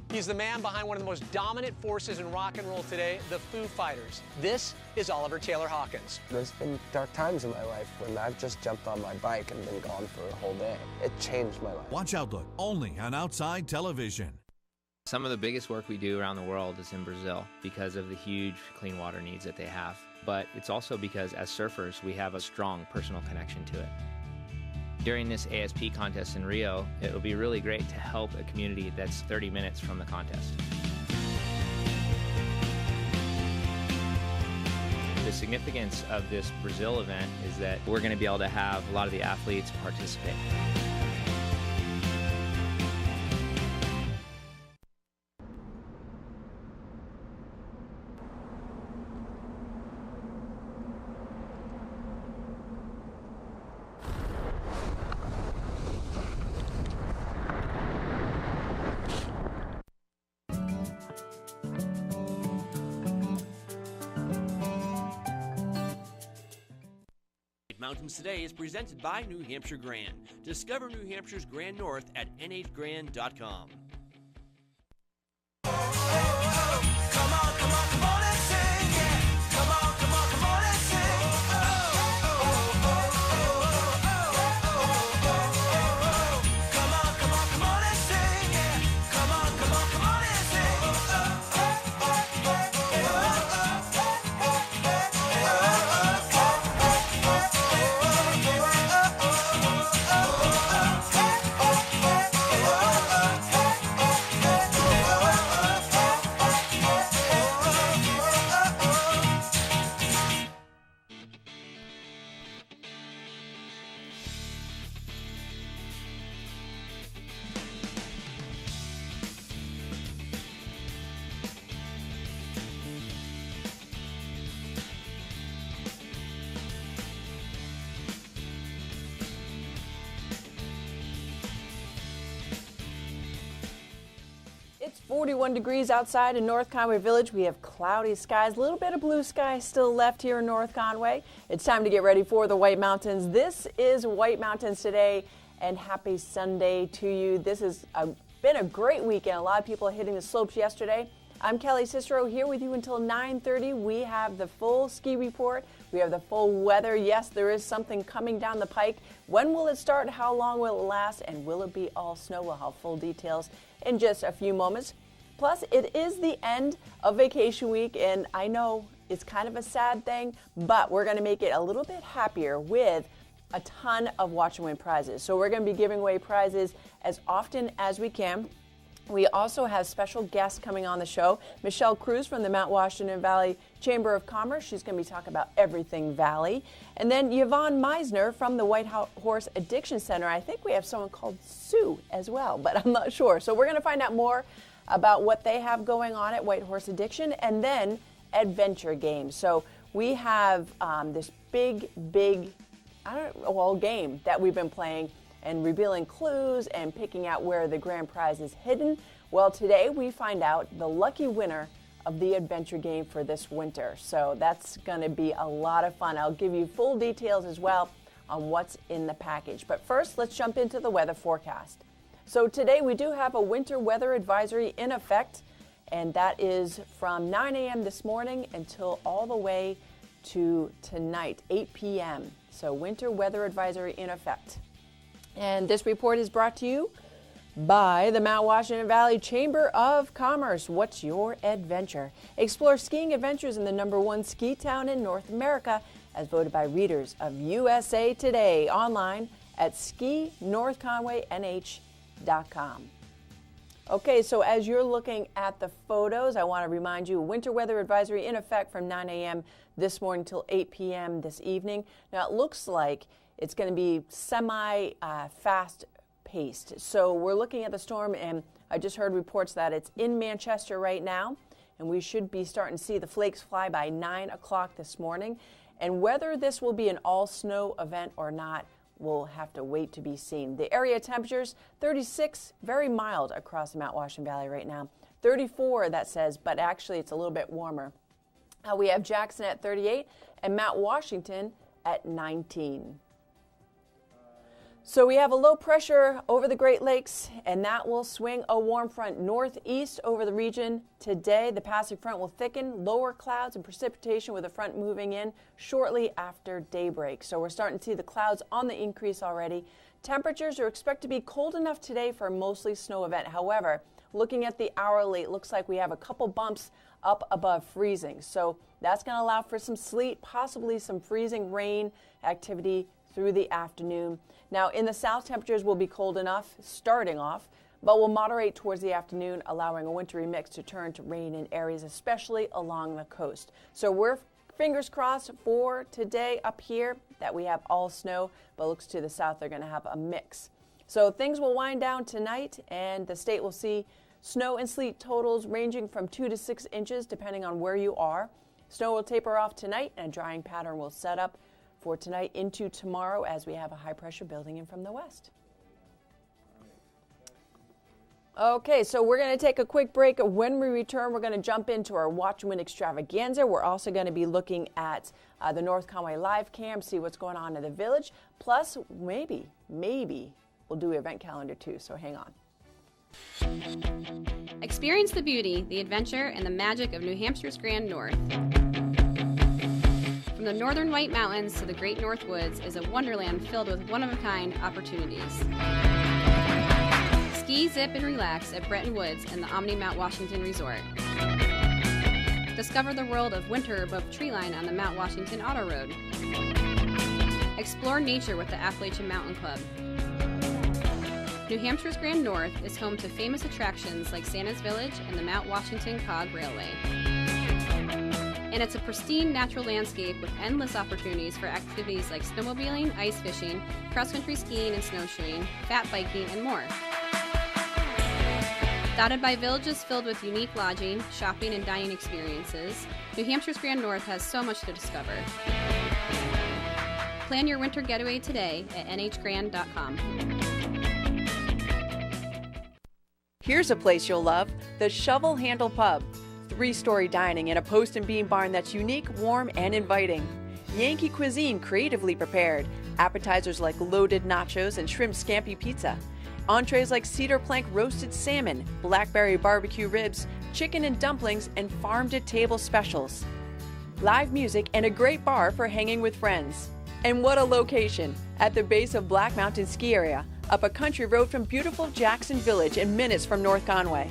He's the man behind one of the most dominant forces in rock and roll today, the Foo Fighters. This is Oliver Taylor Hawkins. There's been dark times in my life when I've just jumped on my bike and been gone for a whole day. It changed my life. Watch Outlook, only on Outside Television. Some of the biggest work we do around the world is in Brazil because of the huge clean water needs that they have. But it's also because as surfers, we have a strong personal connection to it. During this ASP contest in Rio, it will be really great to help a community that's 30 minutes from the contest. The significance of this Brazil event is that we're going to be able to have a lot of the athletes participate. Mountains Today is presented by New Hampshire Grand. Discover New Hampshire's Grand North at nhgrand.com. It's 41 degrees outside in North Conway Village. We have cloudy skies, a little bit of blue sky still left here in North Conway. It's time to get ready for the White Mountains. This is White Mountains Today, and happy Sunday to you. This has been a great weekend. A lot of people hitting the slopes yesterday. I'm Kelly Cicero here with you until 9:30. We have the full ski report. We have the full weather. Yes, there is something coming down the pike. When will it start? How long will it last? And will it be all snow? We'll have full details in just a few moments. Plus, it is the end of vacation week, and I know it's kind of a sad thing, but we're going to make it a little bit happier with a ton of Watch and Win prizes. So we're going to be giving away prizes as often as we can. We also have special guests coming on the show. Michelle Cruz from the Mount Washington Valley Chamber of Commerce. She's going to be talking about everything Valley. And then Yvonne Meisner from the White Horse Addiction Center. I think we have someone called Sue as well, but I'm not sure. So we're going to find out more about what they have going on at White Horse Addiction, and then adventure games. So we have this big game that we've been playing and revealing clues and picking out where the grand prize is hidden. Well, today we find out the lucky winner of the adventure game for this winter. So that's going to be a lot of fun. I'll give you full details as well on what's in the package. But first, let's jump into the weather forecast. So today we do have a winter weather advisory in effect, and that is from 9 a.m. this morning until all the way to tonight, 8 p.m. So winter weather advisory in effect. And this report is brought to you by the Mount Washington Valley Chamber of Commerce. What's your adventure? Explore skiing adventures in the #1 ski town in North America, as voted by readers of USA Today, online at skinorthconwaynh.com. Okay, so as you're looking at the photos, I want to remind you, winter weather advisory in effect from 9 a.m. this morning till 8 p.m. this evening. Now, it looks like it's going to be semi-fast paced. So we're looking at the storm, and I just heard reports that it's in Manchester right now, and we should be starting to see the flakes fly by 9 o'clock this morning. And whether this will be an all-snow event or not, we'll have to wait to be seen. The area temperatures, 36, very mild across the Mount Washington Valley right now. 34, that says, but actually it's a little bit warmer. We have Jackson at 38 and Mount Washington at 19. So we have a low pressure over the Great Lakes, and that will swing a warm front northeast over the region today. The passing front will thicken, lower clouds and precipitation with the front moving in shortly after daybreak. So we're starting to see the clouds on the increase already. Temperatures are expected to be cold enough today for a mostly snow event. However, looking at the hourly, it looks like we have a couple bumps up above freezing. So that's going to allow for some sleet, possibly some freezing rain activity through the afternoon. Now, in the south, temperatures will be cold enough starting off, but will moderate towards the afternoon, allowing a wintry mix to turn to rain in areas, especially along the coast. So we're fingers crossed for today up here that we have all snow, but looks to the south they're going to have a mix. So things will wind down tonight, and the state will see snow and sleet totals ranging from 2 to 6 inches depending on where you are. Snow will taper off tonight, and a drying pattern will set up for tonight into tomorrow as we have a high pressure building in from the west. Okay, so we're going to take a quick break. When we return, we're going to jump into our Watch and Win extravaganza. We're also going to be looking at the North Conway live cam, see what's going on in the village. Plus, maybe we'll do an event calendar too, so hang on. Experience the beauty, the adventure, and the magic of New Hampshire's Grand North. From the northern White Mountains to the Great North Woods is a wonderland filled with one-of-a-kind opportunities. Ski, zip, and relax at Bretton Woods and the Omni Mount Washington Resort. Discover the world of winter above treeline on the Mount Washington Auto Road. Explore nature with the Appalachian Mountain Club. New Hampshire's Grand North is home to famous attractions like Santa's Village and the Mount Washington Cog Railway. And it's a pristine natural landscape with endless opportunities for activities like snowmobiling, ice fishing, cross-country skiing and snowshoeing, fat biking, and more. Dotted by villages filled with unique lodging, shopping, and dining experiences, New Hampshire's Grand North has so much to discover. Plan your winter getaway today at nhgrand.com. Here's a place you'll love, the Shovel Handle Pub. 3-story dining in a post and beam barn that's unique, warm, and inviting. Yankee cuisine creatively prepared. Appetizers like loaded nachos and shrimp scampi pizza. Entrees like cedar plank roasted salmon, blackberry barbecue ribs, chicken and dumplings, and farm-to-table specials. Live music and a great bar for hanging with friends. And what a location! At the base of Black Mountain Ski Area, up a country road from beautiful Jackson Village and minutes from North Conway.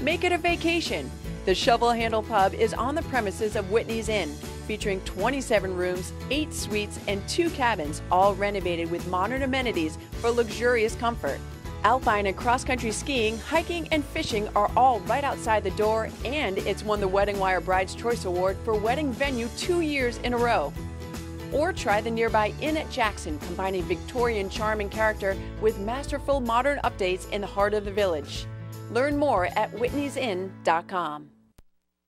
Make it a vacation! The Shovel Handle Pub is on the premises of Whitney's Inn, featuring 27 rooms, 8 suites, and 2 cabins, all renovated with modern amenities for luxurious comfort. Alpine and cross-country skiing, hiking, and fishing are all right outside the door, and it's won the Wedding Wire Bride's Choice Award for wedding venue 2 years in a row. Or try the nearby Inn at Jackson, combining Victorian charm and character with masterful modern updates in the heart of the village. Learn more at whitneysinn.com.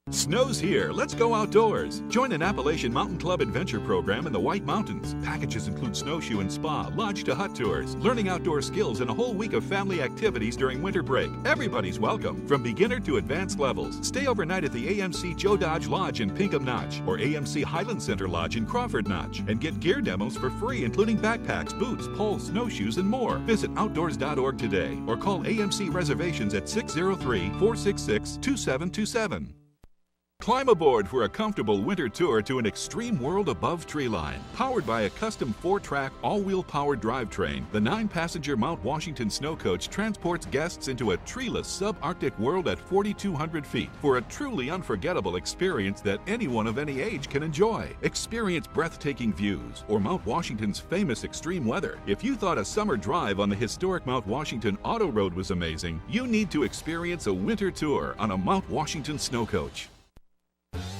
Snow's here. Let's go outdoors. Join an Appalachian Mountain Club adventure program in the White Mountains. Packages include snowshoe and spa, lodge to hut tours, learning outdoor skills, and a whole week of family activities during winter break. Everybody's welcome, from beginner to advanced levels. Stay overnight at the AMC Joe Dodge Lodge in Pinkham Notch or AMC Highland Center Lodge in Crawford Notch and get gear demos for free, including backpacks, boots, poles, snowshoes, and more. Visit outdoors.org today or call AMC Reservations at 603-466-2727. Climb aboard for a comfortable winter tour to an extreme world above treeline. Powered by a custom 4-track, all-wheel powered drivetrain, the 9-passenger Mount Washington Snow Coach transports guests into a treeless subarctic world at 4,200 feet for a truly unforgettable experience that anyone of any age can enjoy. Experience breathtaking views or Mount Washington's famous extreme weather. If you thought a summer drive on the historic Mount Washington Auto Road was amazing, you need to experience a winter tour on a Mount Washington Snow Coach.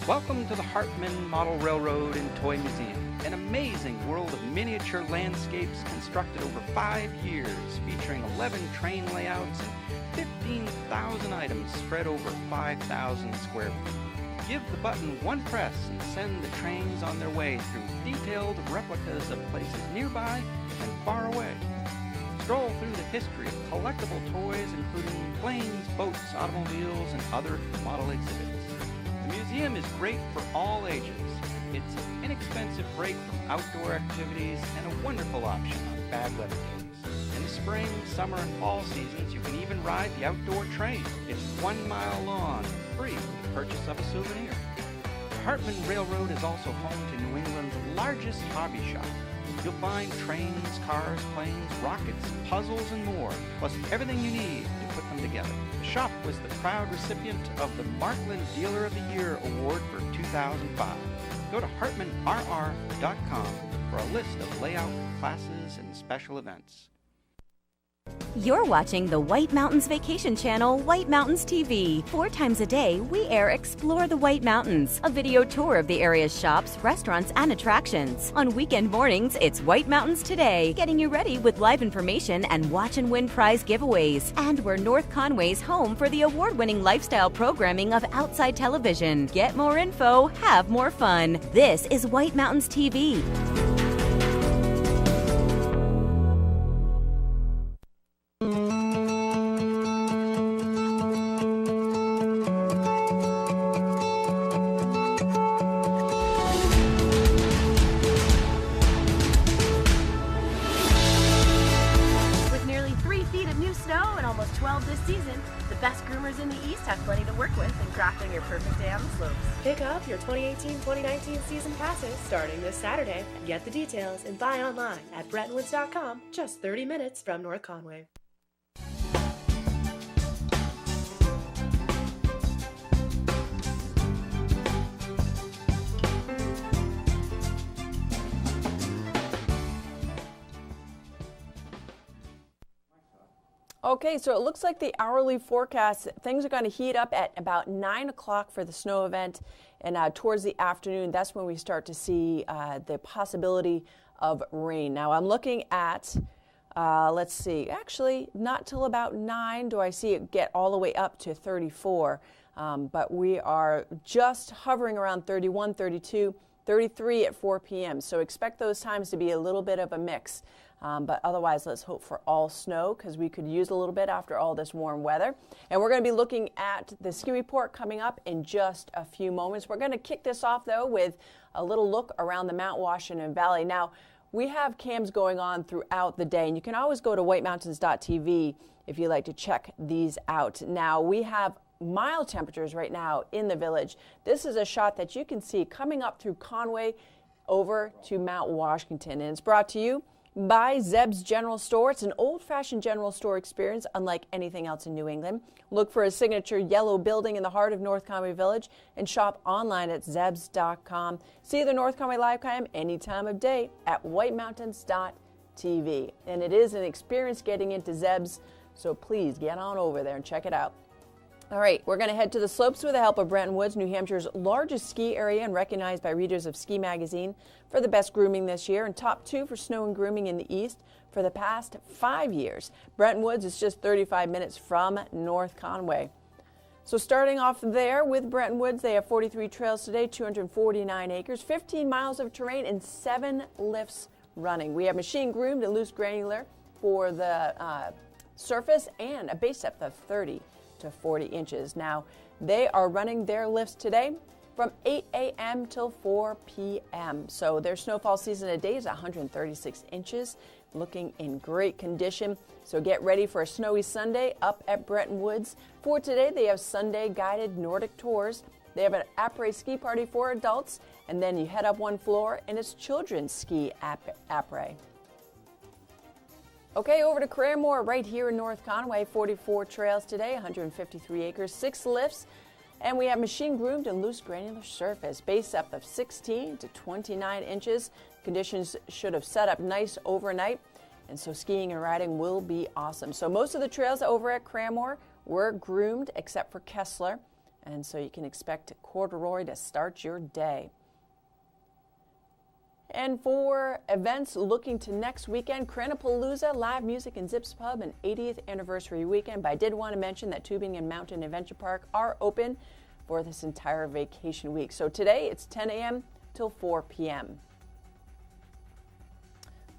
Welcome to the Hartman Model Railroad and Toy Museum, an amazing world of miniature landscapes constructed over 5 years, featuring 11 train layouts and 15,000 items spread over 5,000 square feet. Give the button one press and send the trains on their way through detailed replicas of places nearby and far away. Stroll through the history of collectible toys, including planes, boats, automobiles, and other model exhibits. The museum is great for all ages. It's an inexpensive break from outdoor activities and a wonderful option on bad weather days. In the spring, summer, and fall seasons, you can even ride the outdoor train. It's 1 mile long and free with the purchase of a souvenir. The Hartman Railroad is also home to New England's largest hobby shop. You'll find trains, cars, planes, rockets, puzzles, and more, plus everything you need to put them together. The shop was the proud recipient of the Markland Dealer of the Year Award for 2005. Go to hartmanrr.com for a list of layout, classes, and special events. You're watching the White Mountains Vacation Channel, White Mountains TV. 4 times a day, we air Explore the White Mountains, a video tour of the area's shops, restaurants, and attractions. On weekend mornings, it's White Mountains Today, getting you ready with live information and watch and win prize giveaways. And we're North Conway's home for the award-winning lifestyle programming of Outside Television. Get more info, have more fun. This is White Mountains TV. Pick up your 2018-2019 season passes starting this Saturday. Get the details and buy online at Brettonwoods.com, just 30 minutes from North Conway. Okay, so it looks like the hourly forecast, things are going to heat up at about 9 o'clock for the snow event, and towards the afternoon, that's when we start to see the possibility of rain. Now, I'm looking at, let's see, actually, not till about 9 do I see it get all the way up to 34, but we are just hovering around 31, 32, 33 at 4 p.m., so expect those times to be a little bit of a mix. But otherwise, let's hope for all snow because we could use a little bit after all this warm weather. And we're going to be looking at the ski report coming up in just a few moments. We're going to kick this off, though, with a little look around the Mount Washington Valley. Now, we have cams going on throughout the day, and you can always go to whitemountains.tv if you'd like to check these out. Now, we have mild temperatures right now in the village. This is a shot that you can see coming up through Conway over to Mount Washington, and it's brought to you by Zeb's General Store. It's an old-fashioned general store experience unlike anything else in New England. Look for a signature yellow building in the heart of North Conway Village and shop online at zebs.com. See the North Conway live cam any time of day at whitemountains.tv. And it is an experience getting into Zeb's, so please get on over there and check it out. All right, we're going to head to the slopes with the help of Bretton Woods, New Hampshire's largest ski area and recognized by readers of Ski Magazine for the best grooming this year and top 2 for snow and grooming in the East for the past 5 years. Bretton Woods is just 35 minutes from North Conway. So starting off there with Bretton Woods, they have 43 trails today, 249 acres, 15 miles of terrain, and 7 lifts running. We have machine groomed and loose granular for the surface and a base depth of 30 to 40 inches. Now, they are running their lifts today from 8 a.m. till 4 p.m. So their snowfall season a day is 136 inches, looking in great condition. So get ready for a snowy Sunday up at Bretton Woods. For today, they have Sunday guided Nordic tours. They have an après ski party for adults, and then you head up one floor and it's children's ski après. Okay, over to Claremore right here in North Conway, 44 trails today, 153 acres, 6 lifts, and we have machine groomed and loose granular surface, base depth of 16 to 29 inches. Conditions should have set up nice overnight, and so skiing and riding will be awesome. So most of the trails over at Claremore were groomed except for Kessler, and so you can expect corduroy to start your day. And for events looking to next weekend, Cranapalooza, live music and Zips Pub, an 80th anniversary weekend. But I did want to mention that Tubing and Mountain Adventure Park are open for this entire vacation week. So today it's 10 a.m. till 4 p.m.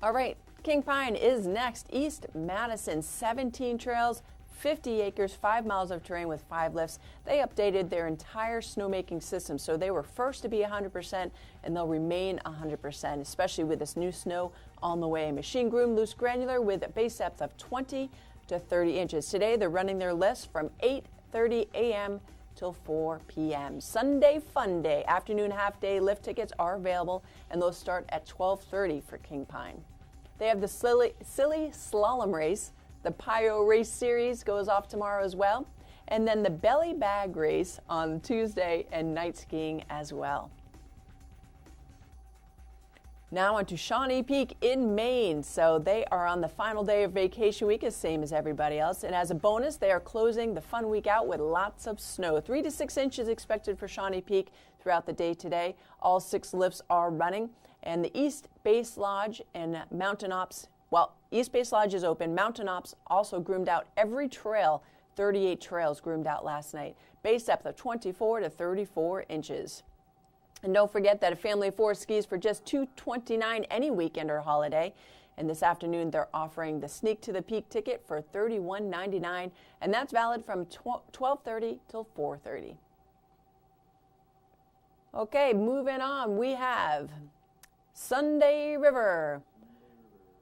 All right, King Pine is next. East Madison, 17 trails, 50 acres, 5 miles of terrain with 5 lifts. They updated their entire snowmaking system, so they were first to be 100%, and they'll remain 100%, especially with this new snow on the way. Machine groomed, loose granular with a base depth of 20 to 30 inches. Today, they're running their lifts from 8:30 a.m. till 4 p.m. Sunday Fun Day. Afternoon half-day lift tickets are available, and those start at 12:30 for King Pine. They have the silly slalom race. The Pio Race Series goes off tomorrow as well. And then the Belly Bag Race on Tuesday, and night skiing as well. Now on to Shawnee Peak in Maine. So they are on the final day of vacation week, as same as everybody else. And as a bonus, they are closing the fun week out with lots of snow. 3 to 6 inches expected for Shawnee Peak throughout the day today. All 6 lifts are running. And the East Base Lodge and Mountain Ops, well, East Base Lodge is open. Mountain Ops also groomed out every trail. 38 trails groomed out last night. Base depth of 24 to 34 inches. And don't forget that a family of 4 skis for just $229 any weekend or holiday. And this afternoon, they're offering the Sneak to the Peak ticket for $31.99, and that's valid from 12:30 till 4:30. Okay, moving on, we have Sunday River.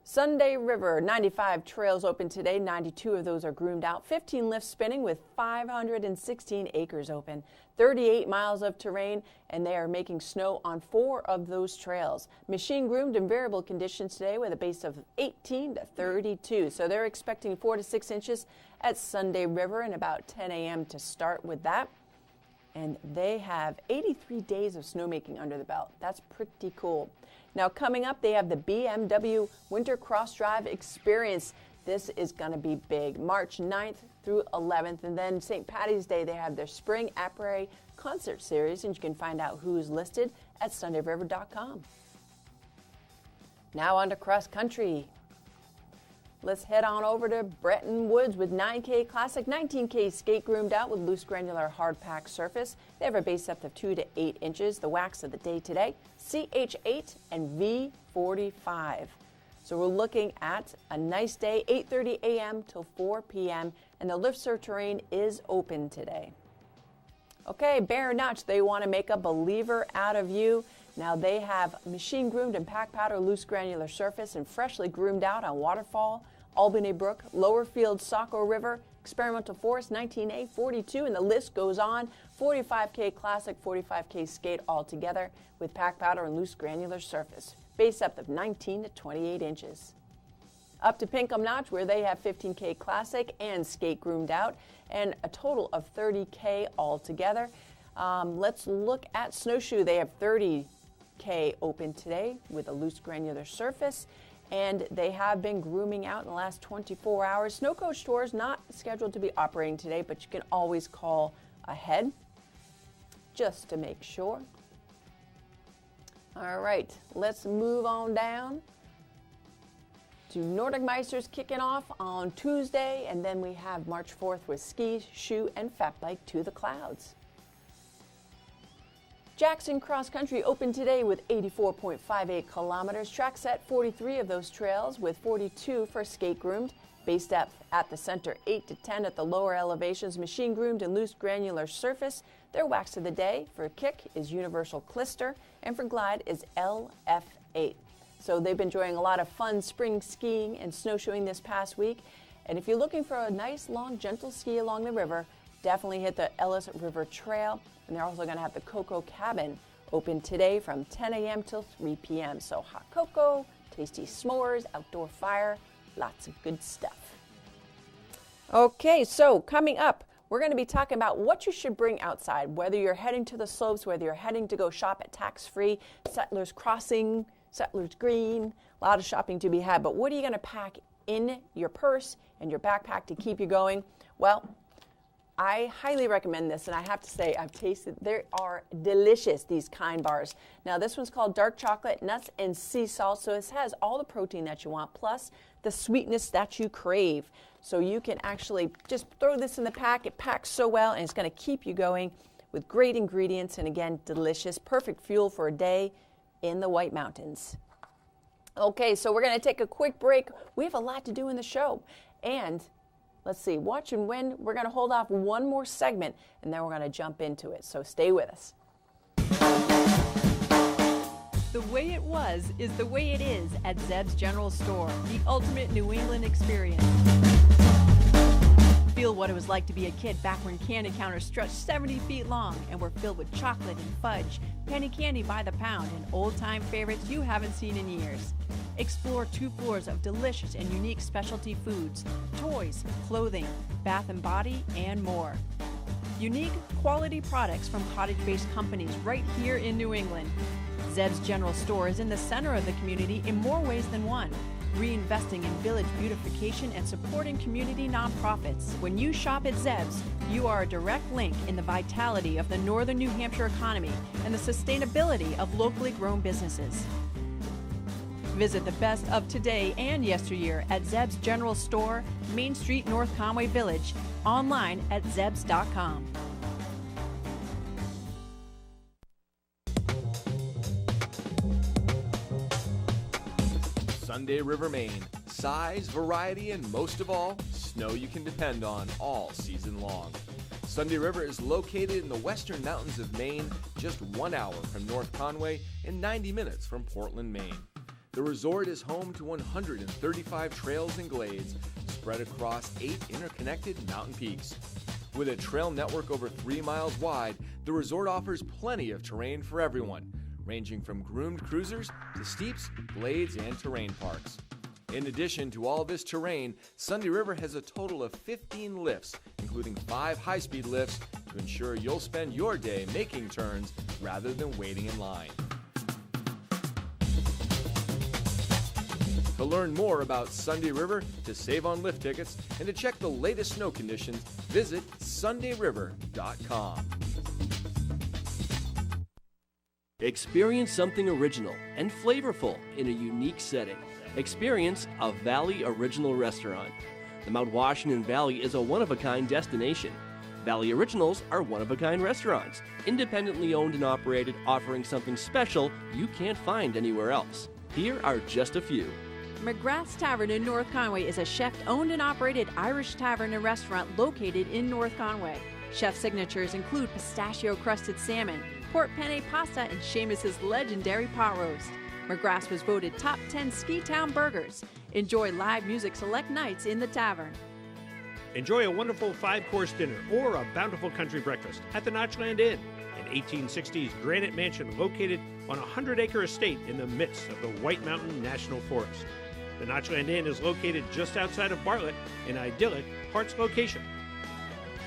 Sunday River, 95 trails open today. 92 of those are groomed out. 15 lifts spinning with 516 acres open. 38 miles of terrain, and they are making snow on 4 of those trails. Machine groomed in variable conditions today with a base of 18 to 32. So they're expecting 4 to 6 inches at Sunday River and about 10 a.m. to start with that. And they have 83 days of snowmaking under the belt. That's pretty cool. Now coming up, they have the BMW Winter Cross Drive Experience. This is going to be big. March 9th through 11th. And then St. Patty's Day, they have their Spring Après Concert Series. And you can find out who's listed at SundayRiver.com. Now on to cross country. Let's head on over to Bretton Woods with 9K Classic, 19K skate groomed out with loose granular hard pack surface. They have a base depth of 2 to 8 inches. The wax of the day today, CH8 and V45. So we're looking at a nice day, 8:30 a.m. till 4 p.m. and the lift surf terrain is open today. Okay, Bear Notch, they want to make a believer out of you. Now they have machine groomed and pack powder loose granular surface and freshly groomed out on Waterfall, Albany Brook, Lower Field, Saco River, Experimental Forest, 19A, 42, and the list goes on. 45K Classic, 45K Skate all together with pack powder and loose granular surface. Base depth of 19 to 28 inches. Up to Pinkham Notch, where they have 15K Classic and Skate groomed out, and a total of 30K all together. Let's look at Snowshoe. They have 30K open today with a loose granular surface, and they have been grooming out in the last 24 hours. Snow Coach Tours not scheduled to be operating today, but you can always call ahead just to make sure. All right, let's move on down to Nordic Meisters kicking off on Tuesday, and then we have March 4th with Ski, Shoe, and Fat Bike to the Clouds. Jackson Cross Country opened today with 84.58 kilometers. Track set 43 of those trails with 42 for skate groomed. Base depth at the center 8 to 10 at the lower elevations. Machine groomed and loose granular surface. Their wax of the day for kick is Universal Clister, and for glide is LF8. So they've been enjoying a lot of fun spring skiing and snowshoeing this past week. And if you're looking for a nice, long, gentle ski along the river, definitely hit the Ellis River Trail. And they're also going to have the Cocoa Cabin open today from 10 a.m. till 3 p.m. So hot cocoa, tasty s'mores, outdoor fire, lots of good stuff. Okay, so coming up, we're going to be talking about what you should bring outside, whether you're heading to the slopes, whether you're heading to go shop at Tax-Free, Settlers Crossing, Settlers Green, a lot of shopping to be had. But what are you going to pack in your purse and your backpack to keep you going? Well, I highly recommend this, and I have to say I've tasted, they are delicious, these Kind bars. Now this one's called dark chocolate, nuts, and sea salt, so it has all the protein that you want, plus the sweetness that you crave. So you can actually just throw this in the pack. It packs so well, and it's going to keep you going with great ingredients, and again, delicious, perfect fuel for a day in the White Mountains. Okay, so we're going to take a quick break. We have a lot to do in the show, and Let's see, watch and win. We're going to hold off one more segment, and then we're going to jump into it. So stay with us. The way it was is the way it is at Zeb's General Store, the ultimate New England experience. Feel what it was like to be a kid back when candy counters stretched 70 feet long and were filled with chocolate and fudge, penny candy by the pound, and old-time favorites you haven't seen in years. Explore 2 floors of delicious and unique specialty foods, toys, clothing, bath and body, and more. Unique, quality products from cottage-based companies right here in New England. Zeb's General Store is in the center of the community in more ways than one, reinvesting in village beautification and supporting community nonprofits. When you shop at Zeb's, you are a direct link in the vitality of the northern New Hampshire economy and the sustainability of locally grown businesses. Visit the best of today and yesteryear at Zeb's General Store, Main Street, North Conway Village, online at zebs.com. Sunday River, Maine. Size, variety, and most of all, snow you can depend on all season long. Sunday River is located in the western mountains of Maine, just 1 hour from North Conway and 90 minutes from Portland, Maine. The resort is home to 135 trails and glades spread across 8 interconnected mountain peaks. With a trail network over 3 miles wide, the resort offers plenty of terrain for everyone, ranging from groomed cruisers to steeps, glades, and terrain parks. In addition to all this terrain, Sunday River has a total of 15 lifts, including 5 high-speed lifts, to ensure you'll spend your day making turns rather than waiting in line. To learn more about Sunday River, to save on lift tickets, and to check the latest snow conditions, visit sundayriver.com. Experience something original and flavorful in a unique setting. Experience a Valley Original restaurant. The Mount Washington Valley is a one-of-a-kind destination. Valley Originals are one-of-a-kind restaurants, independently owned and operated, offering something special you can't find anywhere else. Here are just a few. McGrath's Tavern in North Conway is a chef-owned and operated Irish tavern and restaurant located in North Conway. Chef signatures include pistachio-crusted salmon, pork penne pasta, and Seamus's legendary pot roast. McGrath's was voted top 10 ski town burgers. Enjoy live music select nights in the tavern. Enjoy a wonderful 5-course dinner or a bountiful country breakfast at the Notchland Inn, an 1860s granite mansion located on a 100-acre estate in the midst of the White Mountain National Forest. The Notchland Inn is located just outside of Bartlett, an idyllic Hart's location.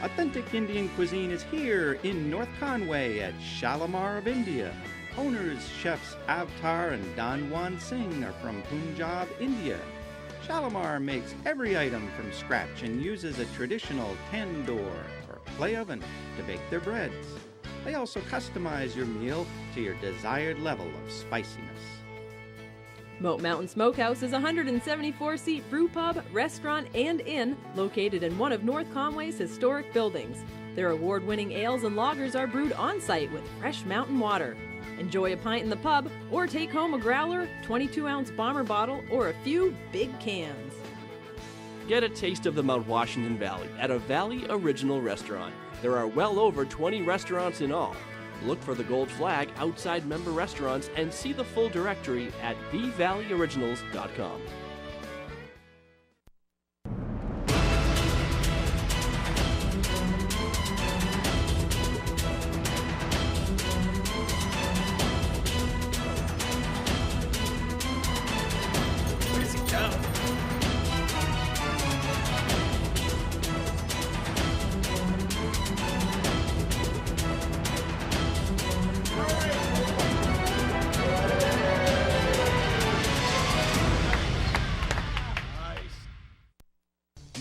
Authentic Indian cuisine is here in North Conway at Shalimar of India. Owners, chefs Avtar and Danwan Singh are from Punjab, India. Shalimar makes every item from scratch and uses a traditional tandoor or clay oven to bake their breads. They also customize your meal to your desired level of spiciness. Moat Mountain Smokehouse is a 174-seat brew pub, restaurant, and inn located in one of North Conway's historic buildings. Their award-winning ales and lagers are brewed on-site with fresh mountain water. Enjoy a pint in the pub or take home a growler, 22-ounce bomber bottle, or a few big cans. Get a taste of the Mount Washington Valley at a Valley Original restaurant. There are well over 20 restaurants in all. Look for the gold flag outside member restaurants and see the full directory at thevalleyoriginals.com. Where's he go?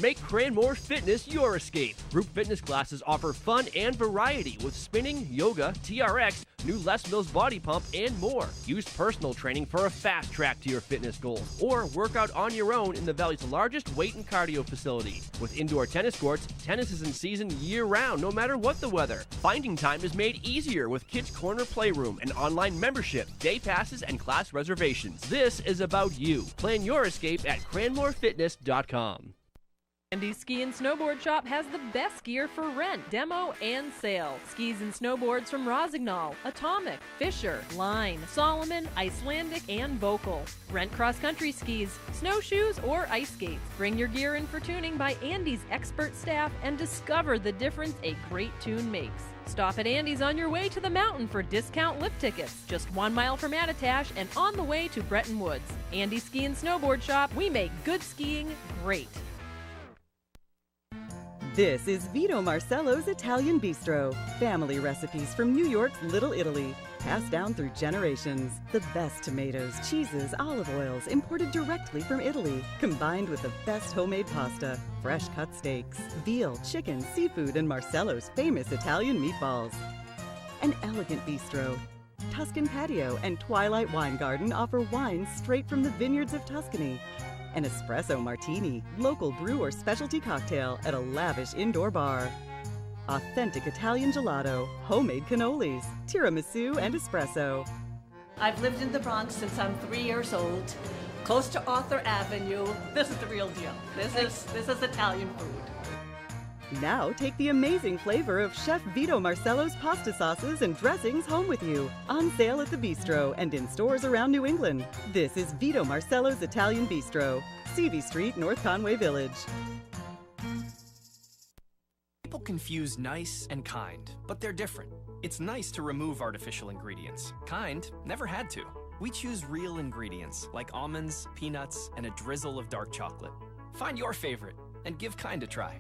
Make Cranmore Fitness your escape. Group fitness classes offer fun and variety with spinning, yoga, TRX, new Les Mills body pump, and more. Use personal training for a fast track to your fitness goals, or work out on your own in the Valley's largest weight and cardio facility. With indoor tennis courts, tennis is in season year-round, no matter what the weather. Finding time is made easier with Kids Corner Playroom, an online membership, day passes, and class reservations. This is about you. Plan your escape at cranmorefitness.com. Andy's Ski and Snowboard Shop has the best gear for rent, demo, and sale. Skis and snowboards from Rosignol, Atomic, Fisher, Line, Solomon, Icelandic, and Vocal. Rent cross-country skis, snowshoes, or ice skates. Bring your gear in for tuning by Andy's expert staff and discover the difference a great tune makes. Stop at Andy's on your way to the mountain for discount lift tickets. Just 1 mile from Attitash and on the way to Bretton Woods. Andy's Ski and Snowboard Shop, we make good skiing great. This is Vito Marcello's Italian Bistro. Family recipes from New York's Little Italy, passed down through generations. The best tomatoes, cheeses, olive oils imported directly from Italy, combined with the best homemade pasta, fresh cut steaks, veal, chicken, seafood, and Marcello's famous Italian meatballs. An elegant bistro. Tuscan Patio and Twilight Wine Garden offer wines straight from the vineyards of Tuscany. An espresso martini, local brew or specialty cocktail at a lavish indoor bar. Authentic Italian gelato, homemade cannolis, tiramisu, and espresso. I've lived in the Bronx since I'm 3 years old, close to Arthur Avenue. This is the real deal. This is Italian food. Now take the amazing flavor of Chef Vito Marcello's pasta sauces and dressings home with you. On sale at the Bistro and in stores around New England. This is Vito Marcello's Italian Bistro, CV Street, North Conway Village. People confuse nice and kind, but they're different. It's nice to remove artificial ingredients. Kind never had to. We choose real ingredients like almonds, peanuts, and a drizzle of dark chocolate. Find your favorite and give Kind a try.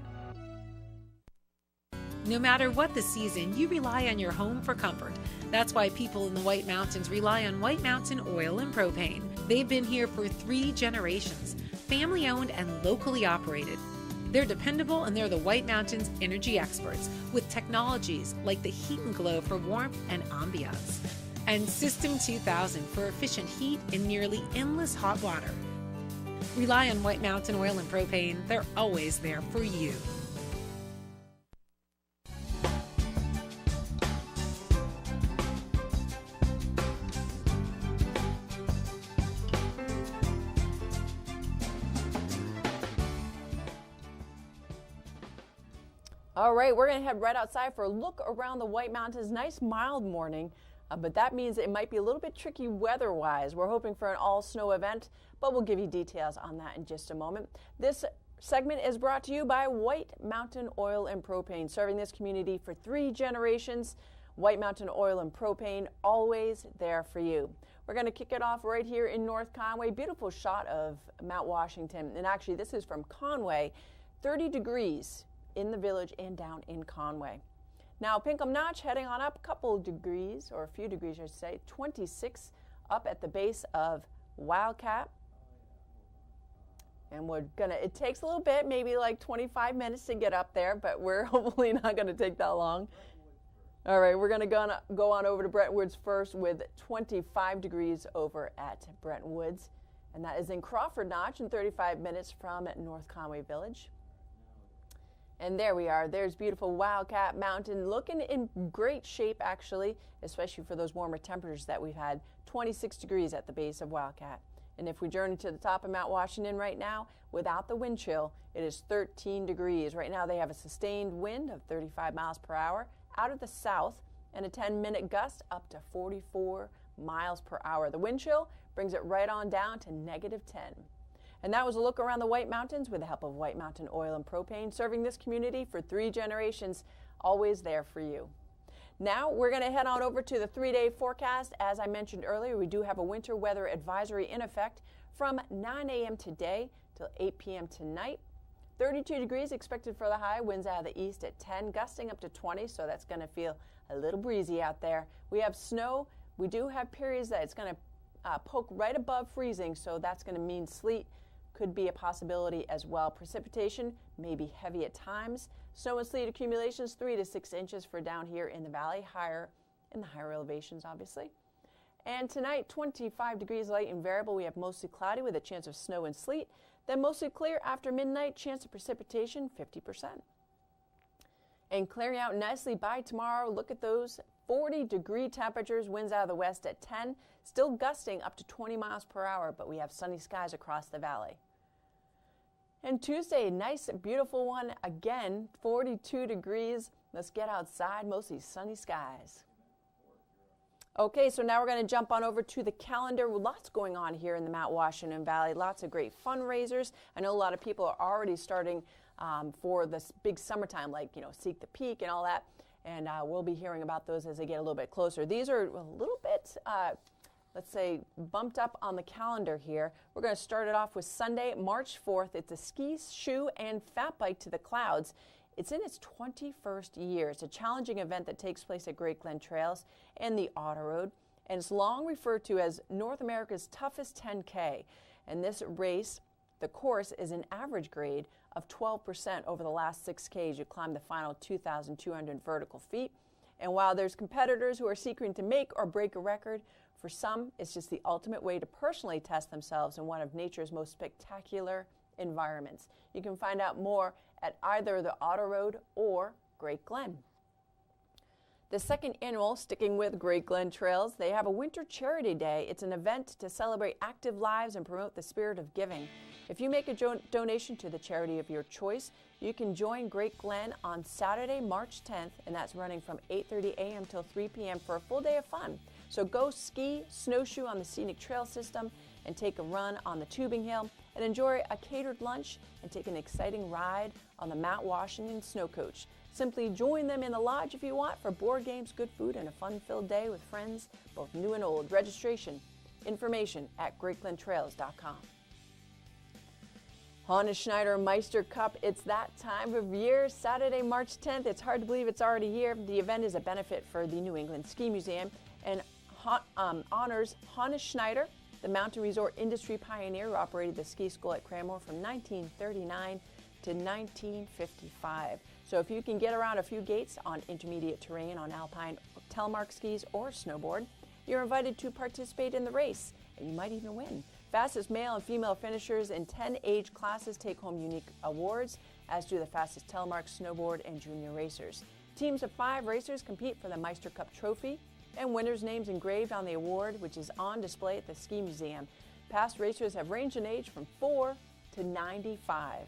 No matter what the season, you rely on your home for comfort. That's why people in the White Mountains rely on White Mountain Oil and Propane. They've been here for 3 generations, family owned and locally operated. They're dependable and they're the White Mountains energy experts with technologies like the Heat and Glow for warmth and ambiance, and System 2000 for efficient heat and nearly endless hot water. Rely on White Mountain Oil and Propane. They're always there for you. All right, we're going to head right outside for a look around the White Mountains. Nice mild morning, but that means it might be a little bit tricky weather-wise. We're hoping for an all-snow event, but we'll give you details on that in just a moment. This segment is brought to you by White Mountain Oil and Propane, serving this community for 3 generations. White Mountain Oil and Propane, always there for you. We're going to kick it off right here in North Conway. Beautiful shot of Mount Washington, and actually this is from Conway, 30 degrees in the village and down in Conway. Now Pinkham Notch heading on up a couple degrees, or a few degrees I should say, 26 up at the base of Wildcat. And we're gonna, it takes a little bit, maybe like 25 minutes to get up there, but we're hopefully not gonna take that long. All right, we're gonna go on over to Bretton Woods first with 25 degrees over at Bretton Woods. And that is in Crawford Notch and 35 minutes from North Conway Village. And there we are. There's beautiful Wildcat Mountain, looking in great shape actually, especially for those warmer temperatures that we've had. 26 degrees at the base of Wildcat. And if we journey to the top of Mount Washington right now, without the wind chill, it is 13 degrees. Right now they have a sustained wind of 35 miles per hour out of the south and a 10-minute gust up to 44 miles per hour. The wind chill brings it right on down to -10. And that was a look around the White Mountains with the help of White Mountain Oil and Propane, serving this community for 3 generations, always there for you. Now we're going to head on over to the 3-day forecast. As I mentioned earlier, we do have a winter weather advisory in effect from 9 a.m. today till 8 p.m. tonight. 32 degrees expected for the high, winds out of the east at 10, gusting up to 20, so that's going to feel a little breezy out there. We have snow. We do have periods that it's going to poke right above freezing, so that's going to mean sleet could be a possibility as well. Precipitation may be heavy at times. Snow and sleet accumulations 3 to 6 inches for down here in the valley, higher in the higher elevations obviously. And tonight 25 degrees light and variable. We have mostly cloudy with a chance of snow and sleet. Then mostly clear after midnight, chance of precipitation 50%. And clearing out nicely by tomorrow. Look at those 40-degree temperatures, winds out of the west at 10, still gusting up to 20 miles per hour, but we have sunny skies across the valley. And Tuesday, nice, beautiful one again, 42 degrees. Let's get outside, mostly sunny skies. Okay, so now we're going to jump on over to the calendar. Lots going on here in the Mount Washington Valley. Lots of great fundraisers. I know a lot of people are already starting for this big summertime, like, Seek the Peak and all that. And we'll be hearing about those as they get a little bit closer. These are a little bit, let's say, bumped up on the calendar here. We're going to start it off with Sunday, March 4th. It's a ski, shoe, and fat bike to the clouds. It's in its 21st year. It's a challenging event that takes place at Great Glen Trails and the Auto Road, and it's long referred to as North America's toughest 10K. And this race, the course, is an average grade of 12% over the last 6Ks. You climb the final 2,200 vertical feet. And while there's competitors who are seeking to make or break a record, for some, it's just the ultimate way to personally test themselves in one of nature's most spectacular environments. You can find out more at either the Auto Road or Great Glen. The second annual, sticking with Great Glen Trails, they have a Winter Charity Day. It's an event to celebrate active lives and promote the spirit of giving. If you make a donation to the charity of your choice, you can join Great Glen on Saturday, March 10th, and that's running from 8:30 a.m. till 3 p.m. for a full day of fun. So go ski, snowshoe on the scenic trail system, and take a run on the tubing hill, and enjoy a catered lunch and take an exciting ride on the Mount Washington Snow Coach. Simply join them in the lodge if you want for board games, good food, and a fun-filled day with friends, both new and old. Registration information at greatglentrails.com. Hannes Schneider Meister Cup, it's that time of year, Saturday, March 10th. It's hard to believe it's already here. The event is a benefit for the New England Ski Museum and honors Hannes Schneider, the mountain resort industry pioneer who operated the ski school at Cranmore from 1939 to 1955. So if you can get around a few gates on intermediate terrain on alpine telemark skis or snowboard, you're invited to participate in the race, and you might even win. Fastest male and female finishers in 10 age classes take home unique awards, as do the fastest telemark, snowboard, and junior racers. Teams of 5 racers compete for the Meister Cup trophy, and winners' names engraved on the award, which is on display at the Ski Museum. Past racers have ranged in age from 4 to 95.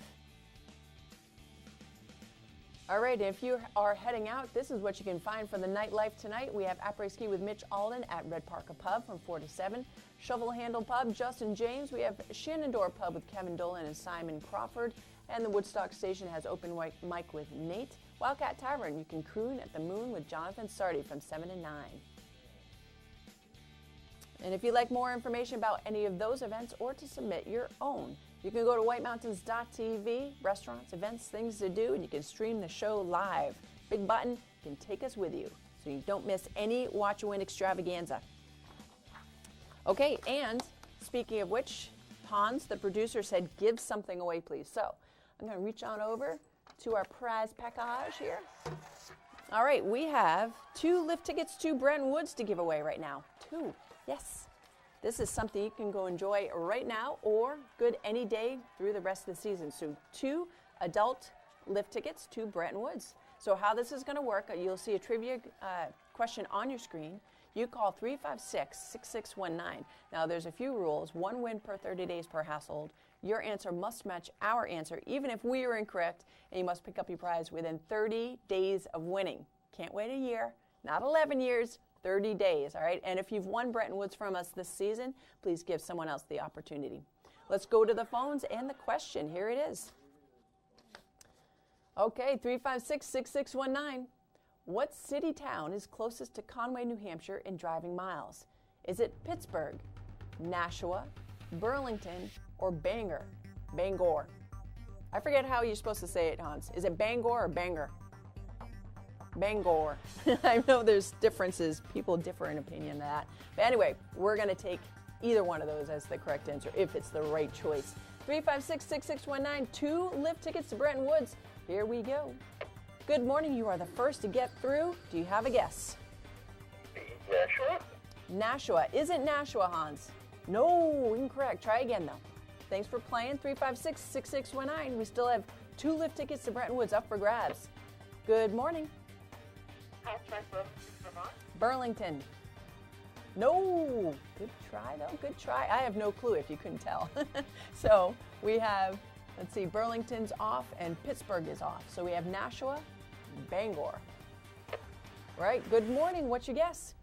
All right, if you are heading out, this is what you can find for the nightlife tonight. We have après-ski with Mitch Alden at Red Parker Pub from 4 to 7. Shovel Handle Pub, Justin James. We have Shenandoah Pub with Kevin Dolan and Simon Crawford. And the Woodstock Station has open mic with Nate. Wildcat Tavern, you can croon at the Moon with Jonathan Sardi from 7 to 9. And if you'd like more information about any of those events or to submit your own, you can go to whitemountains.tv, restaurants, events, things to do, and you can stream the show live. Big button can take us with you so you don't miss any Watch a Win extravaganza. Okay, and speaking of which, Hans, the producer, said give something away, please. So I'm going to reach on over to our prize package here. All right, we have 2 lift tickets to Bretton Woods to give away right now. 2. Yes, this is something you can go enjoy right now or good any day through the rest of the season. So 2 adult lift tickets to Bretton Woods. So how this is going to work, you'll see a trivia question on your screen. You call 356-6619. Now there's a few rules. 1 win per 30 days per household. Your answer must match our answer, even if we are incorrect, and you must pick up your prize within 30 days of winning. Can't wait a year, not 11 years. 30 days, all right? And if you've won Bretton Woods from us this season, please give someone else the opportunity. Let's go to the phones and the question. Here it is. Okay, 356-6619. What city town is closest to Conway, New Hampshire in driving miles? Is it Pittsburgh, Nashua, Burlington, or Bangor? Bangor. I forget how you're supposed to say it, Hans. Is it Bangor or Bangor? Bangor. I know there's differences. People differ in opinion on that. But anyway, we're going to take either one of those as the correct answer if it's the right choice. 356-6619, 2 lift tickets to Bretton Woods. Here we go. Good morning. You are the first to get through. Do you have a guess? Nashua? Nashua. Isn't Nashua, Hans? No, incorrect. Try again, though. Thanks for playing. 356-6619. We still have 2 lift tickets to Bretton Woods up for grabs. Good morning. I'll try Vermont. Burlington. No. Good try, though. Good try. I have no clue if you couldn't tell. So we have Let's see, Burlington's off and Pittsburgh is off. So we have Nashua, Bangor. Right, good morning. What's your guess?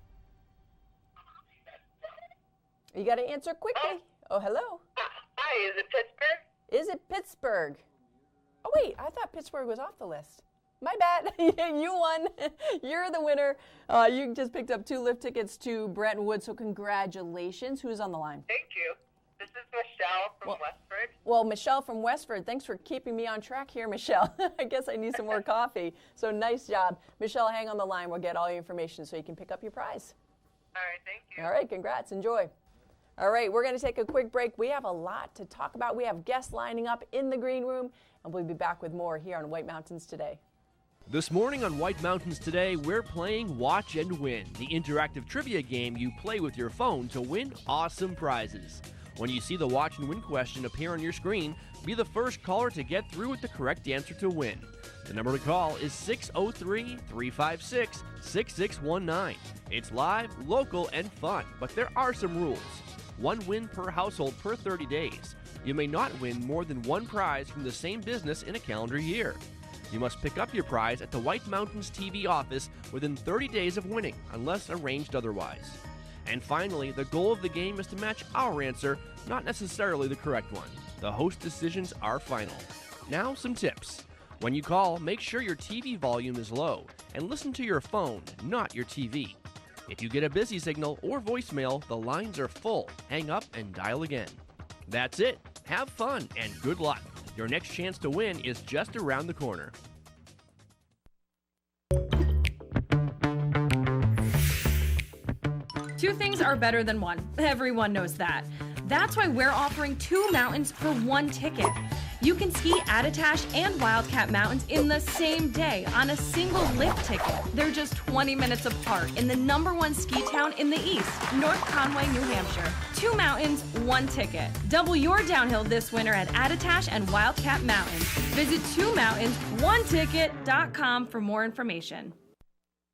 You got to answer quickly. Oh, hello. Hi, is it Pittsburgh? Is it Pittsburgh? Oh, wait, I thought Pittsburgh was off the list. My bad. You won. You're the winner. You just picked up 2 lift tickets to Bretton Woods, so congratulations. Who's on the line? Thank you. This is Michelle from Westford. Well, Michelle from Westford, thanks for keeping me on track here, Michelle. I guess I need some more coffee. So nice job. Michelle, hang on the line. We'll get all your information so you can pick up your prize. All right, thank you. All right, congrats. Enjoy. All right, we're going to take a quick break. We have a lot to talk about. We have guests lining up in the green room, and we'll be back with more here on White Mountains Today. This morning on White Mountains Today, we're playing Watch and Win, the interactive trivia game you play with your phone to win awesome prizes. When you see the Watch and Win question appear on your screen, be the first caller to get through with the correct answer to win. The number to call is 603-356-6619. It's live, local, and fun, but there are some rules. 1 win per household per 30 days. You may not win more than 1 prize from the same business in a calendar year. You must pick up your prize at the White Mountains TV office within 30 days of winning, unless arranged otherwise. And finally, the goal of the game is to match our answer, not necessarily the correct one. The host decisions are final. Now, some tips. When you call, make sure your TV volume is low, and listen to your phone, not your TV. If you get a busy signal or voicemail, the lines are full. Hang up and dial again. That's it. Have fun and good luck. Your next chance to win is just around the corner. Two things are better than one. Everyone knows that. That's why we're offering 2 mountains for 1 ticket. You can ski Attitash and Wildcat Mountains in the same day on a single lift ticket. They're just 20 minutes apart in the #1 ski town in the east, North Conway, New Hampshire. 2 mountains, 1 ticket. Double your downhill this winter at Attitash and Wildcat Mountains. Visit 2mountains1ticket.com for more information.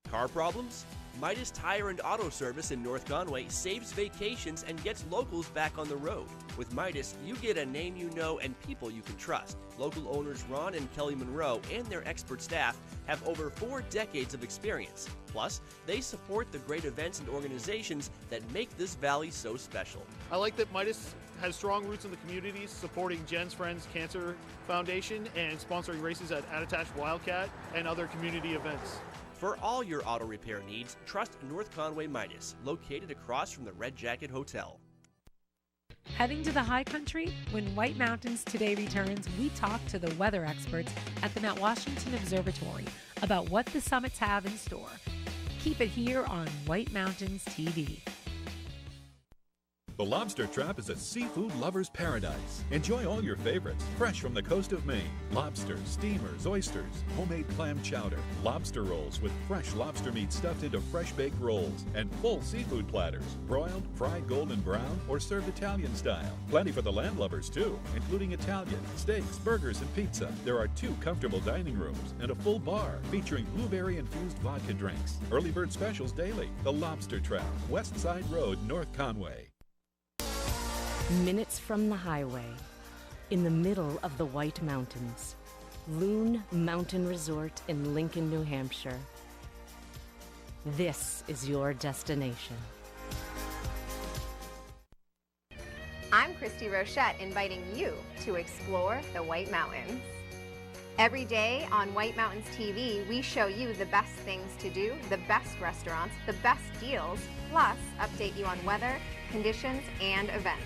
Car problems? Midas Tire and Auto Service in North Conway saves vacations and gets locals back on the road. With Midas, you get a name you know and people you can trust. Local owners Ron and Kelly Monroe and their expert staff have over 4 decades of experience. Plus, they support the great events and organizations that make this valley so special. I like that Midas has strong roots in the community, supporting Jen's Friends Cancer Foundation and sponsoring races at Attitash Wildcat and other community events. For all your auto repair needs, trust North Conway Midas, located across from the Red Jacket Hotel. Heading to the high country? When White Mountains Today returns, we talk to the weather experts at the Mount Washington Observatory about what the summits have in store. Keep it here on White Mountains TV. The Lobster Trap is a seafood lover's paradise. Enjoy all your favorites, fresh from the coast of Maine. Lobsters, steamers, oysters, homemade clam chowder, lobster rolls with fresh lobster meat stuffed into fresh baked rolls, and full seafood platters, broiled, fried golden brown, or served Italian style. Plenty for the land lovers too, including Italian, steaks, burgers, and pizza. There are 2 comfortable dining rooms and a full bar featuring blueberry-infused vodka drinks. Early bird specials daily. The Lobster Trap, West Side Road, North Conway. Minutes from the highway, in the middle of the White Mountains, Loon Mountain Resort in Lincoln, New Hampshire. This is your destination. I'm Christy Rochette, inviting you to explore the White Mountains. Every day on White Mountains TV, we show you the best things to do, the best restaurants, the best deals, plus update you on weather, conditions, and events.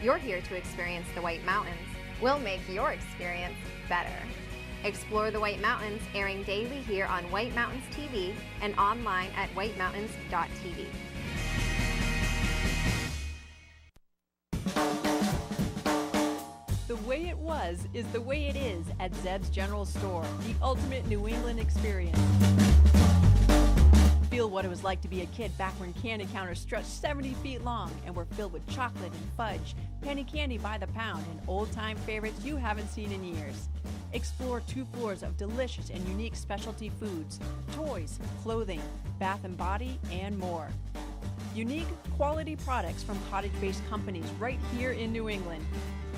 You're here to experience the White Mountains. We'll make your experience better. Explore the White Mountains, airing daily here on White Mountains TV and online at whitemountains.tv. The way it was is the way it is at Zeb's General Store, the ultimate New England experience. Feel what it was like to be a kid back when candy counters stretched 70 feet long and were filled with chocolate and fudge, penny candy by the pound, and old-time favorites you haven't seen in years. Explore 2 floors of delicious and unique specialty foods, toys, clothing, bath and body, and more. Unique, quality products from cottage-based companies right here in New England.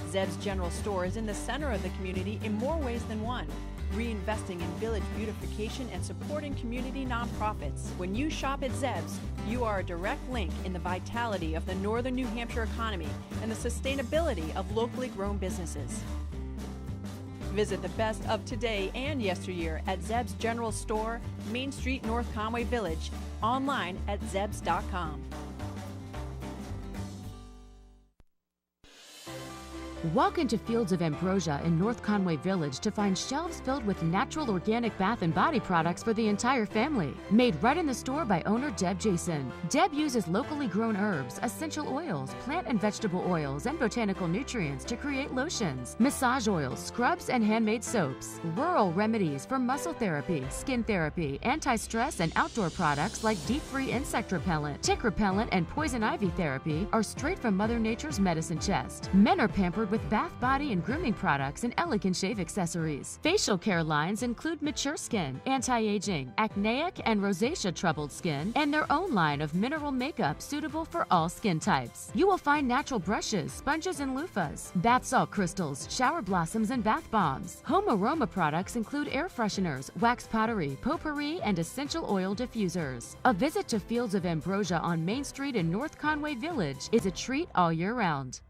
Zeb's General Store is in the center of the community in more ways than one, reinvesting in village beautification and supporting community nonprofits. When you shop at Zeb's, you are a direct link in the vitality of the northern New Hampshire economy and the sustainability of locally grown businesses. Visit the best of today and yesteryear at Zeb's General Store, Main Street, North Conway Village, online at zebs.com. Walk into Fields of Ambrosia in North Conway Village to find shelves filled with natural organic bath and body products for the entire family. Made right in the store by owner Deb Jason. Deb uses locally grown herbs, essential oils, plant and vegetable oils, and botanical nutrients to create lotions, massage oils, scrubs, and handmade soaps. Rural remedies for muscle therapy, skin therapy, anti-stress, and outdoor products like deep-free insect repellent, tick repellent, and poison ivy therapy are straight from Mother Nature's medicine chest. Men are pampered with bath, body, and grooming products and elegant shave accessories. Facial care lines include mature skin, anti-aging, acneic, and rosacea troubled skin, and their own line of mineral makeup suitable for all skin types. You will find natural brushes, sponges, and loofahs, bath salt crystals, shower blossoms, and bath bombs. Home aroma products include air fresheners, wax pottery, potpourri, and essential oil diffusers. A visit to Fields of Ambrosia on Main Street in North Conway Village is a treat all year round.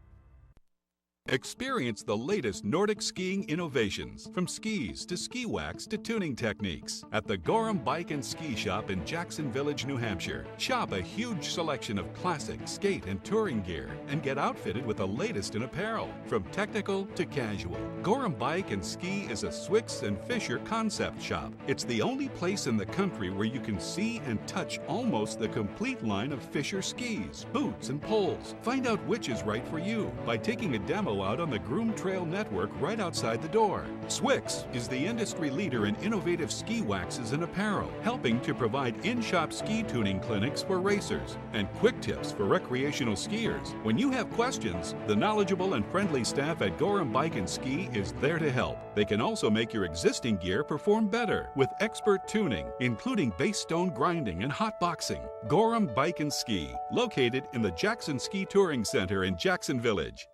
Experience the latest Nordic skiing innovations, from skis to ski wax to tuning techniques, at the Gorham Bike and Ski Shop in Jackson Village, New Hampshire. Shop a huge selection of classic, skate, and touring gear and get outfitted with the latest in apparel, from technical to casual. Gorham Bike and Ski is a Swix and Fisher concept shop. It's the only place in the country where you can see and touch almost the complete line of Fisher skis, boots, and poles. Find out which is right for you by taking a demo out on the Groom Trail Network right outside the door. Swix is the industry leader in innovative ski waxes and apparel, helping to provide in-shop ski tuning clinics for racers and quick tips for recreational skiers. When you have questions, the knowledgeable and friendly staff at Gorham Bike and Ski is there to help. They can also make your existing gear perform better with expert tuning, including base stone grinding and hot boxing. Gorham Bike and Ski, located in the Jackson Ski Touring Center in Jackson Village.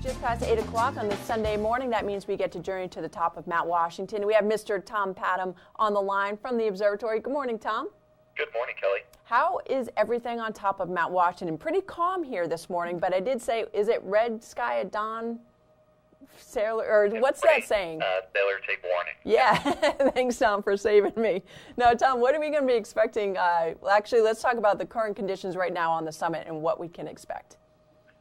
Just past 8 o'clock on this Sunday morning. That means we get to journey to the top of Mount Washington. We have Mr. Tom Padham on the line from the observatory. Good morning, Tom. Good morning, Kelly. How is everything on top of Mount Washington? Pretty calm here this morning, but I did say, is it red sky at dawn? Sailor, or what's that saying? Sailor, take warning. Yeah, thanks, Tom, for saving me. Now, Tom, what are we going to be expecting? Actually, let's talk about the current conditions right now on the summit and what we can expect.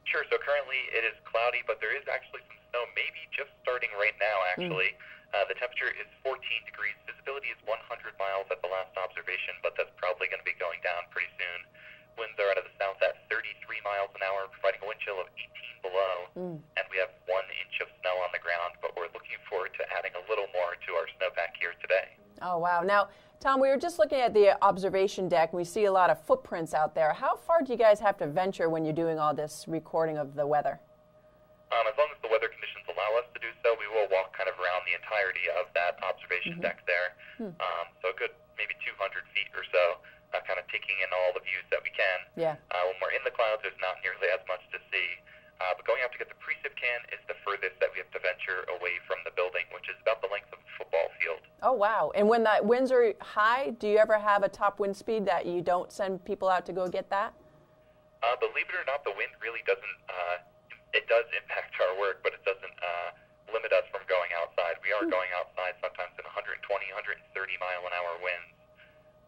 Sure. So currently it is cloudy, but there is actually some snow, maybe just starting right now, actually. The temperature is 14 degrees. Visibility is 100 miles at the last observation, but that's probably going to be going down pretty soon. Winds are out of the south at 33 miles an hour, providing a wind chill of 18 below. And we have 1 inch of snow on the ground, but we're looking forward to adding a little more to our snowpack here today. Oh, wow. Now, Tom, we were just looking at the observation deck, and we see a lot of footprints out there. How far do you guys have to venture when you're doing all this recording of the weather? As long as the weather conditions allow us to do so, we will walk kind of around the entirety of that observation deck there. So a good maybe 200 feet or so, kind of taking in all the views that we can. Yeah. When we're in the clouds, there's not nearly as much to see. But going out to get the precip can is the furthest that we have to venture away from the building, which is about the length of a football field. Oh, wow. And when the winds are high, do you ever have a top wind speed that you don't send people out to go get that? Believe it or not, the wind really doesn't, it does impact our work, but it doesn't limit us from going outside. We are going outside sometimes in 120, 130 mile an hour winds,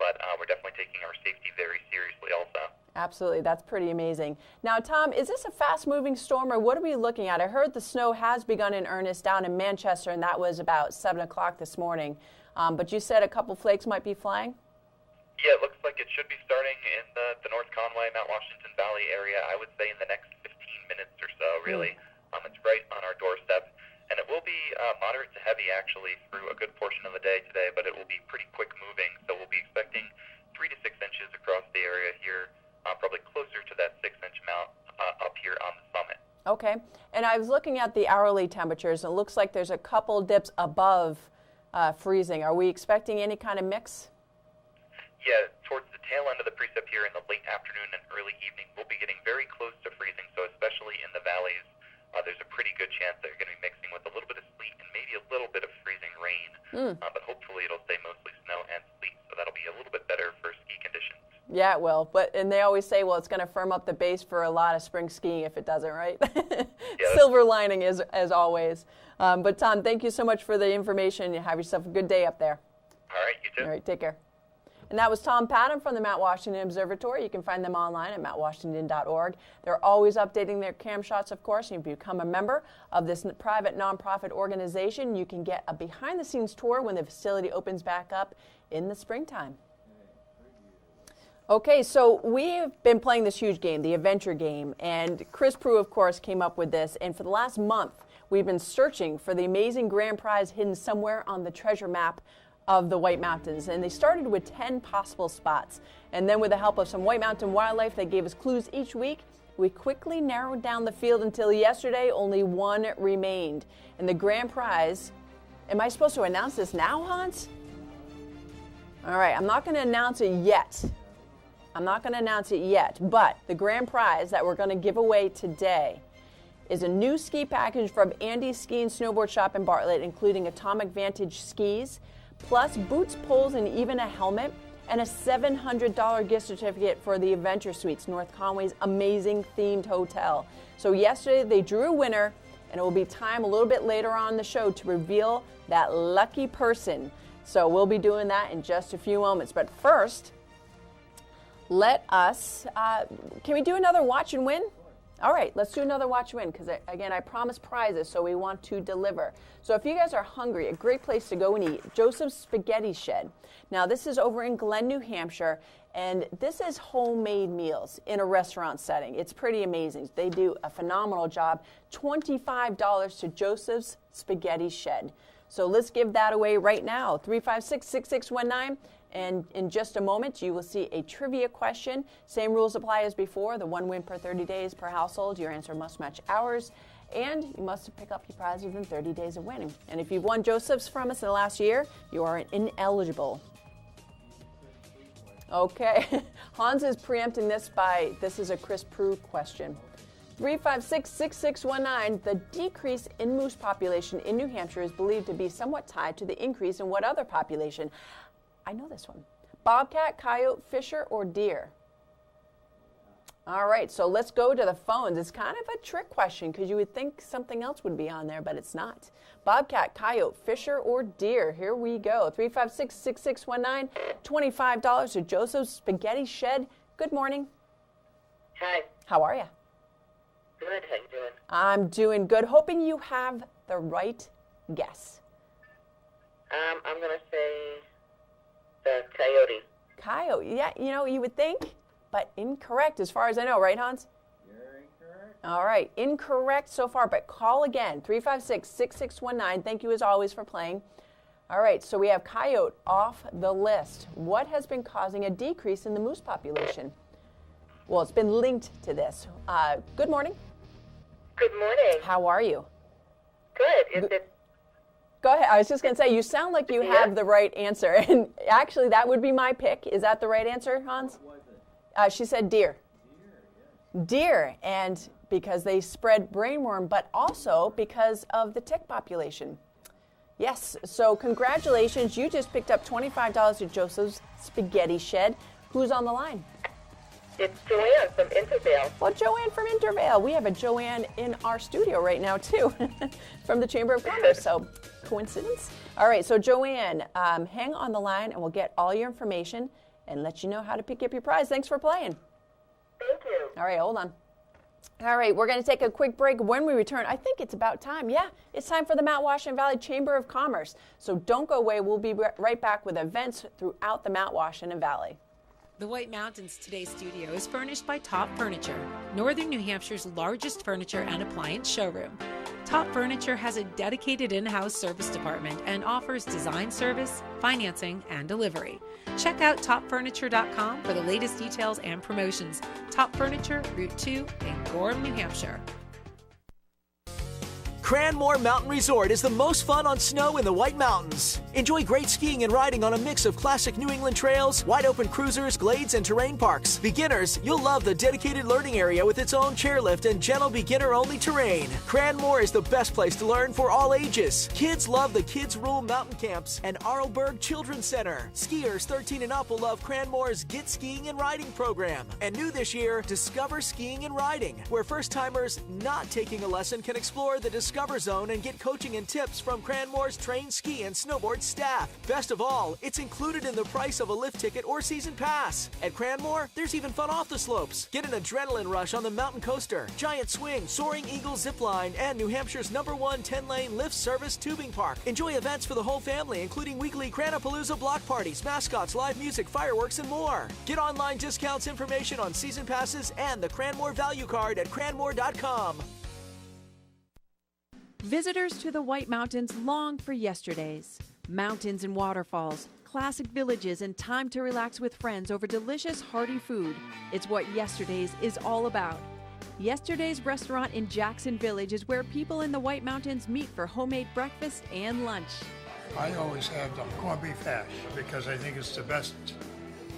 but we're definitely taking our safety very seriously also. Absolutely. That's pretty amazing. Now, Tom, is this a fast-moving storm, or what are we looking at? I heard the snow has begun in earnest down in Manchester, and that was about 7 o'clock this morning. But you said a couple flakes might be flying? Yeah, it looks like it should be starting in the North Conway, Mount Washington Valley area, I would say in the next 15 minutes or so, really. It's right on our doorstep. And it will be moderate to heavy, actually, through a good portion of the day today, but it will be pretty quick moving. So we'll be expecting 3 to 6 inches across the area here. Probably closer to that 6-inch amount up here on the summit. Okay. And I was looking at the hourly temperatures, and it looks like there's a couple dips above freezing. Are we expecting any kind of mix? Yeah, towards the tail end of the precip here in the late afternoon and early evening, we'll be getting very close to freezing. So especially in the valleys, there's a pretty good chance that you're going to be mixing with a little bit of sleet and maybe a little bit of freezing rain. But hopefully it'll stay mostly snow and sleet, so that'll be a little bit better for ski conditions. Yeah, it will. And they always say, well, it's going to firm up the base for a lot of spring skiing if it doesn't, right? Yeah, silver lining as always. But Tom, thank you so much for the information. You have yourself a good day up there. All right, you too. All right, take care. And that was Tom Patton from the Mount Washington Observatory. You can find them online at mountwashington.org. They're always updating their cam shots, of course. If you become a member of this private nonprofit organization, you can get a behind-the-scenes tour when the facility opens back up in the springtime. Okay, so we've been playing this huge game, the Adventure Game, and Chris Prue, of course, came up with this. And for the last month, we've been searching for the amazing grand prize hidden somewhere on the treasure map of the White Mountains. And they started with 10 possible spots. And then with the help of some White Mountain wildlife that gave us clues each week, we quickly narrowed down the field until yesterday only one remained. And the grand prize, am I supposed to announce this now, Hans? All right, I'm not going to announce it yet. But the grand prize that we're going to give away today is a new ski package from Andy's Ski and Snowboard Shop in Bartlett, including Atomic Vantage skis, plus boots, poles, and even a helmet, and a $700 gift certificate for the Adventure Suites, North Conway's amazing themed hotel. So yesterday they drew a winner, and it will be time a little bit later on in the show to reveal that lucky person. So we'll be doing that in just a few moments. But first, let us, can we do another watch and win? All right, let's do another watch and win, because again, I promised prizes, so we want to deliver. So if you guys are hungry, a great place to go and eat, Joseph's Spaghetti Shed. Now this is over in Glen, New Hampshire, and this is homemade meals in a restaurant setting. It's pretty amazing. They do a phenomenal job. $25 to Joseph's Spaghetti Shed. So let's give that away right now. 356-6619. And in just a moment, you will see a trivia question. Same rules apply as before. The one win per 30 days per household. Your answer must match ours. And you must pick up your prize within 30 days of winning. And if you've won Joseph's from us in the last year, you are ineligible. Okay. Hans is preempting this by, this is a Chris Prue question. 356-6619. The decrease in moose population in New Hampshire is believed to be somewhat tied to the increase in what other population? I know this one. Bobcat, coyote, fisher, or deer? All right, so let's go to the phones. It's kind of a trick question because you would think something else would be on there, but it's not. Bobcat, coyote, fisher, or deer? Here we go. 356-6619. $25 to Joseph's Spaghetti Shed. Good morning. Hi. How are you? Good. How you doing? I'm doing good. Hoping you have the right guess. I'm going to say the coyote. Coyote. Yeah, you know, you would think, but incorrect as far as I know, right, Hans? You're incorrect. All right, incorrect so far, but call again, 356-6619. Thank you as always for playing. All right, so we have coyote off the list. What has been causing a decrease in the moose population? Well, it's been linked to this. Good morning. Good morning. How are you? Good. Is it? Go ahead. I was just going to say, you sound like you have the right answer. And actually, that would be my pick. Is that the right answer, Hans? What was it? She said deer. Deer, yes. Deer, and because they spread brainworm, but also because of the tick population. Yes, so congratulations. You just picked up $25 to Joseph's Spaghetti Shed. Who's on the line? It's Joanne from Intervale. Well, Joanne from Intervale. We have a Joanne in our studio right now, too, from the Chamber of Commerce. So, coincidence? All right, so Joanne, hang on the line, and we'll get all your information and let you know how to pick up your prize. Thanks for playing. Thank you. All right, hold on. All right, we're going to take a quick break. When we return, I think it's about time. Yeah, it's time for the Mount Washington Valley Chamber of Commerce. So don't go away. We'll be right back with events throughout the Mount Washington Valley. The White Mountains Today studio is furnished by Top Furniture, Northern New Hampshire's largest furniture and appliance showroom. Top Furniture has a dedicated in-house service department and offers design service, financing, and delivery. Check out topfurniture.com for the latest details and promotions. Top Furniture, Route 2 in Gorham, New Hampshire. Cranmore Mountain Resort is the most fun on snow in the White Mountains. Enjoy great skiing and riding on a mix of classic New England trails, wide-open cruisers, glades, and terrain parks. Beginners, you'll love the dedicated learning area with its own chairlift and gentle beginner-only terrain. Cranmore is the best place to learn for all ages. Kids love the Kids Rule Mountain Camps and Arlberg Children's Center. Skiers 13 and up will love Cranmore's Get Skiing and Riding program. And new this year, Discover Skiing and Riding, where first-timers not taking a lesson can explore the Discover Zone and get coaching and tips from Cranmore's trained ski and snowboard staff. Best of all, it's included in the price of a lift ticket or season pass. At Cranmore, there's even fun off the slopes. Get an adrenaline rush on the mountain coaster, giant swing, Soaring Eagle zip line, and New Hampshire's #1 10-lane lift service tubing park. Enjoy events for the whole family, including weekly Cranapalooza block parties, mascots, live music, fireworks, and more. Get online discounts, information on season passes, and the Cranmore value card at cranmore.com. Visitors to the White Mountains long for yesterdays. Mountains and waterfalls, classic villages, and time to relax with friends over delicious, hearty food. It's what Yesterday's is all about. Yesterday's restaurant in Jackson Village is where people in the White Mountains meet for homemade breakfast and lunch. I always have the corned beef hash because I think it's the best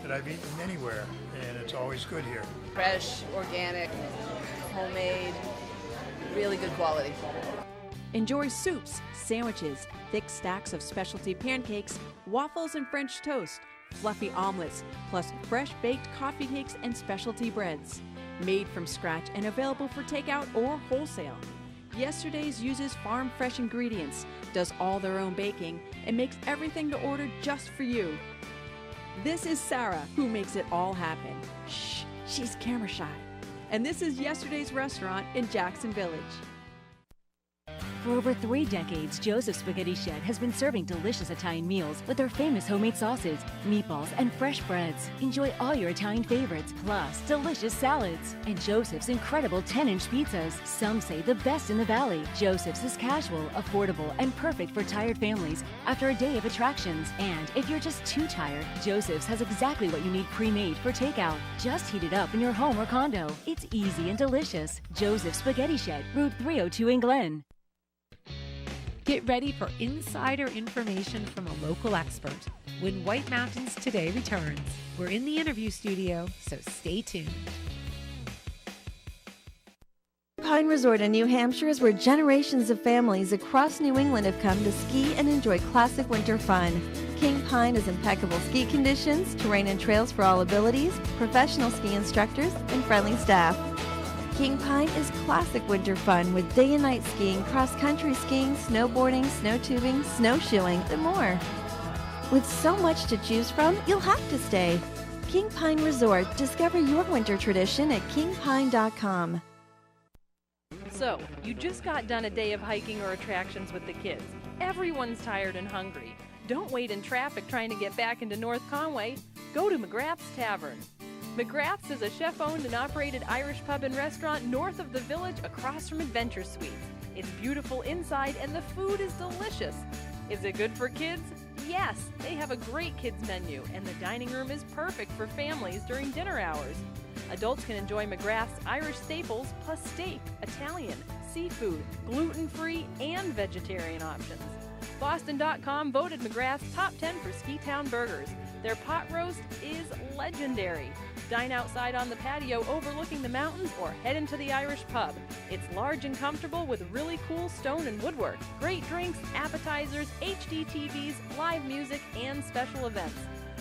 that I've eaten anywhere, and it's always good here. Fresh, organic, homemade, really good quality. Enjoy soups, sandwiches, thick stacks of specialty pancakes, waffles and French toast, fluffy omelets, plus fresh baked coffee cakes and specialty breads. Made from scratch and available for takeout or wholesale. Yesterday's uses farm fresh ingredients, does all their own baking, and makes everything to order just for you. This is Sarah, who makes it all happen. Shh, she's camera shy. And this is Yesterday's restaurant in Jackson Village. For over 3 decades, Joseph's Spaghetti Shed has been serving delicious Italian meals with their famous homemade sauces, meatballs, and fresh breads. Enjoy all your Italian favorites, plus delicious salads. And Joseph's incredible 10-inch pizzas, some say the best in the valley. Joseph's is casual, affordable, and perfect for tired families after a day of attractions. And if you're just too tired, Joseph's has exactly what you need pre-made for takeout. Just heat it up in your home or condo. It's easy and delicious. Joseph's Spaghetti Shed, Route 302 in Glen. Get ready for insider information from a local expert when White Mountains Today returns. We're in the interview studio, so stay tuned. Pine Resort in New Hampshire is where generations of families across New England have come to ski and enjoy classic winter fun. King Pine has impeccable ski conditions, terrain and trails for all abilities, professional ski instructors, and friendly staff. King Pine is classic winter fun with day and night skiing, cross-country skiing, snowboarding, snow tubing, snowshoeing, and more. With so much to choose from, you'll have to stay. King Pine Resort. Discover your winter tradition at kingpine.com. So, you just got done a day of hiking or attractions with the kids. Everyone's tired and hungry. Don't wait in traffic trying to get back into North Conway. Go to McGrath's Tavern. McGrath's is a chef-owned and operated Irish pub and restaurant north of the village across from Adventure Suites. It's beautiful inside and the food is delicious. Is it good for kids? Yes, they have a great kids menu and the dining room is perfect for families during dinner hours. Adults can enjoy McGrath's Irish staples plus steak, Italian, seafood, gluten-free, and vegetarian options. Boston.com voted McGrath's top 10 for Ski Town burgers. Their pot roast is legendary. Dine outside on the patio overlooking the mountains or head into the Irish pub. It's large and comfortable with really cool stone and woodwork. Great drinks, appetizers, HD TVs, live music, and special events.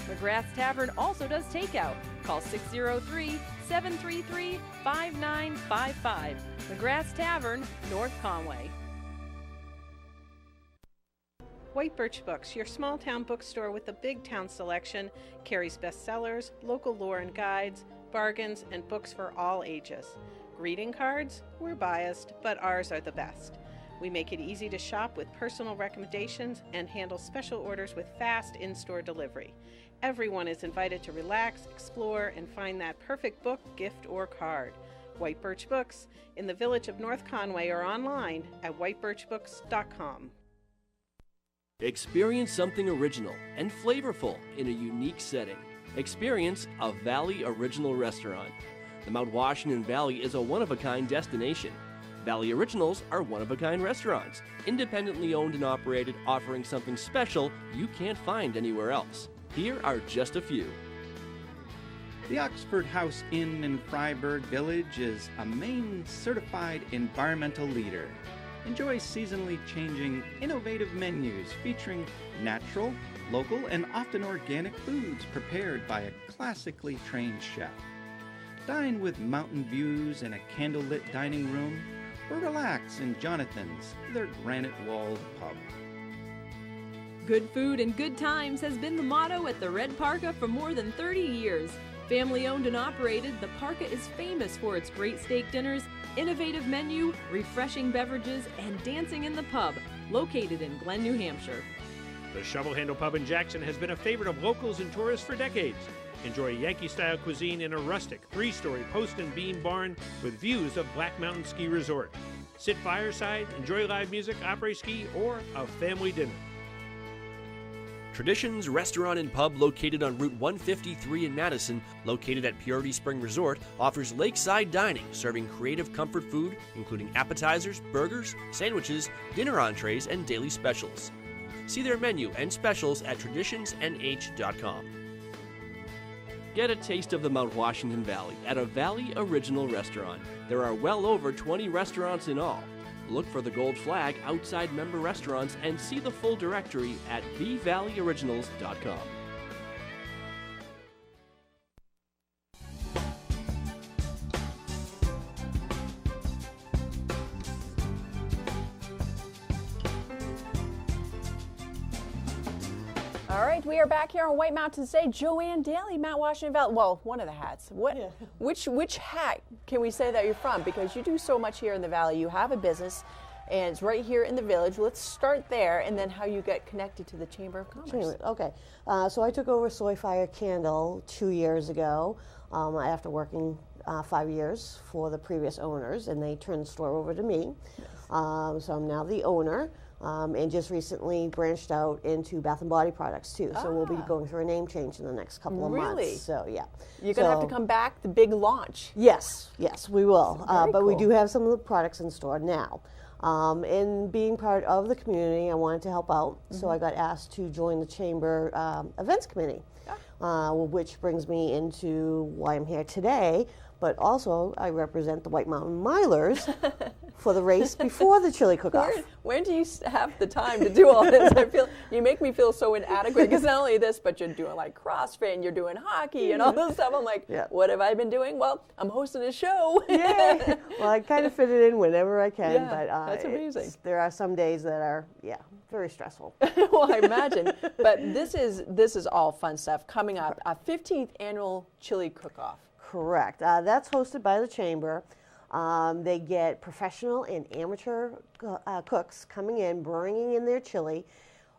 McGrath's Tavern also does takeout. Call 603-733-5955. McGrath's Tavern, North Conway. White Birch Books, your small town bookstore with a big town selection, carries bestsellers, local lore and guides, bargains, and books for all ages. Greeting cards? We're biased, but ours are the best. We make it easy to shop with personal recommendations and handle special orders with fast in-store delivery. Everyone is invited to relax, explore, and find that perfect book, gift, or card. White Birch Books in the village of North Conway or online at whitebirchbooks.com. Experience something original and flavorful in a unique setting. Experience a Valley Original Restaurant. The Mount Washington Valley is a one-of-a-kind destination. Valley Originals are one-of-a-kind restaurants, independently owned and operated, offering something special you can't find anywhere else. Here are just a few. The Oxford House Inn in Freiburg Village is a Maine certified environmental leader. Enjoy seasonally changing, innovative menus featuring natural, local, and often organic foods prepared by a classically trained chef. Dine with mountain views in a candlelit dining room, or relax in Jonathan's, their granite-walled pub. Good food and good times has been the motto at the Red Parka for more than 30 years. Family owned and operated, the Parka is famous for its great steak dinners, innovative menu, refreshing beverages, and dancing in the pub, located in Glen, New Hampshire. The Shovel Handle Pub in Jackson has been a favorite of locals and tourists for decades. Enjoy Yankee-style cuisine in a rustic, three-story post and beam barn with views of Black Mountain Ski Resort. Sit fireside, enjoy live music, après-ski, or a family dinner. Traditions Restaurant and Pub, located on Route 153 in Madison, located at Purity Spring Resort, offers lakeside dining, serving creative comfort food, including appetizers, burgers, sandwiches, dinner entrees, and daily specials. See their menu and specials at traditionsnh.com. Get a taste of the Mount Washington Valley at a Valley Original restaurant. There are well over 20 restaurants in all. Look for the gold flag outside member restaurants and see the full directory at thevalleyoriginals.com. All right, we are back here on White Mountains Day. Joanne Daly, Mount Washington Valley. Well, one of the hats. Which hat can we say that you're from? Because you do so much here in the valley. You have a business, and it's right here in the village. Let's start there, and then how you get connected to the Chamber of Commerce. Okay, so I took over Soy Fire Candle 2 years ago after working 5 years for the previous owners, and they turned the store over to me. So I'm now the owner. And just recently branched out into Bath and Body products too. So we'll be going through a name change in the next couple of months. So yeah, you're gonna have to come back. The big launch. Yes, we will. But we cool. do have some of the products in store now. And being part of the community, I wanted to help out. So I got asked to join the Chamber Events Committee, which brings me into why I'm here today. But also, I represent the White Mountain Milers for the race before the chili cook-off. When do you have the time to do all this? I feel you make me feel so inadequate because not only this, but you're doing like CrossFit and you're doing hockey and all this stuff. I'm like, what have I been doing? Well, I'm hosting a show. Yeah. Well, I kind of fit it in whenever I can. Yeah, but that's amazing. There are some days that are, very stressful. Well, I imagine. But this is all fun stuff coming up. A 15th annual chili cook-off. Correct. That's hosted by the Chamber. They get professional and amateur cooks coming in, bringing in their chili,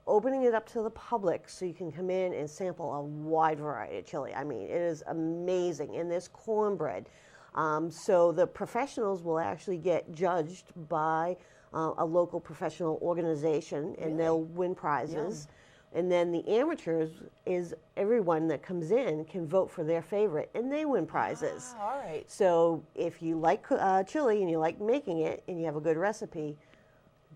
opening it up to the public so you can come in and sample a wide variety of chili. I mean, it is amazing. And there's cornbread. So the professionals will actually get judged by a local professional organization, and they'll win prizes. Yeah. And then the amateurs is everyone that comes in can vote for their favorite, and they win prizes. All right. So if you like chili and you like making it and you have a good recipe,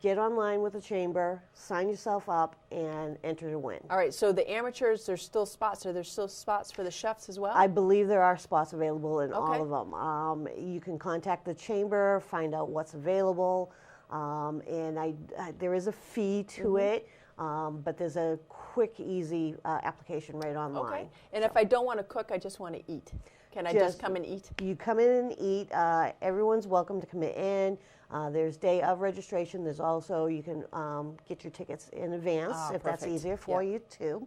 get online with the Chamber, sign yourself up, and enter to win. All right, so the amateurs, there's still spots. Are there still spots for the chefs as well? I believe there are spots available in all of them. You can contact the Chamber, find out what's available, and there is a fee to it. But there's a quick, easy application right online. Okay. And if I don't want to cook, I just want to eat. Can I just come and eat? You come in and eat. Everyone's welcome to come in. There's day of registration. There's also, you can get your tickets in advance if that's easier for you too.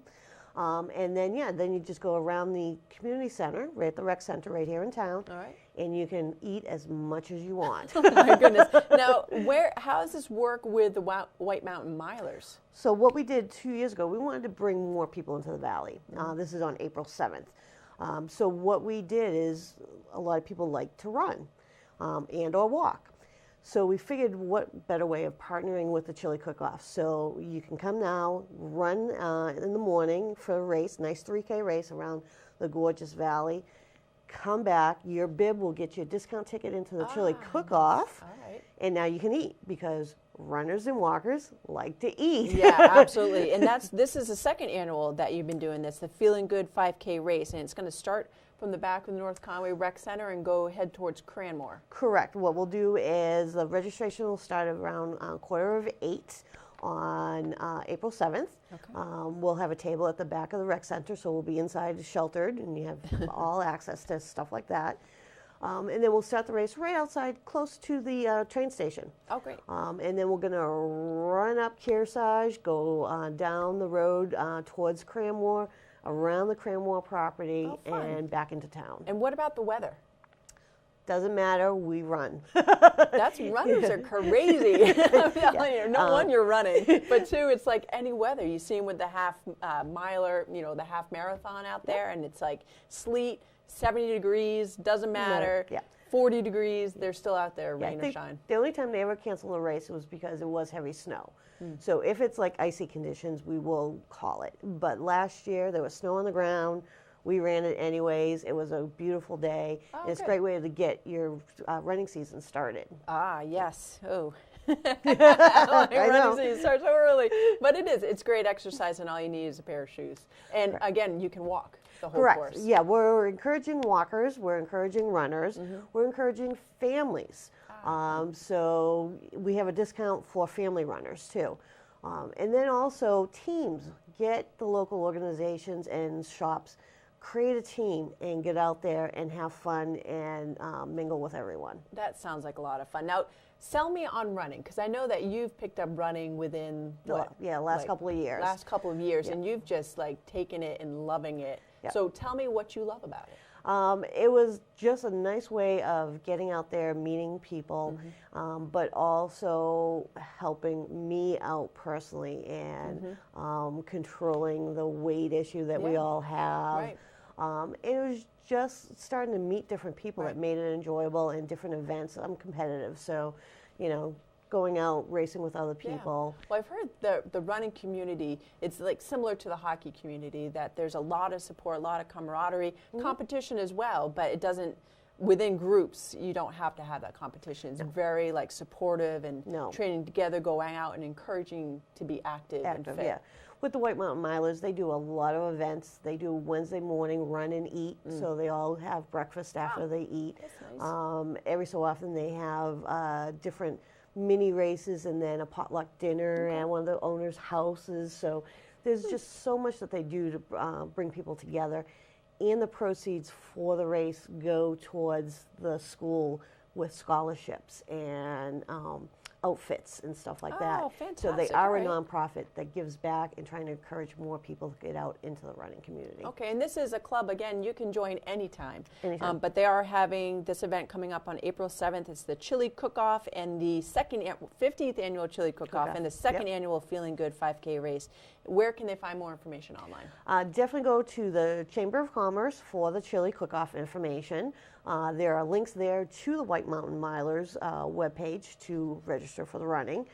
And then, then you just go around the community center, right at the rec center right here in town. All right. And you can eat as much as you want. Oh my goodness. Now, how does this work with the White Mountain Milers? So what we did 2 years ago, we wanted to bring more people into the valley. This is on April 7th. So what we did is a lot of people like to run and or walk. So we figured what better way of partnering with the chili cook-off. So you can come now, run in the morning for a race, nice 3K race around the gorgeous valley. Come back, your bib will get you a discount ticket into the chili cook-off. All right. And now you can eat because runners and walkers like to eat. Yeah, absolutely. And this is the second annual that you've been doing this, the Feeling Good 5K race, and it's going to start from the back of the North Conway Rec Center and head towards Cranmore. Correct. What we'll do is the registration will start around 7:15 on April 7th. Okay. We'll have a table at the back of the rec center, so we'll be inside sheltered, and you have all access to stuff like that. And then we'll start the race right outside, close to the train station. Oh, great. And then we're going to run up Kearsarge, go down the road towards Cranmore, around the Cranmore property, and back into town. And what about the weather? Doesn't matter, we run. Runners are crazy. I'm telling you, no one you're running, but two, it's like any weather. You see them with the half miler, the half marathon out there, and it's like sleet, 70 degrees, doesn't matter. 40 degrees, they're still out there, rain or shine. The only time they ever canceled a race was because it was heavy snow. So if it's like icy conditions, we will call it. But last year, there was snow on the ground. We ran it anyways. It was a beautiful day. It's a great way to get your running season started. Ah, yes. Oh. Running season starts so early. But it is. It's great exercise, and all you need is a pair of shoes. And again, you can walk the whole course. Yeah, we're encouraging walkers. We're encouraging runners. We're encouraging families. So we have a discount for family runners, too. And then also teams. Get the local organizations and shops, create a team and get out there and have fun and mingle with everyone. That sounds like a lot of fun. Now, sell me on running, because I know that you've picked up running within last couple of years. Last couple of years, and you've just taken it and loving it. So tell me what you love about it. It was just a nice way of getting out there, meeting people, but also helping me out personally and controlling the weight issue that we all have. Right. It was just starting to meet different people that made it enjoyable and different events. I'm competitive, so, going out racing with other people. Well, I've heard the running community, it's similar to the hockey community, that there's a lot of support, a lot of camaraderie, competition as well, but it doesn't, within groups, you don't have to have that competition. It's very supportive and training together, going out and encouraging to be active and fit. Yeah. With the White Mountain Milers, they do a lot of events. They do Wednesday morning run and eat, so they all have breakfast after they eat. That's nice. Every so often they have different mini races and then a potluck dinner at one of the owners' houses. So there's just so much that they do to bring people together. And the proceeds for the race go towards the school with scholarships and outfits and stuff like that. Oh, fantastic. So they are a nonprofit that gives back and trying to encourage more people to get out into the running community. Okay, and this is a club, again, you can join anytime. Anytime. But they are having this event coming up on April 7th. It's the Chili Cook-Off and the 15th annual Chili Cook-Off and the second annual Feeling Good 5K race. Where can they find more information online? Definitely go to the Chamber of Commerce for the Chili Cook-Off information. There are links there to the White Mountain Milers webpage to register for the running,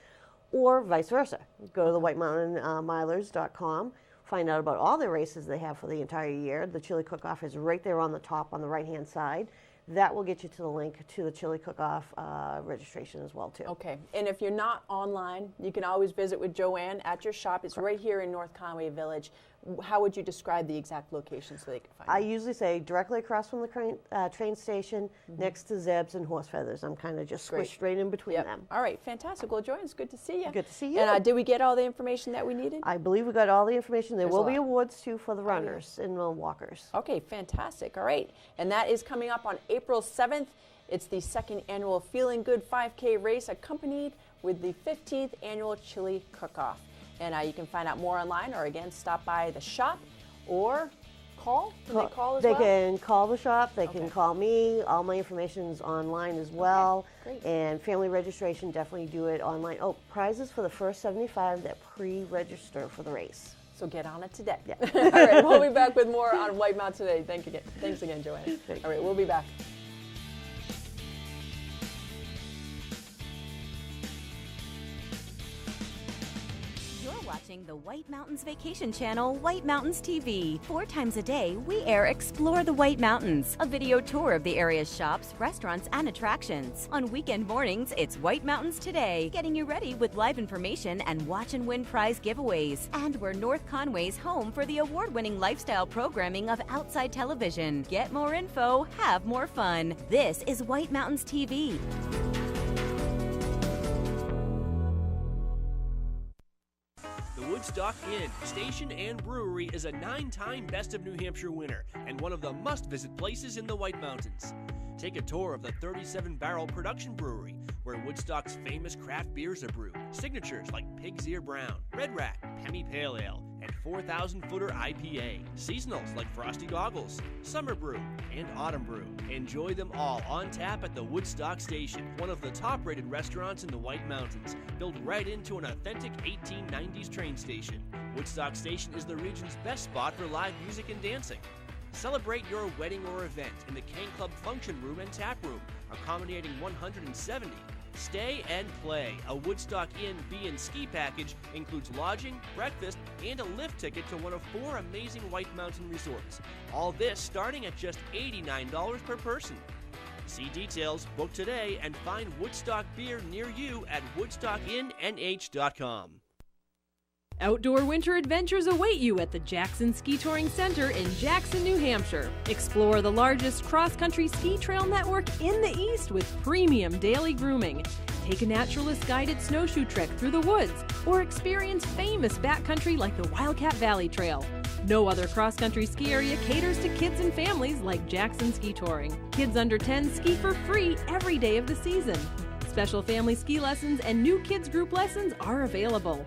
or vice versa. Go to the whitemountainmilers.com, find out about all the races they have for the entire year. The Chili Cook-Off is right there on the top on the right-hand side. That will get you to the link to the Chili Cook-Off registration as well, too. Okay, and if you're not online, you can always visit with Joanne at your shop. It's right here in North Conway Village. How would you describe the exact location so they can find I usually say directly across from the train station, next to Zeb's and Horse Feathers. I'm kind of just squished right in between them. All right, fantastic. Well, Joanne, it's good to see you. Good to see you. And did we get all the information that we needed? I believe we got all the information. There will be awards, too, for the runners and the walkers. Okay, fantastic. All right, and that is coming up on April 7th. It's the second annual Feeling Good 5K race, accompanied with the 15th annual Chili Cook-Off. And you can find out more online, or again, stop by the shop or call. Can they call as well? They can call the shop. They can call me. All my information is online as well. Okay, great. And family registration, definitely do it online. Oh, prizes for the first 75 that pre-register for the race. So get on it today. Yeah. All right, we'll be back with more on White Mountain today. Thanks again, Joanne. All right, we'll be back. You're watching the White Mountains Vacation Channel, White Mountains TV. 4 times a day, we air Explore the White Mountains, a video tour of the area's shops, restaurants, and attractions. On weekend mornings, it's White Mountains Today, getting you ready with live information and watch and win prize giveaways. And we're North Conway's home for the award-winning lifestyle programming of Outside Television. Get more info, have more fun. This is White Mountains TV. Woodstock Inn, Station and Brewery is a 9-time Best of New Hampshire winner and one of the must-visit places in the White Mountains. Take a tour of the 37-barrel production brewery, where Woodstock's famous craft beers are brewed. Signatures like Pig's Ear Brown, Red Rat, Hemi Pale Ale, and 4,000-footer IPA. Seasonals like Frosty Goggles, Summer Brew, and Autumn Brew. Enjoy them all on tap at the Woodstock Station, one of the top-rated restaurants in the White Mountains, built right into an authentic 1890s train station. Woodstock Station is the region's best spot for live music and dancing. Celebrate your wedding or event in the Cane Club Function Room and Tap Room, accommodating 170. Stay and Play, a Woodstock Inn Bee and Ski package, includes lodging, breakfast, and a lift ticket to one of 4 amazing White Mountain resorts. All this starting at just $89 per person. See details, book today, and find Woodstock beer near you at woodstockinnh.com. Outdoor winter adventures await you at the Jackson Ski Touring Center in Jackson, New Hampshire. Explore the largest cross-country ski trail network in the East with premium daily grooming. Take a naturalist-guided snowshoe trek through the woods or experience famous backcountry like the Wildcat Valley Trail. No other cross-country ski area caters to kids and families like Jackson Ski Touring. Kids under 10 ski for free every day of the season. Special family ski lessons and new kids group lessons are available.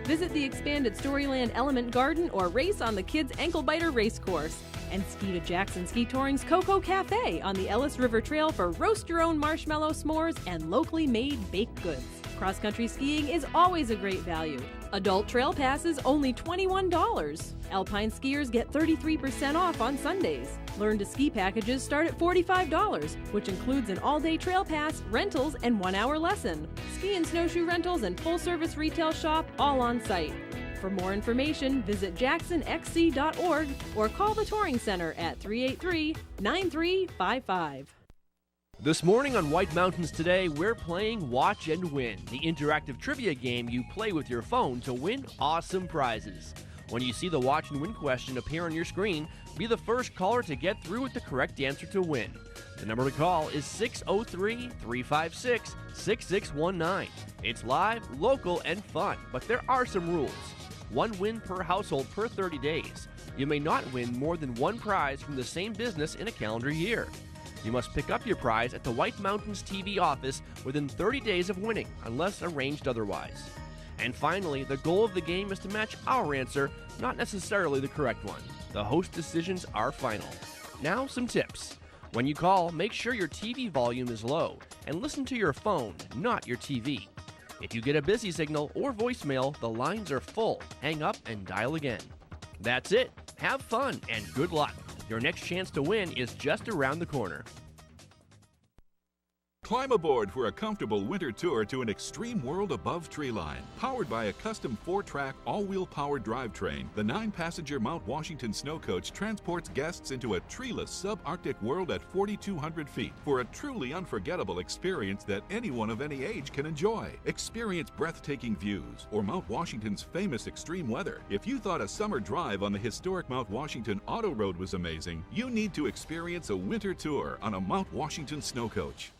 Visit the expanded Storyland Element Garden or race on the Kids Ankle Biter Race Course. And ski to Jackson Ski Touring's Cocoa Cafe on the Ellis River Trail for roast your own marshmallow s'mores and locally made baked goods. Cross-country skiing is always a great value. Adult trail passes only $21. Alpine skiers get 33% off on Sundays. Learn to ski packages start at $45, which includes an all-day trail pass, rentals, and 1-hour lesson. Ski and snowshoe rentals and full-service retail shop all on site. For more information, visit jacksonxc.org or call the Touring Center at 383-9355. This morning on White Mountains Today, we're playing Watch and Win, the interactive trivia game you play with your phone to win awesome prizes. When you see the Watch and Win question appear on your screen, be the first caller to get through with the correct answer to win. The number to call is 603-356-6619. It's live, local, and fun, but there are some rules. 1 win per household per 30 days. You may not win more than 1 prize from the same business in a calendar year. You must pick up your prize at the White Mountains TV office within 30 days of winning, unless arranged otherwise. And finally, the goal of the game is to match our answer, not necessarily the correct one. The host decisions are final. Now, some tips. When you call, make sure your TV volume is low, and listen to your phone, not your TV. If you get a busy signal or voicemail, the lines are full. Hang up and dial again. That's it. Have fun and good luck. Your next chance to win is just around the corner. Climb aboard for a comfortable winter tour to an extreme world above treeline. Powered by a custom 4-track, all-wheel powered drivetrain, the 9-passenger Mount Washington Snow Coach transports guests into a treeless subarctic world at 4,200 feet for a truly unforgettable experience that anyone of any age can enjoy. Experience breathtaking views or Mount Washington's famous extreme weather. If you thought a summer drive on the historic Mount Washington Auto Road was amazing, you need to experience a winter tour on a Mount Washington Snow Coach.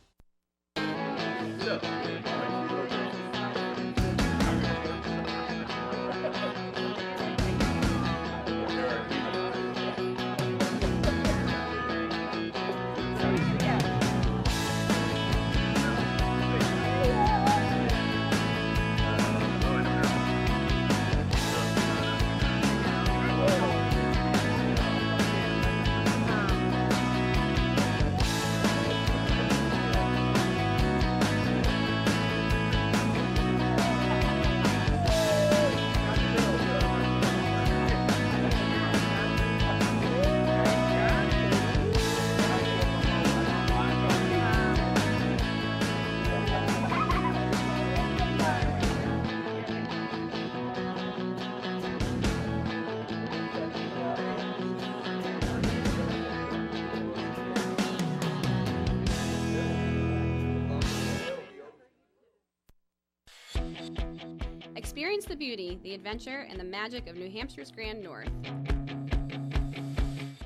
Experience the beauty, the adventure, and the magic of New Hampshire's Grand North.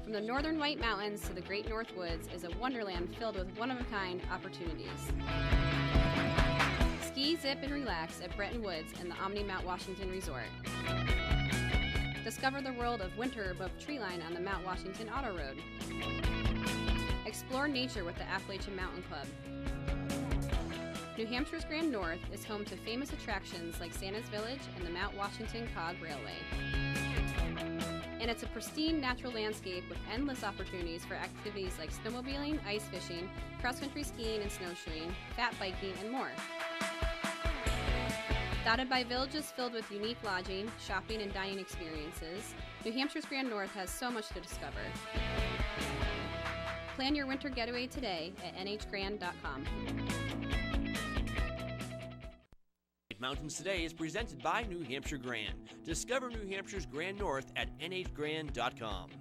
From the northern White Mountains to the Great North Woods is a wonderland filled with one-of-a-kind opportunities. Ski, zip, and relax at Bretton Woods and the Omni Mount Washington Resort. Discover the world of winter above treeline on the Mount Washington Auto Road. Explore nature with the Appalachian Mountain Club. New Hampshire's Grand North is home to famous attractions like Santa's Village and the Mount Washington Cog Railway. And it's a pristine natural landscape with endless opportunities for activities like snowmobiling, ice fishing, cross-country skiing and snowshoeing, fat biking, and more. Dotted by villages filled with unique lodging, shopping, and dining experiences, New Hampshire's Grand North has so much to discover. Plan your winter getaway today at nhgrand.com. Mountains Today is presented by New Hampshire Grand. Discover New Hampshire's Grand North at nhgrand.com.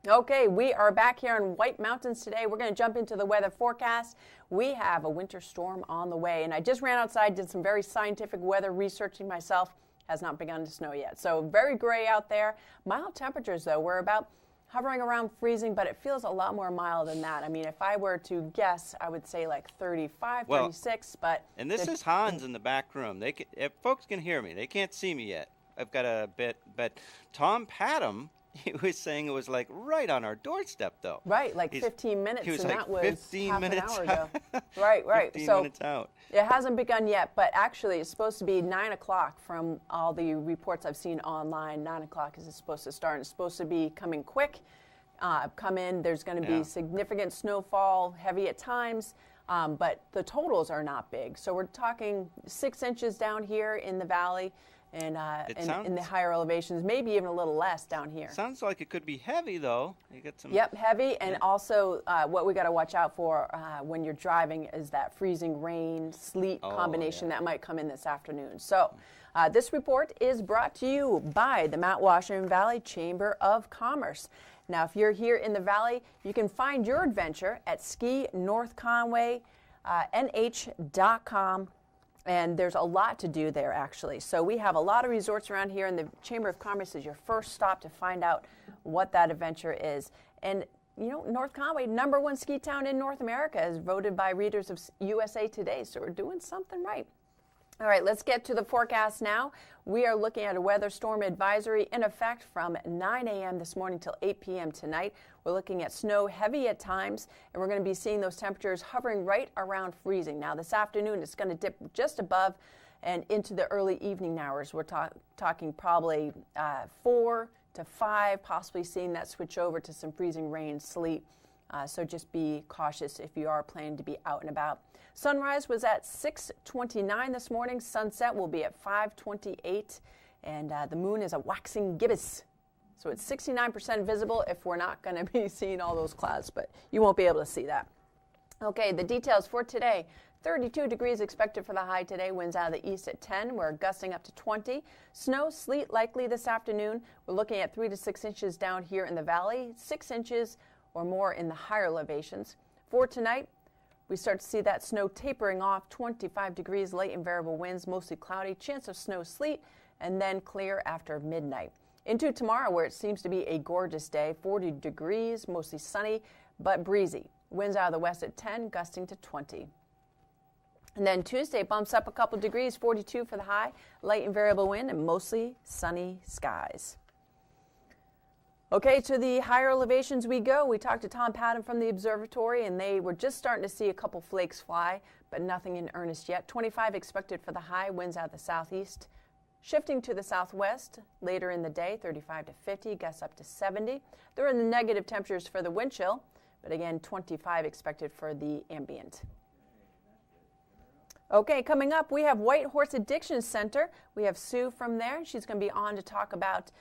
Okay, we are back here in White Mountains today. We're going to jump into the weather forecast. We have a winter storm on the way, and I just ran outside, did some very scientific weather researching myself. Has not begun to snow yet. So very gray out there. Mild temperatures, though. We're about hovering around freezing, but it feels a lot more mild than that. I mean, if I were to guess, I would say like 35, 36, but... And this is Hans in the back room. They can, if folks can hear me. They can't see me yet. I've got a bit, but Tom Padham... He was saying it was like right on our doorstep, though. Right, like 15 minutes, he was and like that was 15 half minutes an hour ago. Right. 15 so minutes out. It hasn't begun yet, but actually it's supposed to be 9 o'clock from all the reports I've seen online. 9 o'clock is supposed to start. It's supposed to be coming quick. Come in, there's going to be significant snowfall, heavy at times, but the totals are not big. So we're talking 6 inches down here in the valley. And in the higher elevations, maybe even a little less down here. Sounds like it could be heavy, though. You get some. Yep, heavy, and also what we got to watch out for when you're driving is that freezing rain, sleet combination that might come in this afternoon. So this report is brought to you by the Mount Washington Valley Chamber of Commerce. Now, if you're here in the valley, you can find your adventure at Ski North Conway, nh.com. And there's a lot to do there, actually. So we have a lot of resorts around here, and the Chamber of Commerce is your first stop to find out what that adventure is. And, you know, North Conway, #1 ski town in North America, is voted by readers of USA Today, so we're doing something right. All right, let's get to the forecast now. We are looking at a weather storm advisory in effect from 9 a.m. this morning till 8 p.m. tonight. We're looking at snow heavy at times, and we're going to be seeing those temperatures hovering right around freezing. Now, this afternoon, it's going to dip just above and into the early evening hours. We're talking probably 4 to 5, possibly seeing that switch over to some freezing rain, sleet. So just be cautious if you are planning to be out and about. Sunrise was at 6:29 this morning. Sunset will be at 5:28, and the moon is a waxing gibbous. So it's 69% visible if we're not going to be seeing all those clouds, but you won't be able to see that. Okay, the details for today. 32 degrees expected for the high today. Winds out of the east at 10. We're gusting up to 20. Snow, sleet likely this afternoon. We're looking at 3 to 6 inches down here in the valley, 6 inches or more in the higher elevations. For tonight, we start to see that snow tapering off, 25 degrees, light and variable winds, mostly cloudy, chance of snow, sleet, and then clear after midnight. Into tomorrow, where it seems to be a gorgeous day, 40 degrees, mostly sunny, but breezy. Winds out of the west at 10, gusting to 20. And then Tuesday bumps up a couple degrees, 42 for the high, light and variable wind, and mostly sunny skies. Okay, to the higher elevations we go. We talked to Tom Padham from the observatory, and they were just starting to see a couple flakes fly, but nothing in earnest yet. 25 expected for the high, winds out of the southeast. Shifting to the southwest later in the day, 35 to 50, gusts up to 70. There are the negative temperatures for the wind chill. but again, 25 expected for the ambient. Okay, coming up, we have White Horse Addiction Center. We have Sue from there. She's going to be on to talk about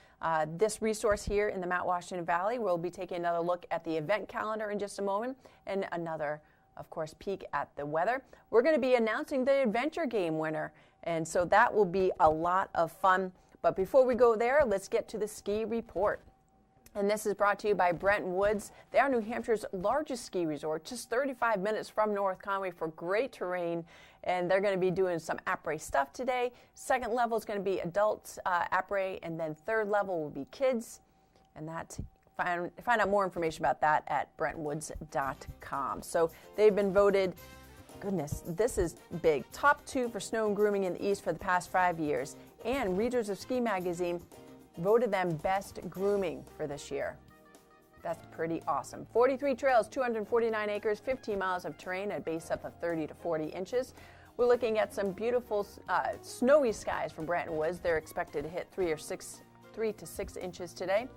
this resource here in the Mount Washington Valley. We'll be taking another look at the event calendar in just a moment and another, of course, peek at the weather. We're going to be announcing the adventure game winner, and so that will be a lot of fun. But before we go there, let's get to the ski report. And this is brought to you by Bretton Woods. They are New Hampshire's largest ski resort, just 35 minutes from North Conway for great terrain. And they're going to be doing some après stuff today. Second level is going to be adults après, and then third level will be kids. And find out more information about that at BrettonWoods.com. So they've been voted, goodness, this is big, top 2 for snow and grooming in the East for the past 5 years. And Readers of Ski magazine voted them best grooming for this year. That's pretty awesome. 43 trails, 249 acres, 15 miles of terrain at a base up of 30 to 40 inches. We're looking at some beautiful snowy skies from Bretton Woods. They're expected to hit 3 to 6 inches today.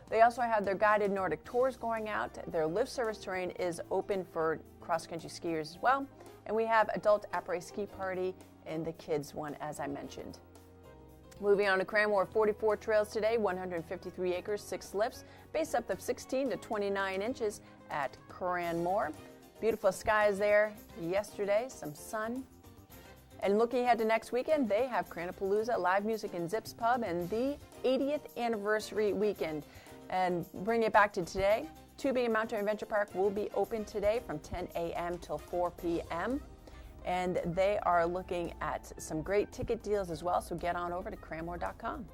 They also have their guided Nordic tours going out. Their lift service terrain is open for cross-country skiers as well. And we have adult après ski party and the kids one, as I mentioned. Moving on to Cranmore, 44 trails today, 153 acres, 6 lifts, base up of 16 to 29 inches at Cranmore. Beautiful skies there yesterday, some sun. And looking ahead to next weekend, they have Cranapalooza, live music in Zips Pub, and the 80th anniversary weekend. And bring it back to today, Tubing and Mountain Adventure Park will be open today from 10 a.m. till 4 p.m. And they are looking at some great ticket deals as well, so get on over to cranmore.com.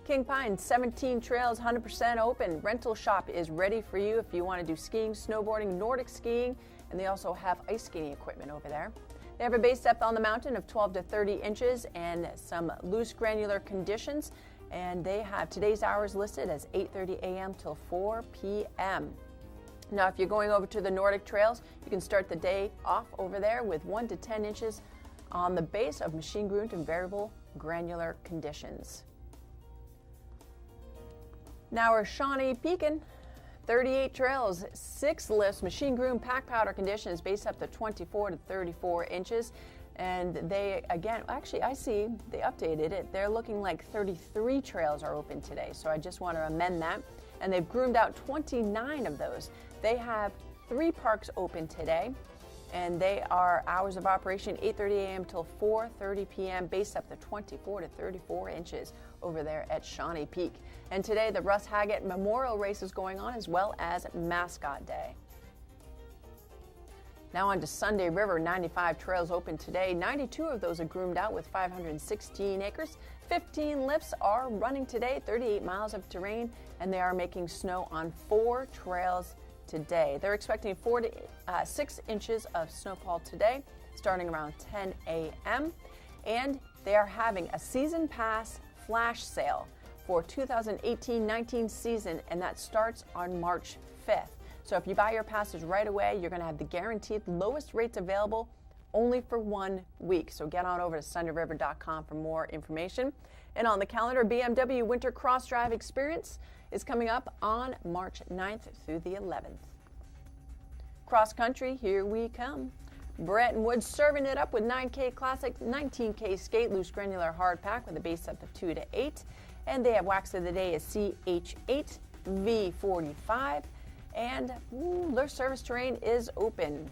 King Pine, 17 trails, 100% open. Rental shop is ready for you if you want to do skiing, snowboarding, Nordic skiing, and they also have ice skating equipment over there. They have a base depth on the mountain of 12 to 30 inches and some loose granular conditions, and they have today's hours listed as 8:30 a.m. till 4 p.m. Now, if you're going over to the Nordic trails, you can start the day off over there with 1 to 10 inches on the base of machine groomed and variable granular conditions. Now we're Shawnee Peakin, 38 trails, 6 lifts, machine groomed pack powder conditions, base up to 24 to 34 inches. And they, again, actually I see they updated it. They're looking like 33 trails are open today. So I just want to amend that. And they've groomed out 29 of those. They have 3 parks open today, and they are hours of operation 8:30 a.m. till 4:30 p.m. base up to 24 to 34 inches over there at Shawnee Peak. And today the Russ Haggett Memorial Race is going on, as well as Mascot Day. Now on to Sunday River, 95 trails open today. 92 of those are groomed out with 516 acres. 15 lifts are running today, 38 miles of terrain, and they are making snow on 4 trails today. They're expecting 4 to 6 inches of snowfall today, starting around 10 a.m. And they are having a season pass flash sale for 2018-19 season, and that starts on March 5th. So if you buy your passes right away, you're going to have the guaranteed lowest rates available only for 1 week. So get on over to sunderriver.com for more information. And on the calendar, BMW Winter Cross Drive Experience is coming up on March 9th through the 11th. Cross country, here we come. Bretton Woods serving it up with 9K Classic, 19K Skate, loose granular hard pack with a base up of 2 to 8. And they have wax of the day is CH8 V45. And their service terrain is open.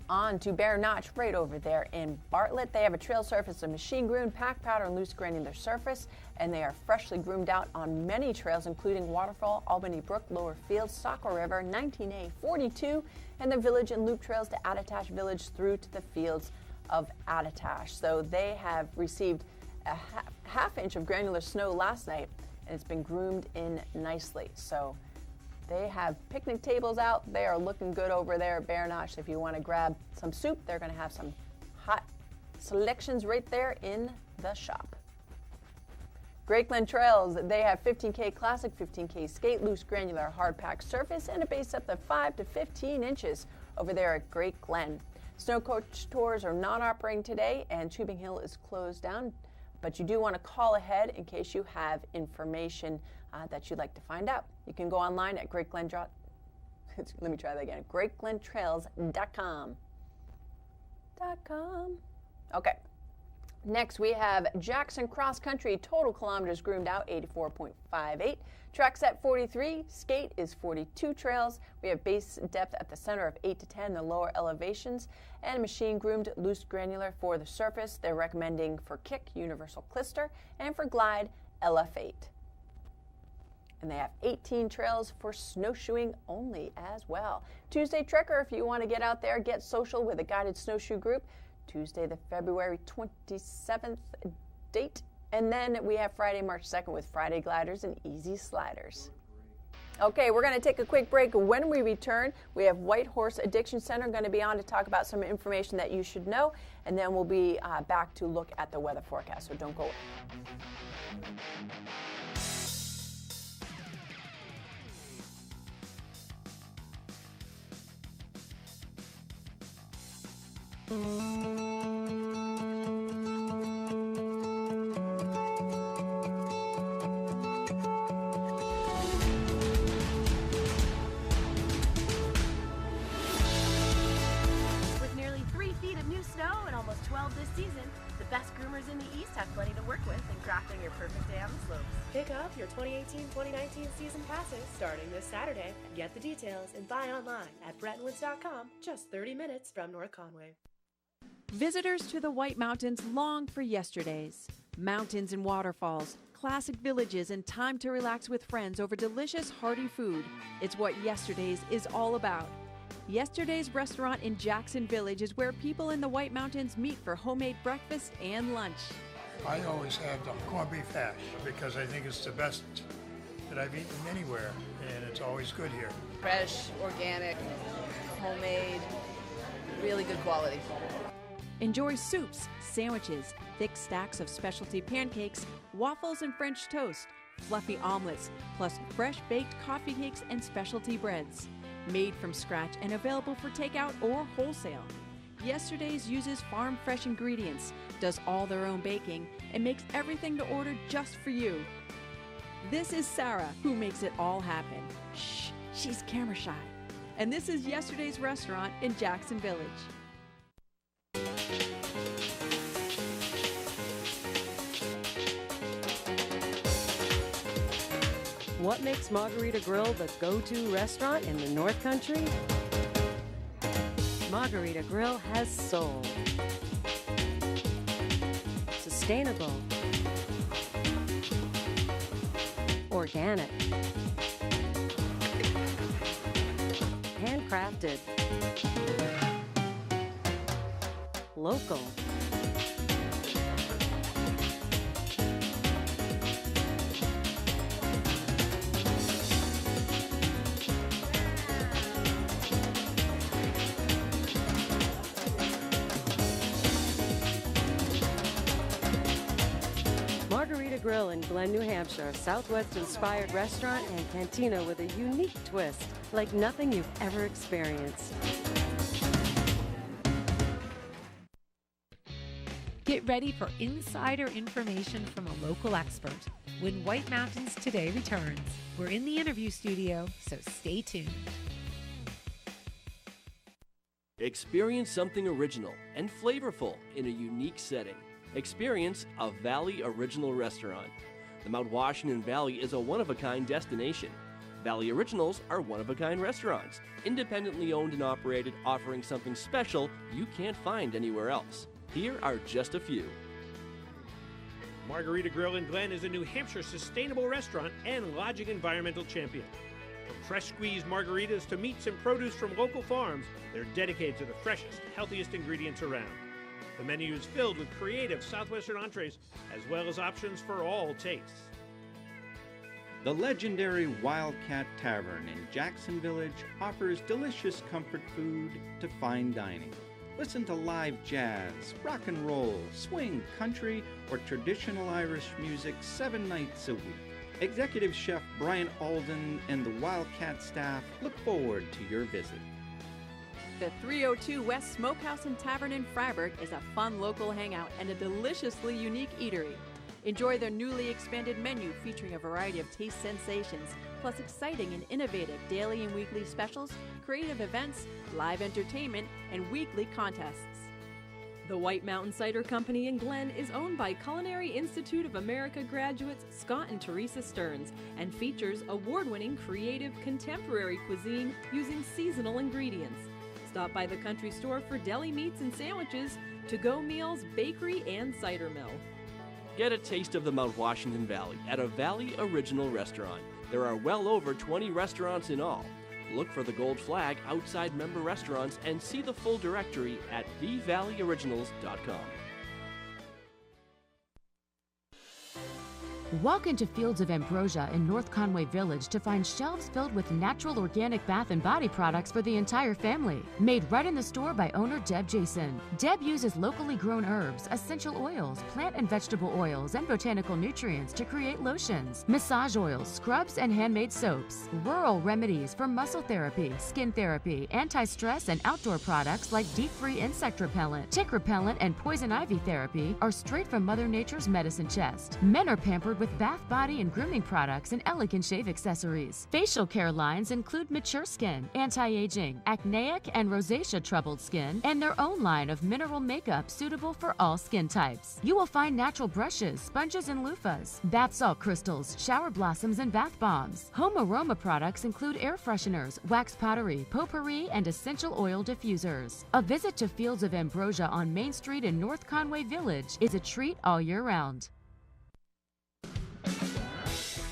On to Bear Notch, right over there in Bartlett. They have a trail surface of machine groomed, pack powder, and loose granular surface, and they are freshly groomed out on many trails, including Waterfall, Albany Brook, Lower Fields, Saco River, 19A, 42, and the village and loop trails to Attitash Village through to the fields of Attitash. So they have received a half inch of granular snow last night, and it's been groomed in nicely. So they have picnic tables out. They are looking good over there at Bear Notch. If you want to grab some soup, they're going to have some hot selections right there in the shop. Great Glen Trails, they have 15K Classic, 15K Skate, loose granular hard pack surface, and a base up to 5 to 15 inches over there at Great Glen. Snow coach tours are not operating today, and Tubing Hill is closed down, but you do want to call ahead in case you have information that you'd like to find out. You can go online at greatglentrails.com. Okay. Next, we have Jackson Cross Country, total kilometers groomed out, 84.58. Track set 43, skate is 42 trails. We have base depth at the center of 8 to 10, the lower elevations, and machine groomed loose granular for the surface. They're recommending for kick, Universal Clister, and for glide, LF8. And they have 18 trails for snowshoeing only as well. Tuesday Trekker, if you want to get out there, get social with a guided snowshoe group. Tuesday, the February 27th date. And then we have Friday, March 2nd with Friday Gliders and Easy Sliders. Okay, we're going to take a quick break. When we return, we have White Horse Addiction Center going to be on to talk about some information that you should know. And then we'll be back to look at the weather forecast, so don't go away. With nearly 3 feet of new snow and almost 12 this season, the best groomers in the East have plenty to work with in crafting your perfect day on the slopes. Pick up your 2018-2019 season passes starting this Saturday. Get the details and buy online at brettonwoods.com, just 30 minutes from North Conway. Visitors to the White Mountains long for yesterdays. Mountains and waterfalls, classic villages, and time to relax with friends over delicious, hearty food. It's what Yesterdays is all about. Yesterday's restaurant in Jackson Village is where people in the White Mountains meet for homemade breakfast and lunch. I always have the corned beef hash because I think it's the best that I've eaten anywhere, and it's always good here. Fresh, organic, homemade, really good quality. Enjoy soups, sandwiches, thick stacks of specialty pancakes, waffles and French toast, fluffy omelets, plus fresh baked coffee cakes and specialty breads. Made from scratch and available for takeout or wholesale. Yesterday's uses farm fresh ingredients, does all their own baking, and makes everything to order just for you. This is Sarah, who makes it all happen. Shh, she's camera shy. And this is Yesterday's restaurant in Jackson Village. What makes Margarita Grill the go-to restaurant in the North Country? Margarita Grill has soul. Sustainable. Organic. Handcrafted. Local. Margarita Grill in Glen, New Hampshire, a Southwest-inspired restaurant and cantina with a unique twist, like nothing you've ever experienced. Get ready for insider information from a local expert when White Mountains Today returns. We're in the interview studio, so stay tuned. Experience something original and flavorful in a unique setting. Experience a Valley Original restaurant. The Mount Washington Valley is a one-of-a-kind destination. Valley Originals are one-of-a-kind restaurants, independently owned and operated, offering something special you can't find anywhere else. Here are just a few. Margarita Grill in Glen is a New Hampshire sustainable restaurant and lodging environmental champion. From fresh squeezed margaritas to meats and produce from local farms, they're dedicated to the freshest, healthiest ingredients around. The menu is filled with creative Southwestern entrees, as well as options for all tastes. The legendary Wildcat Tavern in Jackson Village offers delicious comfort food to fine dining. Listen to live jazz, rock and roll, swing, country, or traditional Irish music 7 nights a week. Executive Chef Brian Alden and the Wildcat staff look forward to your visit. The 302 West Smokehouse and Tavern in Freiburg is a fun local hangout and a deliciously unique eatery. Enjoy their newly expanded menu featuring a variety of taste sensations, plus exciting and innovative daily and weekly specials, creative events, live entertainment, and weekly contests. The White Mountain Cider Company in Glen is owned by Culinary Institute of America graduates Scott and Teresa Stearns and features award-winning creative contemporary cuisine using seasonal ingredients. Stop by the country store for deli meats and sandwiches, to-go meals, bakery, and cider mill. Get a taste of the Mount Washington Valley at a Valley Original restaurant. There are well over 20 restaurants in all. Look for the gold flag outside member restaurants and see the full directory at thevalleyoriginals.com. Walk into Fields of Ambrosia in North Conway Village to find shelves filled with natural organic bath and body products for the entire family. Made right in the store by owner Deb Jason. Deb uses locally grown herbs, essential oils, plant and vegetable oils, and botanical nutrients to create lotions, massage oils, scrubs, and handmade soaps. Rural remedies for muscle therapy, skin therapy, anti-stress, and outdoor products like deep-free insect repellent, tick repellent, and poison ivy therapy are straight from Mother Nature's medicine chest. Men are pampered with bath, body, and grooming products and elegant shave accessories. Facial care lines include mature skin, anti-aging, acneic, and rosacea troubled skin, and their own line of mineral makeup suitable for all skin types. You will find natural brushes, sponges, and loofahs, bath salt crystals, shower blossoms, and bath bombs. Home aroma products include air fresheners, wax pottery, potpourri, and essential oil diffusers. A visit to Fields of Ambrosia on Main Street in North Conway Village is a treat all year round.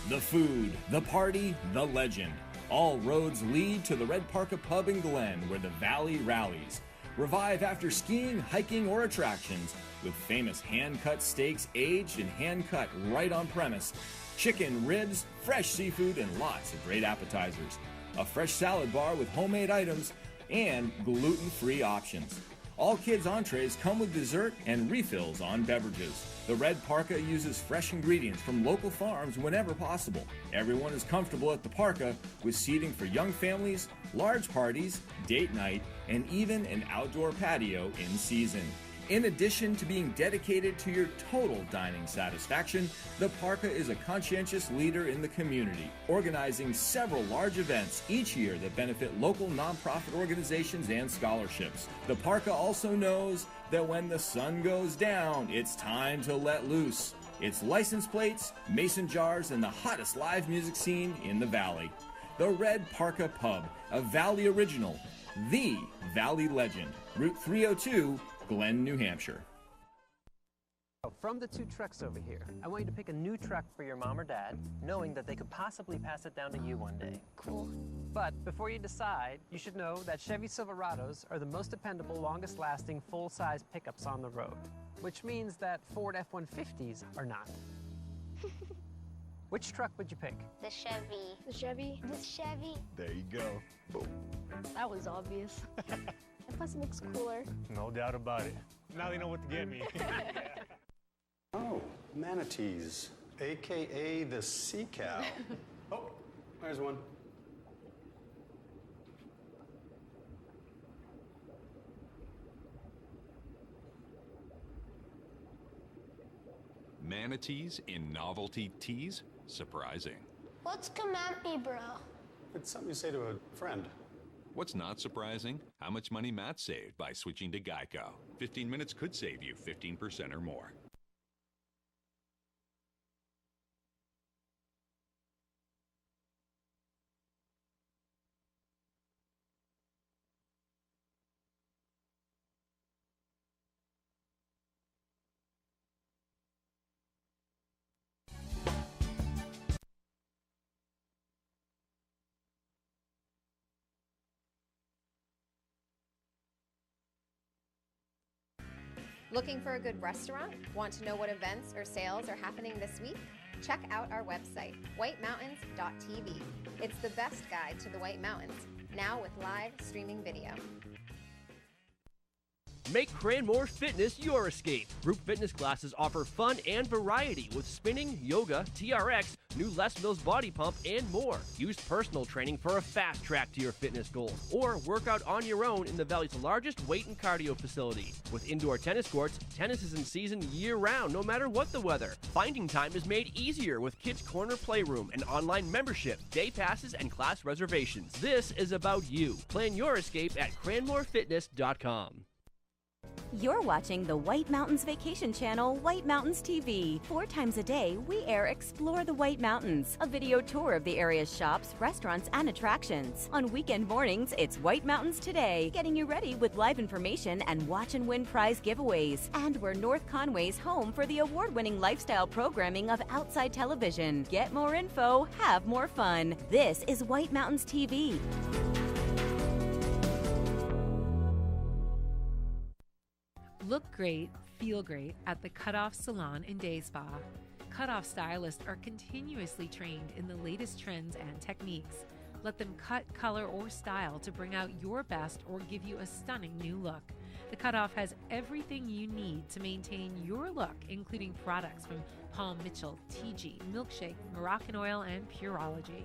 The food, the party, the legend. All roads lead to the Red Parka Pub in Glen, where the Valley rallies. Revive after skiing, hiking, or attractions with famous hand-cut steaks aged and hand-cut right on premise, chicken, ribs, fresh seafood, and lots of great appetizers. A fresh salad bar with homemade items and gluten-free options. All kids' entrees come with dessert and refills on beverages. The Red Parka uses fresh ingredients from local farms whenever possible. Everyone is comfortable at the Parka with seating for young families, large parties, date night, and even an outdoor patio in season. In addition to being dedicated to your total dining satisfaction, the Parka is a conscientious leader in the community, organizing several large events each year that benefit local nonprofit organizations and scholarships. The Parka also knows that when the sun goes down, it's time to let loose. It's license plates, mason jars, and the hottest live music scene in the Valley. The Red Parka Pub, a Valley original, the Valley legend, Route 302, Glen, New Hampshire. From the two trucks over here, I want you to pick a new truck for your mom or dad, knowing that they could possibly pass it down to you one day. Cool. But before you decide, you should know that Chevy Silverados are the most dependable, longest-lasting, full-size pickups on the road, which means that Ford F-150s are not. Which truck would you pick? The Chevy. The Chevy. The Chevy. There you go. Boom. That was obvious. And plus it looks cooler. No doubt about it. Now they know what to get me. Oh, manatees, AKA the sea cow. Oh, there's one. Manatees in novelty teas? Surprising. What's come at me, bro? It's something you say to a friend. What's not surprising? How much money Matt saved by switching to Geico. 15 minutes could save you 15% or more. Looking for a good restaurant? Want to know what events or sales are happening this week? Check out our website, whitemountains.tv. It's the best guide to the White Mountains, now with live streaming video. Make Cranmore Fitness your escape. Group fitness classes offer fun and variety with spinning, yoga, TRX, new Les Mills body pump, and more. Use personal training for a fast track to your fitness goals, or work out on your own in the Valley's largest weight and cardio facility. With indoor tennis courts, tennis is in season year-round, no matter what the weather. Finding time is made easier with Kids Corner Playroom, an online membership, day passes, and class reservations. This is about you. Plan your escape at cranmorefitness.com. You're watching the White Mountains Vacation Channel, White Mountains TV. 4 times a day, we air Explore the White Mountains, a video tour of the area's shops, restaurants, and attractions. On weekend mornings, it's White Mountains Today, getting you ready with live information and watch and win prize giveaways. And we're North Conway's home for the award-winning lifestyle programming of Outside Television. Get more info, have more fun. This is White Mountains TV. Look great, feel great at the Cutoff Salon and Day Spa. Cutoff stylists are continuously trained in the latest trends and techniques. Let them cut, color, or style to bring out your best or give you a stunning new look. The Cutoff has everything you need to maintain your look, including products from Paul Mitchell, TG, Milkshake, Moroccan Oil, and Pureology.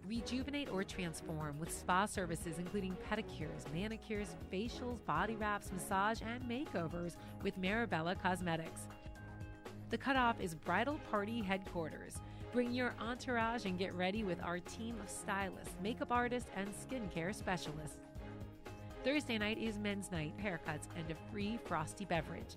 Rejuvenate or transform with spa services including pedicures, manicures, facials, body wraps, massage, and makeovers with Marabella Cosmetics. The Cutoff is bridal party headquarters. Bring your entourage and get ready with our team of stylists, makeup artists, and skincare specialists. Thursday night is men's night, haircuts, and a free frosty beverage.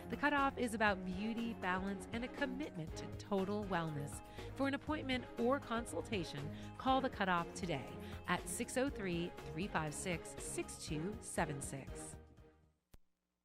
The Cutoff is about beauty, balance, and a commitment to total wellness. For an appointment or consultation, call The Cutoff today at 603-356-6276.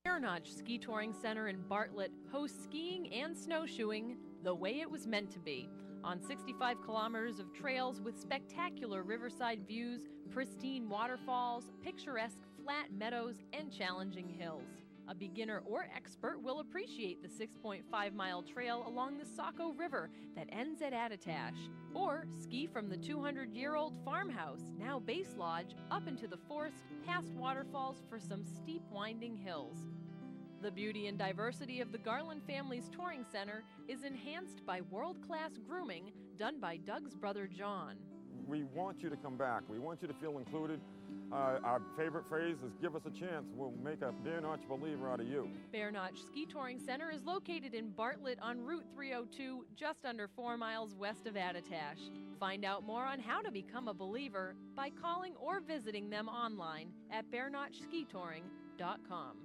Bear Notch Ski Touring Center in Bartlett hosts skiing and snowshoeing the way it was meant to be, on 65 kilometers of trails with spectacular riverside views, pristine waterfalls, picturesque flat meadows, and challenging hills. A beginner or expert will appreciate the 6.5-mile trail along the Saco River that ends at Attitash. Or ski from the 200-year-old farmhouse, now Base Lodge, up into the forest, past waterfalls for some steep winding hills. The beauty and diversity of the Garland Family's Touring Center is enhanced by world-class grooming done by Doug's brother John. We want you to come back. We want you to feel included. Our favorite phrase is, give us a chance. We'll make a Bear Notch believer out of you. Bear Notch Ski Touring Center is located in Bartlett on Route 302, just under 4 miles west of Attitash. Find out more on how to become a believer by calling or visiting them online at bearnotchskitouring.com.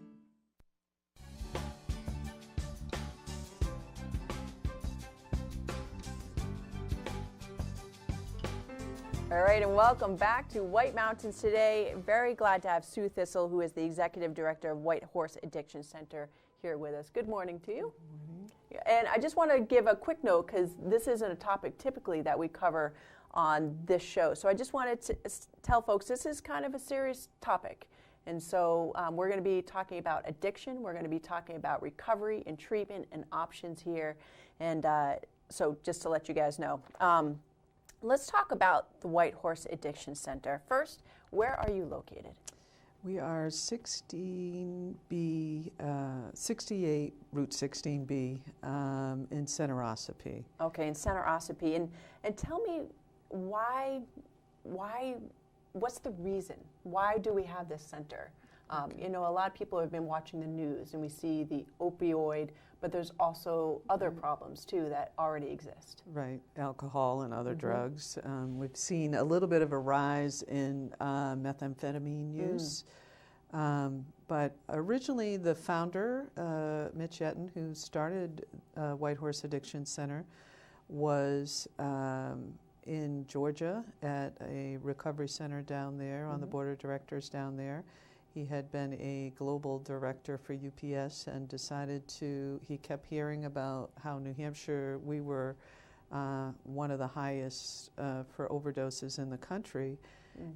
All right, and welcome back to White Mountains Today. Very glad to have Sue Thistle, who is the Executive Director of White Horse Addiction Center, here with us. Good morning to you. Good morning. And I just want to give a quick note, because this isn't a topic typically that we cover on this show. So I just wanted to tell folks this is kind of a serious topic. And so we're going to be talking about addiction. We're going to be talking about recovery and treatment and options here. And so just to let you guys know. Let's talk about the White Horse Addiction Center. First, where are you located? We are 68 Route 16B in Center Ossipee. Okay, in Center Ossipee. And tell me why, what's the reason? Why do we have this center? You know, a lot of people have been watching the news and we see the opioid, but there's also other problems too that already exist. Right, alcohol and other drugs. We've seen a little bit of a rise in methamphetamine use. But originally the founder, Mitch Yetton, who started White Horse Addiction Center, was in Georgia at a recovery center down there on the board of directors down there. He had been a global director for UPS and decided to, he kept hearing about how New Hampshire, we were one of the highest for overdoses in the country,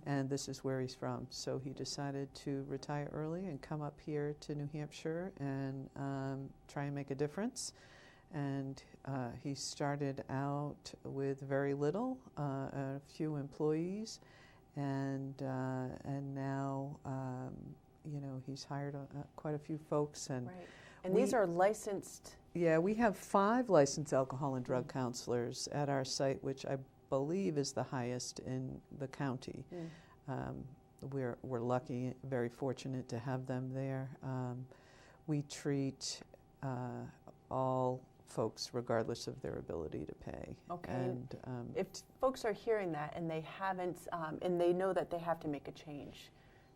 and this is where he's from. So he decided to retire early and come up here to New Hampshire and try and make a difference. And he started out with very little, a few employees, and now you know, he's hired quite a few folks. And And these are licensed? Yeah, we have 5 licensed alcohol and drug counselors at our site, which I believe is the highest in the county. We're lucky, very fortunate to have them there. We treat all folks regardless of their ability to pay. Okay. And if folks are hearing that and they haven't, and they know that they have to make a change,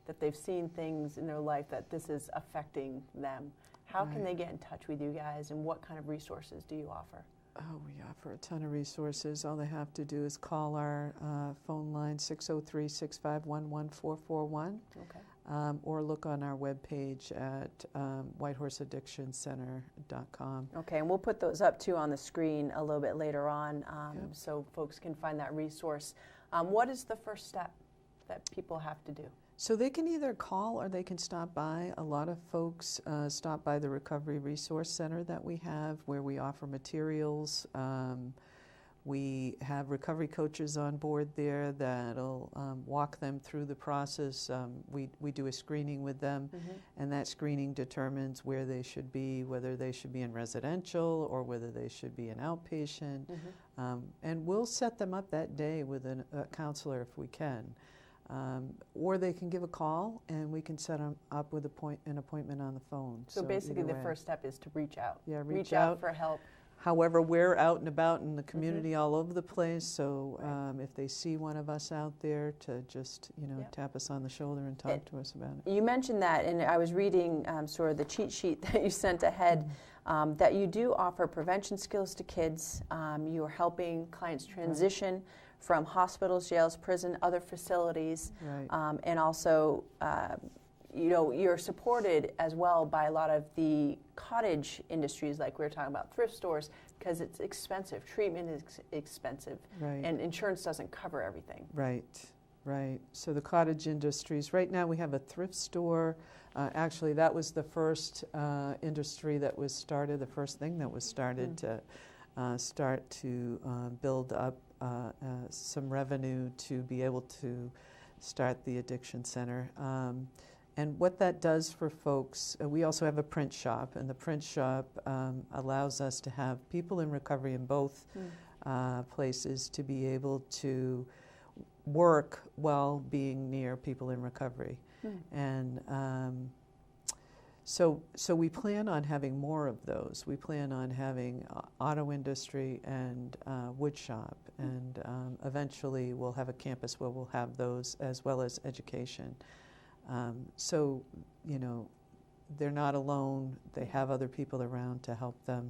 that they've seen things in their life that this is affecting them, how can they get in touch with you guys, and what kind of resources do you offer? Oh, we offer a ton of resources. All they have to do is call our phone line, 603-651-1441. Okay. Or look on our webpage at whitehorseaddictioncenter.com. Okay, and we'll put those up too on the screen a little bit later on, so folks can find that resource. What is the first step that people have to do? So they can either call or they can stop by. A lot of folks stop by the Recovery Resource Center that we have, where we offer materials. We have recovery coaches on board there that'll walk them through the process. We do a screening with them, and that screening determines where they should be, whether they should be in residential or whether they should be an outpatient. And we'll set them up that day with a counselor if we can. Or they can give a call and we can set them up with an appointment on the phone. So basically the first step is to reach out. Yeah, reach out for help. However, we're out and about in the community all over the place, so if they see one of us out there, to just tap us on the shoulder and talk to us about it. You mentioned that, and I was reading sort of the cheat sheet that you sent ahead, that you do offer prevention skills to kids. You are helping clients transition from hospitals, jails, prison, other facilities, and also you're supported as well by a lot of the cottage industries, like we were talking about, thrift stores, because it's expensive. Treatment is expensive, and insurance doesn't cover everything. Right. So the cottage industries, right now we have a thrift store. Actually, that was the first industry that was started, the first thing that was started to start to build up some revenue to be able to start the addiction center. And what that does for folks, we also have a print shop, and the print shop allows us to have people in recovery in both places to be able to work while being near people in recovery. And so we plan on having more of those. We plan on having auto industry and wood shop, and eventually we'll have a campus where we'll have those, as well as education. So, they're not alone. They have other people around to help them.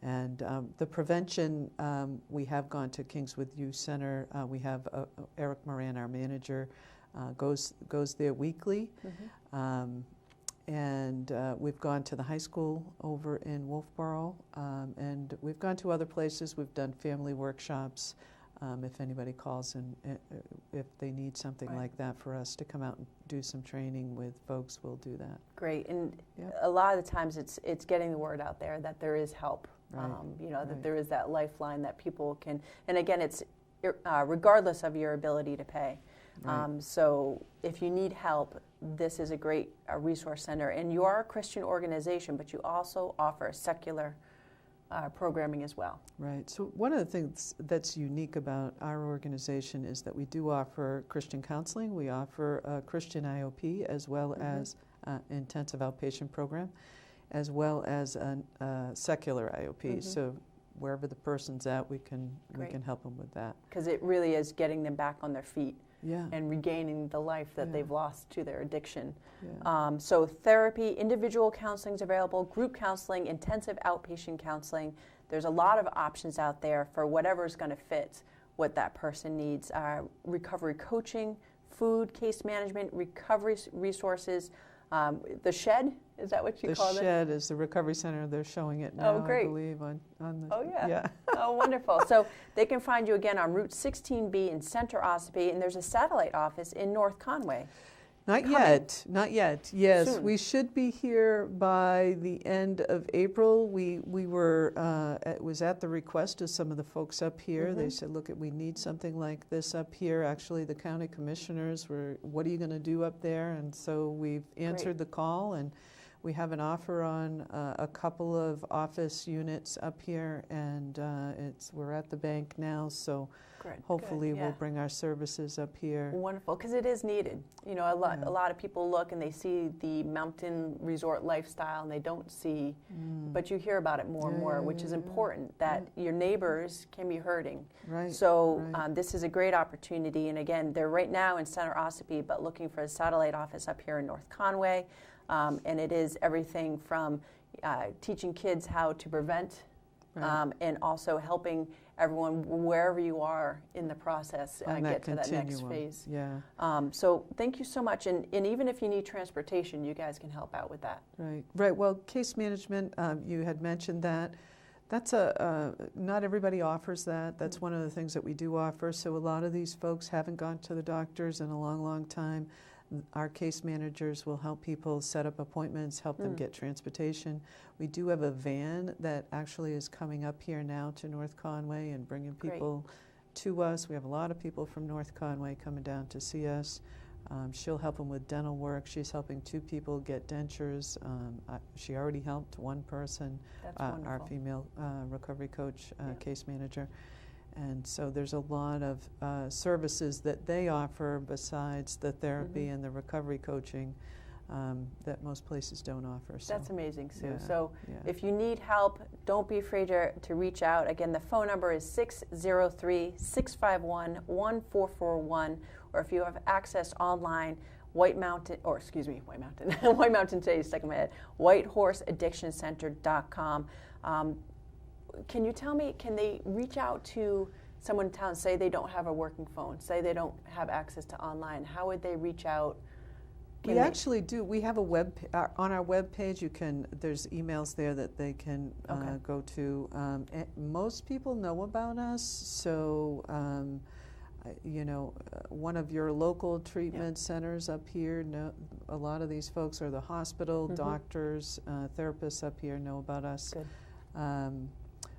And the prevention, we have gone to Kingswood Youth Center. We have Eric Moran, our manager, goes there weekly. And we've gone to the high school over in Wolfboro, and we've gone to other places. We've done family workshops. If anybody calls and if they need something like that for us to come out and do some training with folks, we'll do that. Great, and a lot of the times it's getting the word out there that there is help. That there is that lifeline that people can, and again, it's regardless of your ability to pay. So if you need help, this is a great resource center. And you are a Christian organization, but you also offer secular programming as well. Right. So one of the things that's unique about our organization is that we do offer Christian counseling. We offer a Christian IOP, as well as intensive outpatient program, as well as a secular IOP. So wherever the person's at, we can help them with that. Because it really is getting them back on their feet. And regaining the life that they've lost to their addiction. So therapy, individual counseling is available, group counseling, intensive outpatient counseling. There's a lot of options out there for whatever's going to fit what that person needs. Recovery coaching, food, case management, recovery resources. The Shed, is that what you call it? The Shed is the recovery center. They're showing it now, I believe, on the... Oh, wonderful. So they can find you again on Route 16B in Center Ossipee, and there's a satellite office in North Conway. Not yet. Yes, Soon. We should be here by the end of April. We were, it was at the request of some of the folks up here. They said, look, we need something like this up here. Actually, the county commissioners were, what are you going to do up there? And so we've answered the call, and We have an offer on a couple of office units up here, and we're at the bank now, so hopefully we'll bring our services up here. Wonderful, because it is needed. You know, a lot of people look and they see the mountain resort lifestyle and they don't see, but you hear about it more and more, which is important, that your neighbors can be hurting. Right. So this is a great opportunity, and again, they're right now in Center Ossipee, but looking for a satellite office up here in North Conway. And it is everything from teaching kids how to prevent and also helping everyone wherever you are in the process get to that next phase. Yeah. So thank you so much. And even if you need transportation, you guys can help out with that. Right. Right. Well, case management, you had mentioned that. That's not everybody offers that. That's one of the things that we do offer. So a lot of these folks haven't gone to the doctors in a long, long time. Our case managers will help people set up appointments, help them get transportation. We do have a van that actually is coming up here now to North Conway and bringing people to us. We have a lot of people from North Conway coming down to see us. She'll help them with dental work. She's helping 2 people get dentures. She already helped 1 person, our female recovery coach, case manager. And so there's a lot of services that they offer besides the therapy and the recovery coaching that most places don't offer. So. That's amazing, Sue. So if you need help, don't be afraid to reach out. Again, the phone number is 603-651-1441, or if you have access online, White Mountain Taste, stuck in my head, whitehorseaddictioncenter.com. Can you tell me, can they reach out to someone in town, say they don't have a working phone, say they don't have access to online? How would they reach out? We actually do. We have a on our web page, there's emails there that they can go to. Most people know about us, so one of your local treatment centers up here, a lot of these folks are the hospital, doctors, therapists up here know about us. Good.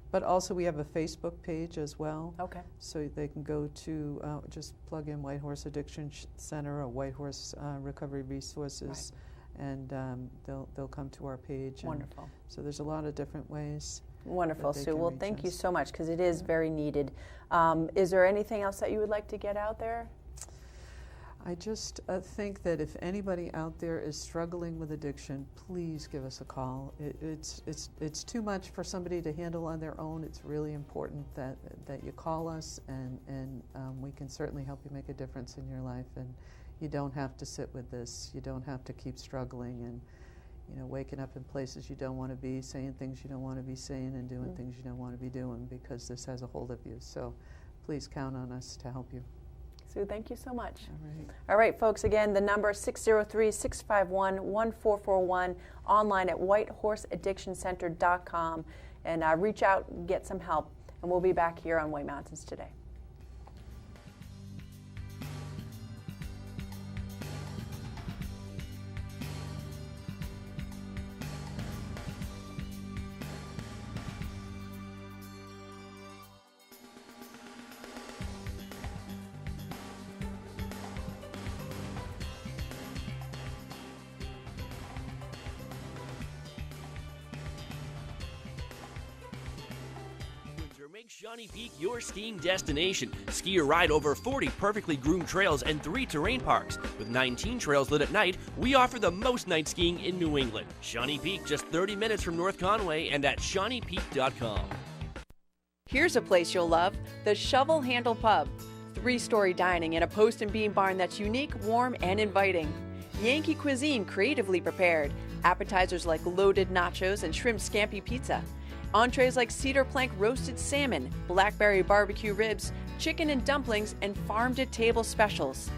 But also we have a Facebook page as well. Okay. So they can go to, just plug in White Horse Addiction Center or White Horse Recovery Resources, and they'll come to our page. Wonderful. So there's a lot of different ways. Wonderful, Sue. Well, thank you so much, because it is very needed. Is there anything else that you would like to get out there? I just think that if anybody out there is struggling with addiction, please give us a call. It's too much for somebody to handle on their own. It's really important that you call us, and we can certainly help you make a difference in your life. And you don't have to sit with this. You don't have to keep struggling and waking up in places you don't want to be, saying things you don't want to be saying, and doing things you don't want to be doing, because this has a hold of you. So please count on us to help you. Sue, thank you so much. All right. All right, folks, again, the number is 603-651-1441, online at whitehorseaddictioncenter.com, and reach out and get some help. And we'll be back here on White Mountains Today. Make Shawnee Peak your skiing destination. Ski or ride over 40 perfectly groomed trails and 3 terrain parks. With 19 trails lit at night, we offer the most night skiing in New England. Shawnee Peak, just 30 minutes from North Conway, and at ShawneePeak.com. Here's a place you'll love, the Shovel Handle Pub. 3-story dining in a post and beam barn that's unique, warm, and inviting. Yankee cuisine creatively prepared. Appetizers like loaded nachos and shrimp scampi pizza. Entrees like cedar plank roasted salmon, blackberry barbecue ribs, chicken and dumplings, and farm-to-table specials.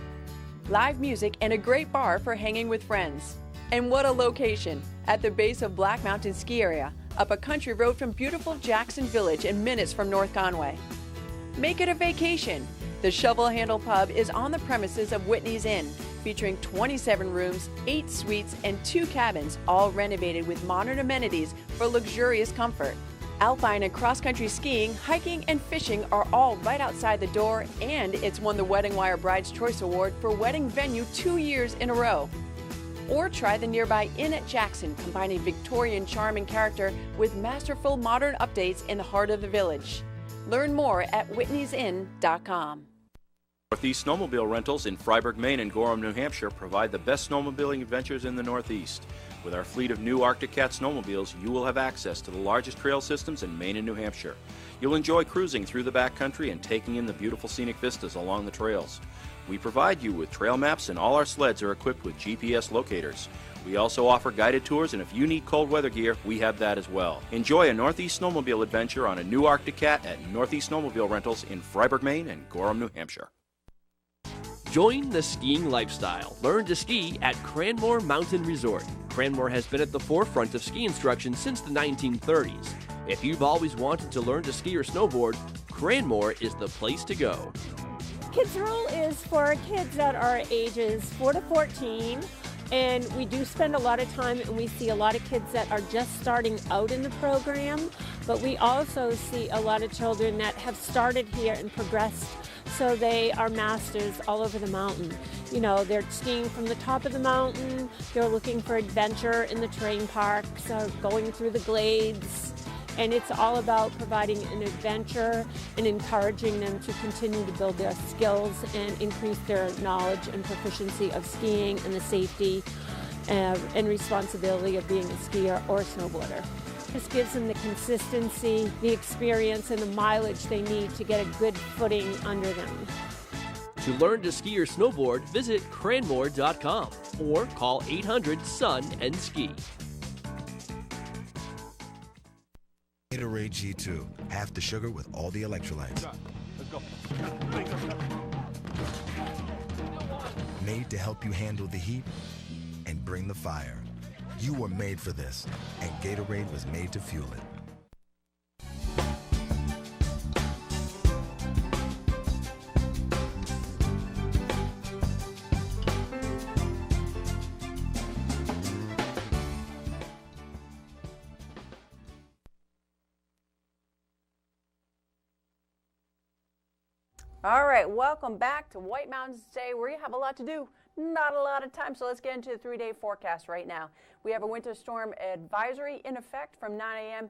Live music and a great bar for hanging with friends. And what a location! At the base of Black Mountain Ski Area, up a country road from beautiful Jackson Village and minutes from North Conway. Make it a vacation! The Shovel Handle Pub is on the premises of Whitney's Inn, featuring 27 rooms, 8 suites, and 2 cabins, all renovated with modern amenities for luxurious comfort. Alpine and cross-country skiing, hiking, and fishing are all right outside the door, and it's won the Wedding Wire Bride's Choice Award for wedding venue 2 years in a row. Or try the nearby Inn at Jackson, combining Victorian charm and character with masterful modern updates in the heart of the village. Learn more at whitneysinn.com. Northeast Snowmobile Rentals in Freiburg, Maine and Gorham, New Hampshire provide the best snowmobiling adventures in the Northeast. With our fleet of new Arctic Cat snowmobiles, you will have access to the largest trail systems in Maine and New Hampshire. You'll enjoy cruising through the backcountry and taking in the beautiful scenic vistas along the trails. We provide you with trail maps, and all our sleds are equipped with GPS locators. We also offer guided tours, and if you need cold weather gear, we have that as well. Enjoy a Northeast Snowmobile adventure on a new Arctic Cat at Northeast Snowmobile Rentals in Freiburg, Maine and Gorham, New Hampshire. Join the skiing lifestyle. Learn to ski at Cranmore Mountain Resort. Cranmore has been at the forefront of ski instruction since the 1930s. If you've always wanted to learn to ski or snowboard, Cranmore is the place to go. Kids Rule is for kids that are ages 4 to 14, and we do spend a lot of time, and we see a lot of kids that are just starting out in the program, but we also see a lot of children that have started here and progressed, so they are masters all over the mountain. You know, they're skiing from the top of the mountain, they're looking for adventure in the terrain parks, going through the glades, and it's all about providing an adventure and encouraging them to continue to build their skills and increase their knowledge and proficiency of skiing and the safety and responsibility of being a skier or a snowboarder. This gives them the consistency, the experience, and the mileage they need to get a good footing under them. To learn to ski or snowboard, visit cranmore.com or call 800-SUN-AND-SKI. Gatorade G2, half the sugar with all the electrolytes. Let's go. Made to help you handle the heat and bring the fire. You were made for this, and Gatorade was made to fuel it. All right, welcome back to White Mountains Day, where you have a lot to do, not a lot of time. So let's get into the 3-day forecast right now. We have a winter storm advisory in effect from 9 a.m.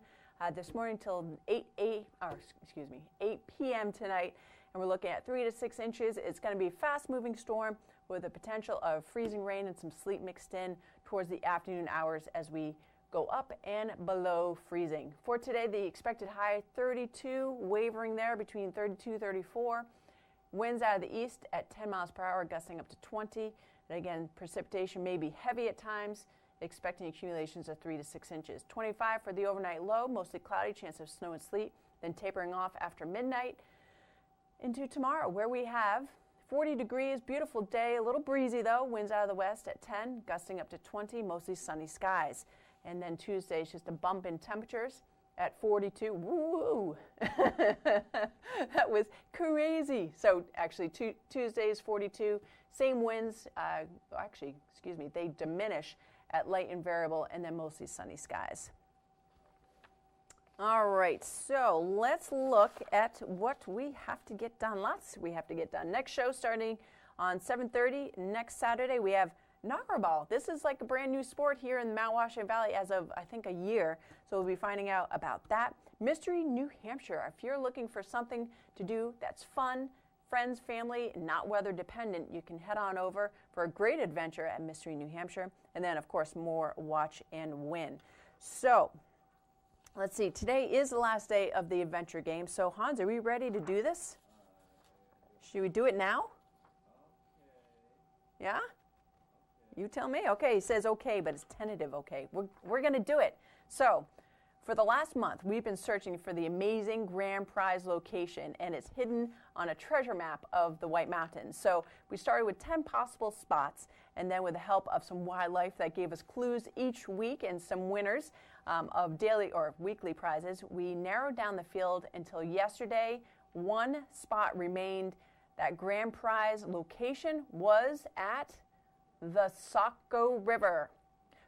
This morning till 8 p.m. tonight, and we're looking at 3 to 6 inches. It's going to be a fast-moving storm with the potential of freezing rain and some sleet mixed in towards the afternoon hours as we go up and below freezing. For today, the expected high 32, wavering there between 32 and 34. Winds out of the east at 10 miles per hour, gusting up to 20. And again, precipitation may be heavy at times, expecting accumulations of 3 to 6 inches. 25 for the overnight low, mostly cloudy, chance of snow and sleet, then tapering off after midnight. Into tomorrow, where we have 40 degrees, beautiful day, a little breezy though, winds out of the west at 10, gusting up to 20, mostly sunny skies. And then Tuesday is just a bump in temperatures at 42. Woo! That was crazy. So actually Tuesday's 42, same winds, they diminish at light and variable, and then mostly sunny skies. All right, so let's look at what we have to get done. Lots we have to get done. Next show starting on 7:30 next Saturday, we have Knockerball. This is like a brand new sport here in the Mount Washington Valley as of, I think, a year. So we'll be finding out about that. Mystery New Hampshire. If you're looking for something to do that's fun, friends, family, not weather dependent, you can head on over for a great adventure at Mystery New Hampshire. And then, of course, more watch and win. So let's see. Today is the last day of the adventure game. So, Hans, are we ready to do this? Should we do it now? Yeah? You tell me. Okay, he says okay, but it's tentative okay. We're going to do it. So, for the last month, we've been searching for the amazing grand prize location, and it's hidden on a treasure map of the White Mountains. So, we started with 10 possible spots, and then with the help of some wildlife that gave us clues each week and some winners of daily or weekly prizes, we narrowed down the field until yesterday. One spot remained. That grand prize location was at the Saco River.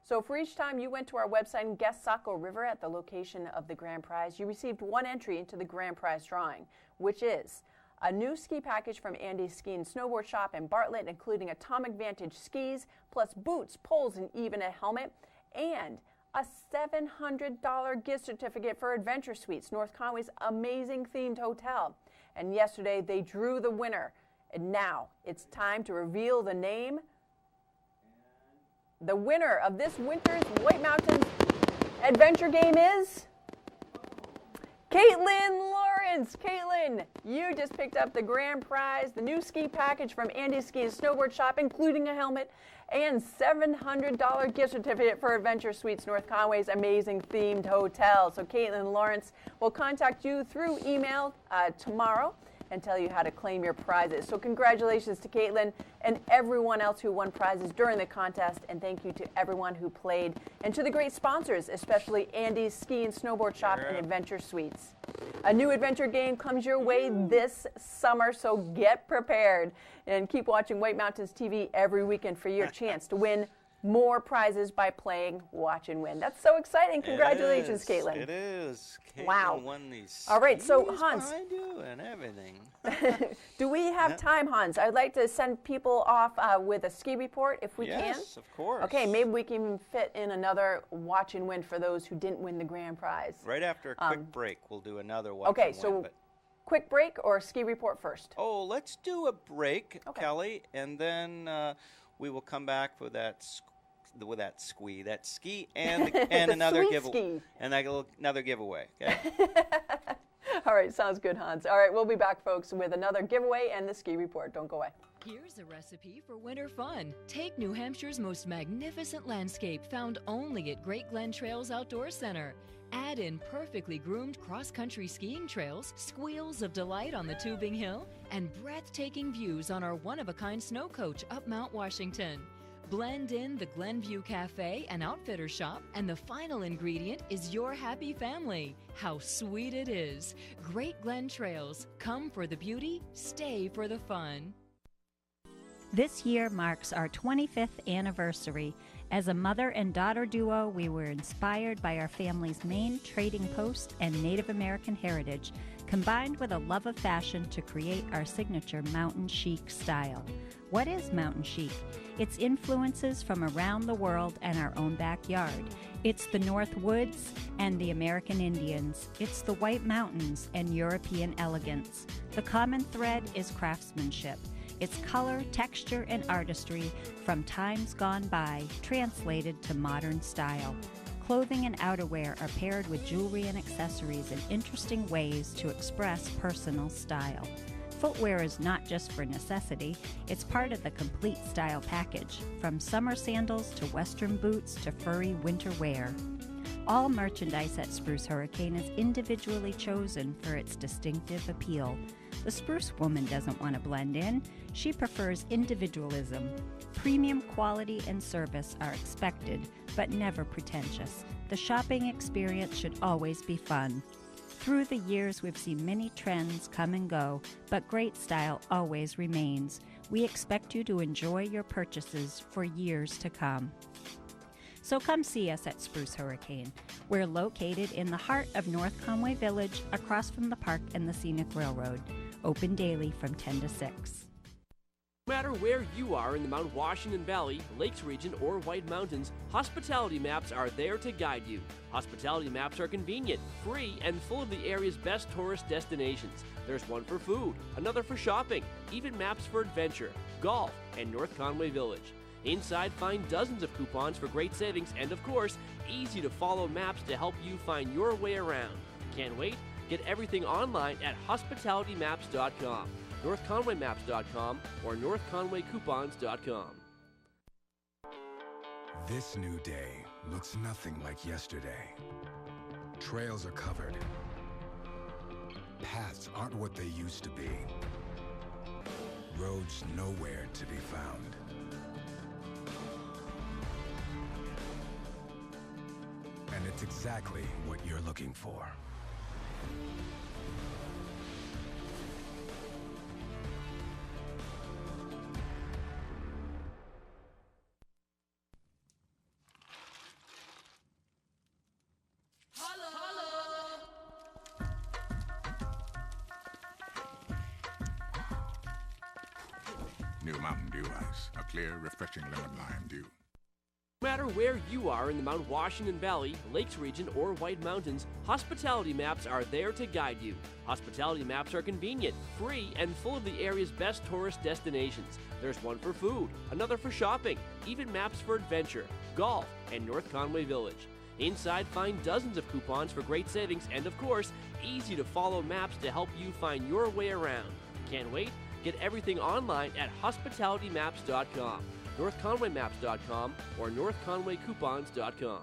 So for each time you went to our website and guessed Saco River at the location of the grand prize, you received one entry into the grand prize drawing, which is A new ski package from Andy's Ski and Snowboard Shop in Bartlett, including Atomic Vantage skis, plus boots, poles, and even a helmet, and a $700 gift certificate for Adventure Suites, North Conway's amazing themed hotel. And yesterday they drew the winner. And now it's time to reveal the name. The winner of this winter's White Mountains adventure game is Caitlin Lawrence. Caitlin, you just picked up the grand prize, the new ski package from Andy's Ski and Snowboard Shop, including a helmet, and $700 gift certificate for Adventure Suites, North Conway's amazing themed hotel. So Caitlin Lawrence will contact you through email tomorrow and tell you how to claim your prizes. So congratulations to Caitlin and everyone else who won prizes during the contest, and thank you to everyone who played, and to the great sponsors, especially Andy's Ski and Snowboard Shop and Adventure Suites. A new adventure game comes your way this summer, so get prepared and keep watching White Mountains TV every weekend for your chance to win more prizes by playing Watch and Win. That's so exciting. Congratulations, Caitlin. It is. Caitlin wow. won these. All right, so Hans. Behind you and everything. Do we have time, Hans? I'd like to send people off with a ski report if we can. Yes, of course. Okay, maybe we can fit in another Watch and Win for those who didn't win the grand prize. Right after a quick break, we'll do another Watch okay, and so Win, quick break or ski report first? Oh, let's do a break, Kelly, and then we will come back with that ski and another giveaway. And another giveaway. Okay. All right, sounds good, Hans. All right, we'll be back, folks, with another giveaway and the ski report. Don't go away. Here's a recipe for winter fun. Take New Hampshire's most magnificent landscape found only at Great Glen Trails Outdoor Center. Add in perfectly groomed cross-country skiing trails, squeals of delight on the Tubing Hill, and breathtaking views on our one-of-a-kind snow coach up Mount Washington. Blend in the Glenview Cafe and Outfitter Shop, and the final ingredient is your happy family. How sweet it is. Great Glen Trails. Come for the beauty, stay for the fun. This year marks our 25th anniversary. As a mother and daughter duo, we were inspired by our family's main trading post and Native American heritage, combined with a love of fashion to create our signature mountain chic style. What is mountain chic? It's influences from around the world and our own backyard. It's the North Woods and the American Indians. It's the White Mountains and European elegance. The common thread is craftsmanship. It's color, texture, and artistry from times gone by, translated to modern style. Clothing and outerwear are paired with jewelry and accessories in interesting ways to express personal style. Footwear is not just for necessity, it's part of the complete style package, from summer sandals to western boots to furry winter wear. All merchandise at Spruce Hurricane is individually chosen for its distinctive appeal. The Spruce woman doesn't want to blend in, she prefers individualism. Premium quality and service are expected, but never pretentious. The shopping experience should always be fun. Through the years, we've seen many trends come and go, but great style always remains. We expect you to enjoy your purchases for years to come. So come see us at Spruce Hurricane. We're located in the heart of North Conway Village, across from the park and the Scenic Railroad. Open daily from 10 to 6. No matter where you are in the Mount Washington Valley, Lakes region, or White Mountains, Hospitality Maps are there to guide you. Hospitality Maps are convenient, free, and full of the area's best tourist destinations. There's one for food, another for shopping, even maps for adventure, golf, and North Conway Village. Inside, find dozens of coupons for great savings and, of course, easy-to-follow maps to help you find your way around. Can't wait? Get everything online at hospitalitymaps.com, northconwaymaps.com, or northconwaycoupons.com. This new day looks nothing like yesterday. Trails are covered. Paths aren't what they used to be. Roads nowhere to be found. And it's exactly what you're looking for. Mountain Dew Ice, a clear, refreshing lemon lime dew. No matter where you are in the Mount Washington Valley, Lakes region, or White Mountains, Hospitality Maps are there to guide you. Hospitality Maps are convenient, free, and full of the area's best tourist destinations. There's one for food, another for shopping, even maps for adventure, golf, and North Conway Village. Inside, find dozens of coupons for great savings and, of course, easy-to-follow maps to help you find your way around. Can't wait? Get everything online at hospitalitymaps.com, northconwaymaps.com, or northconwaycoupons.com.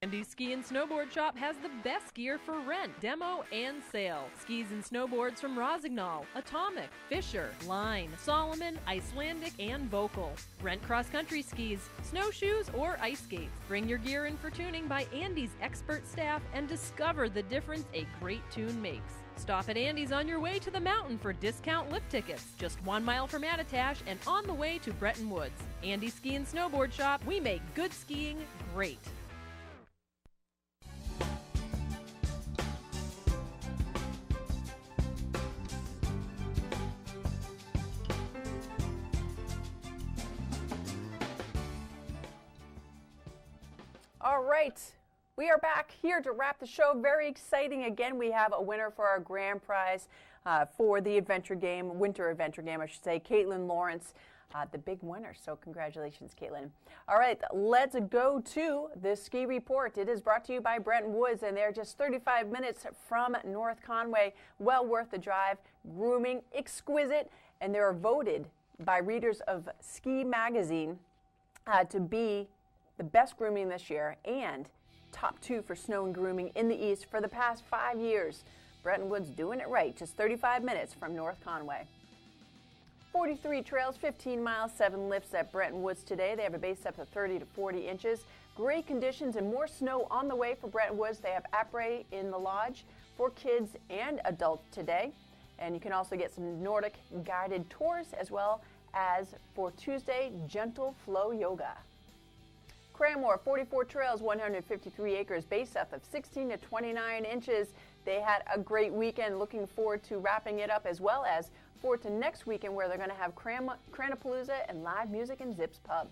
Andy's Ski and Snowboard Shop has the best gear for rent, demo, and sale. Skis and snowboards from Rosignol, Atomic, Fisher, Line, Solomon, Icelandic, and Vocal. Rent cross-country skis, snowshoes, or ice skates. Bring your gear in for tuning by Andy's expert staff and discover the difference a great tune makes. Stop at Andy's on your way to the mountain for discount lift tickets. Just 1 mile from Attitash and on the way to Bretton Woods. Andy's Ski and Snowboard Shop, we make good skiing great. All right, we are back here to wrap the show. Very exciting. Again, we have a winner for our grand prize for the adventure game, winter adventure game, I should say, Caitlin Lawrence, the big winner. So congratulations, Caitlin. All right, let's go to the ski report. It is brought to you by Bretton Woods, and they're just 35 minutes from North Conway. Well worth the drive. Grooming, exquisite, and they're voted by readers of Ski Magazine to be the best grooming this year and top 2 for snow and grooming in the East for the past 5 years. Bretton Woods doing it right, just 35 minutes from North Conway. 43 trails, 15 miles, 7 lifts at Bretton Woods today. They have a base depth of 30 to 40 inches. Great conditions and more snow on the way for Bretton Woods. They have après in the lodge for kids and adults today. And you can also get some Nordic guided tours as well as for Tuesday, gentle flow yoga. Cranmore, 44 trails, 153 acres, base depth of 16 to 29 inches. They had a great weekend. Looking forward to wrapping it up, as well as forward to next weekend where they're going to have Cranapalooza and live music in Zips Pub.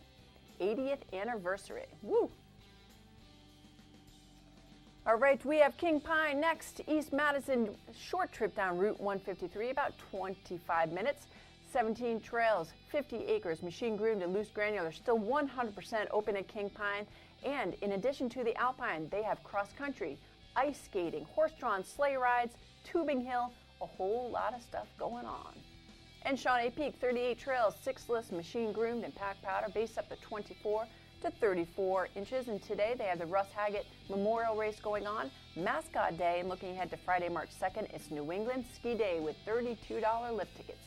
80th anniversary. Woo! All right, we have King Pine next. East Madison, short trip down Route 153, about 25 minutes. 17 trails, 50 acres, machine groomed and loose granular, still 100% open at King Pine. And in addition to the Alpine, they have cross country, ice skating, horse-drawn sleigh rides, tubing hill, a whole lot of stuff going on. And Shawnee Peak, 38 trails, 6 lifts, machine groomed and packed powder, base up to 24 to 34 inches. And today they have the Russ Haggett Memorial Race going on, Mascot Day, and looking ahead to Friday, March 2nd, it's New England Ski Day with $32 lift tickets.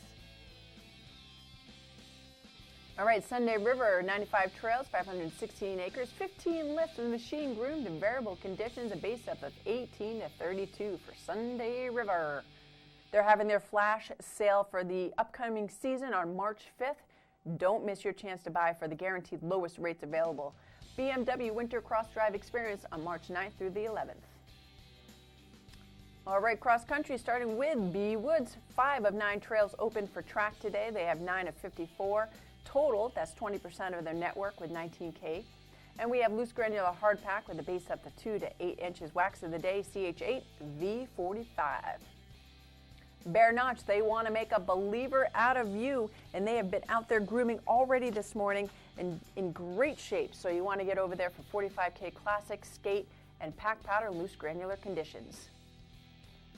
All right, Sunday River, 95 trails, 516 acres, 15 lifts with machine groomed in variable conditions, a base up of 18 to 32 for Sunday River. They're having their flash sale for the upcoming season on March 5th. Don't miss your chance to buy for the guaranteed lowest rates available. BMW Winter Cross Drive Experience on March 9th through the 11th. All right, cross country starting with B Woods. 5 of 9 trails open for track today. They have 9 of 54. Total, that's 20% of their network with 19K. And we have loose granular hard pack with a base up to 2 to 8 inches. Wax of the day, CH8 V45. Bear Notch, they want to make a believer out of you, and they have been out there grooming already this morning and in great shape. So you want to get over there for 45K classic, skate, and pack powder loose granular conditions.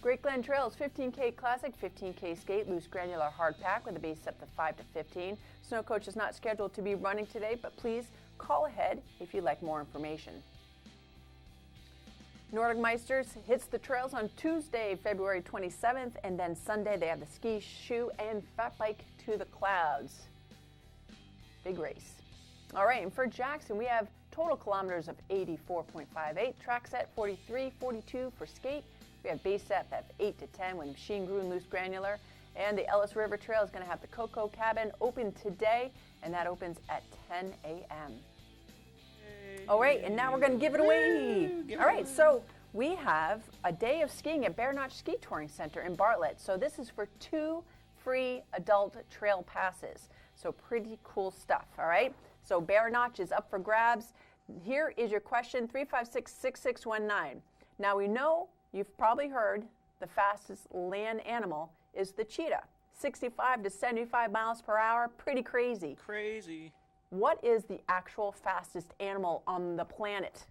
Great Glen Trails, 15K classic, 15K skate, loose granular hard pack with a base up to 5 to 15. Snow Coach is not scheduled to be running today, but please call ahead if you'd like more information. Nordic Meisters hits the trails on Tuesday, February 27th, and then Sunday they have the ski, shoe, and fat bike to the clouds. Big race. All right, and for Jackson, we have total kilometers of 84.58, track set 43.42 for skate. We have base set at 8 to 10 with machine grew and loose granular. And the Ellis River Trail is going to have the Cocoa Cabin open today, and that opens at 10 a.m. All right, and now we're going to give it away. All right, so we have a day of skiing at Bear Notch Ski Touring Center in Bartlett. So this is for 2 free adult trail passes. So pretty cool stuff, all right? So Bear Notch is up for grabs. Here is your question, 356-6619. Now we know you've probably heard the fastest land animal is the cheetah. 65 to 75 miles per hour, pretty crazy. Crazy. What is the actual fastest animal on the planet?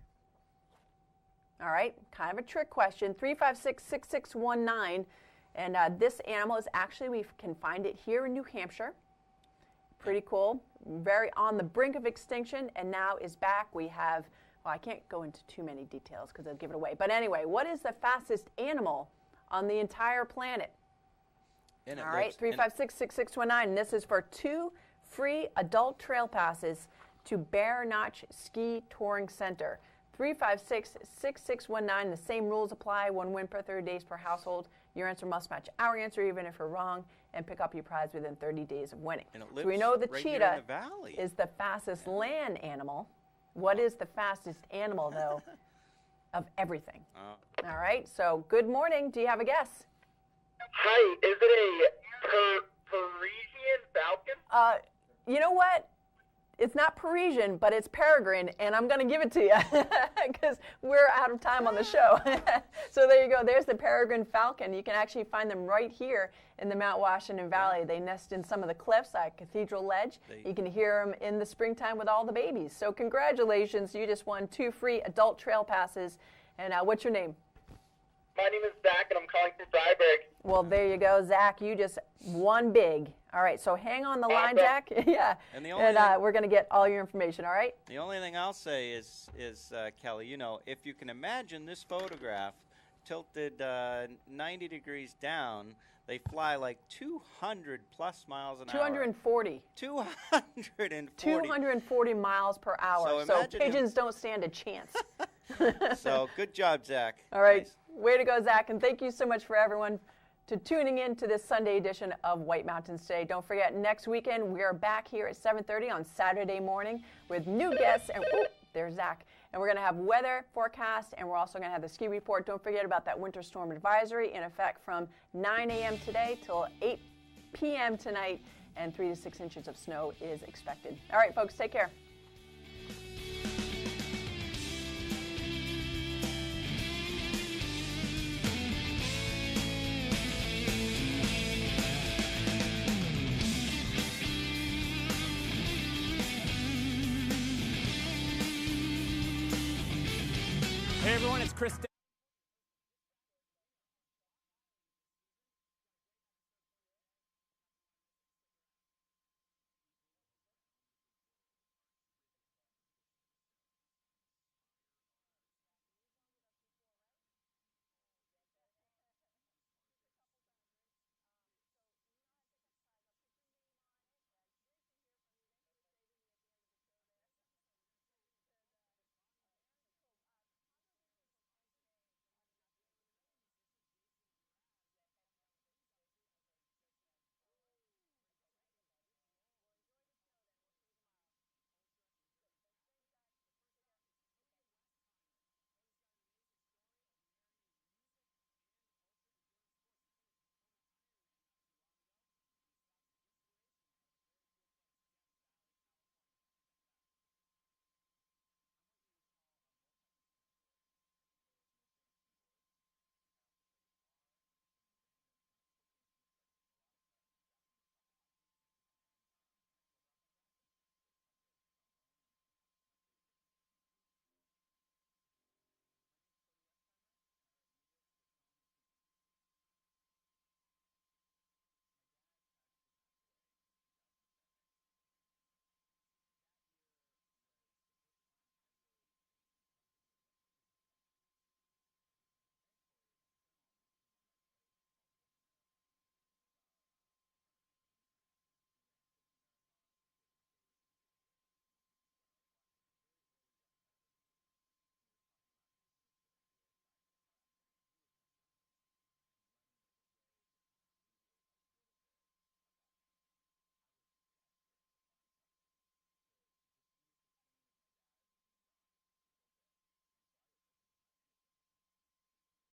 All right, kind of a trick question, 356-6619. And this animal is actually, we can find it here in New Hampshire. Pretty cool, very on the brink of extinction, and now is back. We have, well, I can't go into too many details because they'll give it away. But anyway, what is the fastest animal on the entire planet? All right, 356-6619. And this is for 2 free adult trail passes to Bear Notch Ski Touring Center. 356-6619. The same rules apply. 1 win per 30 days per household. Your answer must match our answer, even if you're wrong, and pick up your prize within 30 days of winning. So we know the cheetah is the fastest land animal. What is the fastest animal, though, of everything? All right, so good morning. Do you have a guess? Hi, is it a Parisian falcon? You know what? It's not Parisian, but it's peregrine, and I'm going to give it to you because we're out of time on the show. So there you go. There's the peregrine falcon. You can actually find them right here in the Mount Washington Valley. They nest in some of the cliffs at Cathedral Ledge. You can hear them in the springtime with all the babies. So congratulations. You just won 2 free adult trail passes. And what's your name? My name is Zach, and I'm calling from Freiburg. Well, there you go, Zach. You just won big. All right, so hang on the line, Zach. Yeah, and we're going to get all your information, all right? The only thing I'll say is Kelly, you know, if you can imagine this photograph tilted 90 degrees down, they fly like 200 plus miles an hour. 240. 240 miles per hour. So pigeons don't stand a chance. So good job, Zach. All right. Nice. Way to go, Zach. And thank you so much for everyone to tuning in to this Sunday edition of White Mountains Today. Don't forget, next weekend we are back here at 7:30 on Saturday morning with new guests. And there's Zach. And we're going to have weather forecast, and we're also going to have the ski report. Don't forget about that winter storm advisory in effect from 9 a.m. today till 8 p.m. tonight, and 3 to 6 inches of snow is expected. All right, folks, take care. Hey everyone, it's Chris.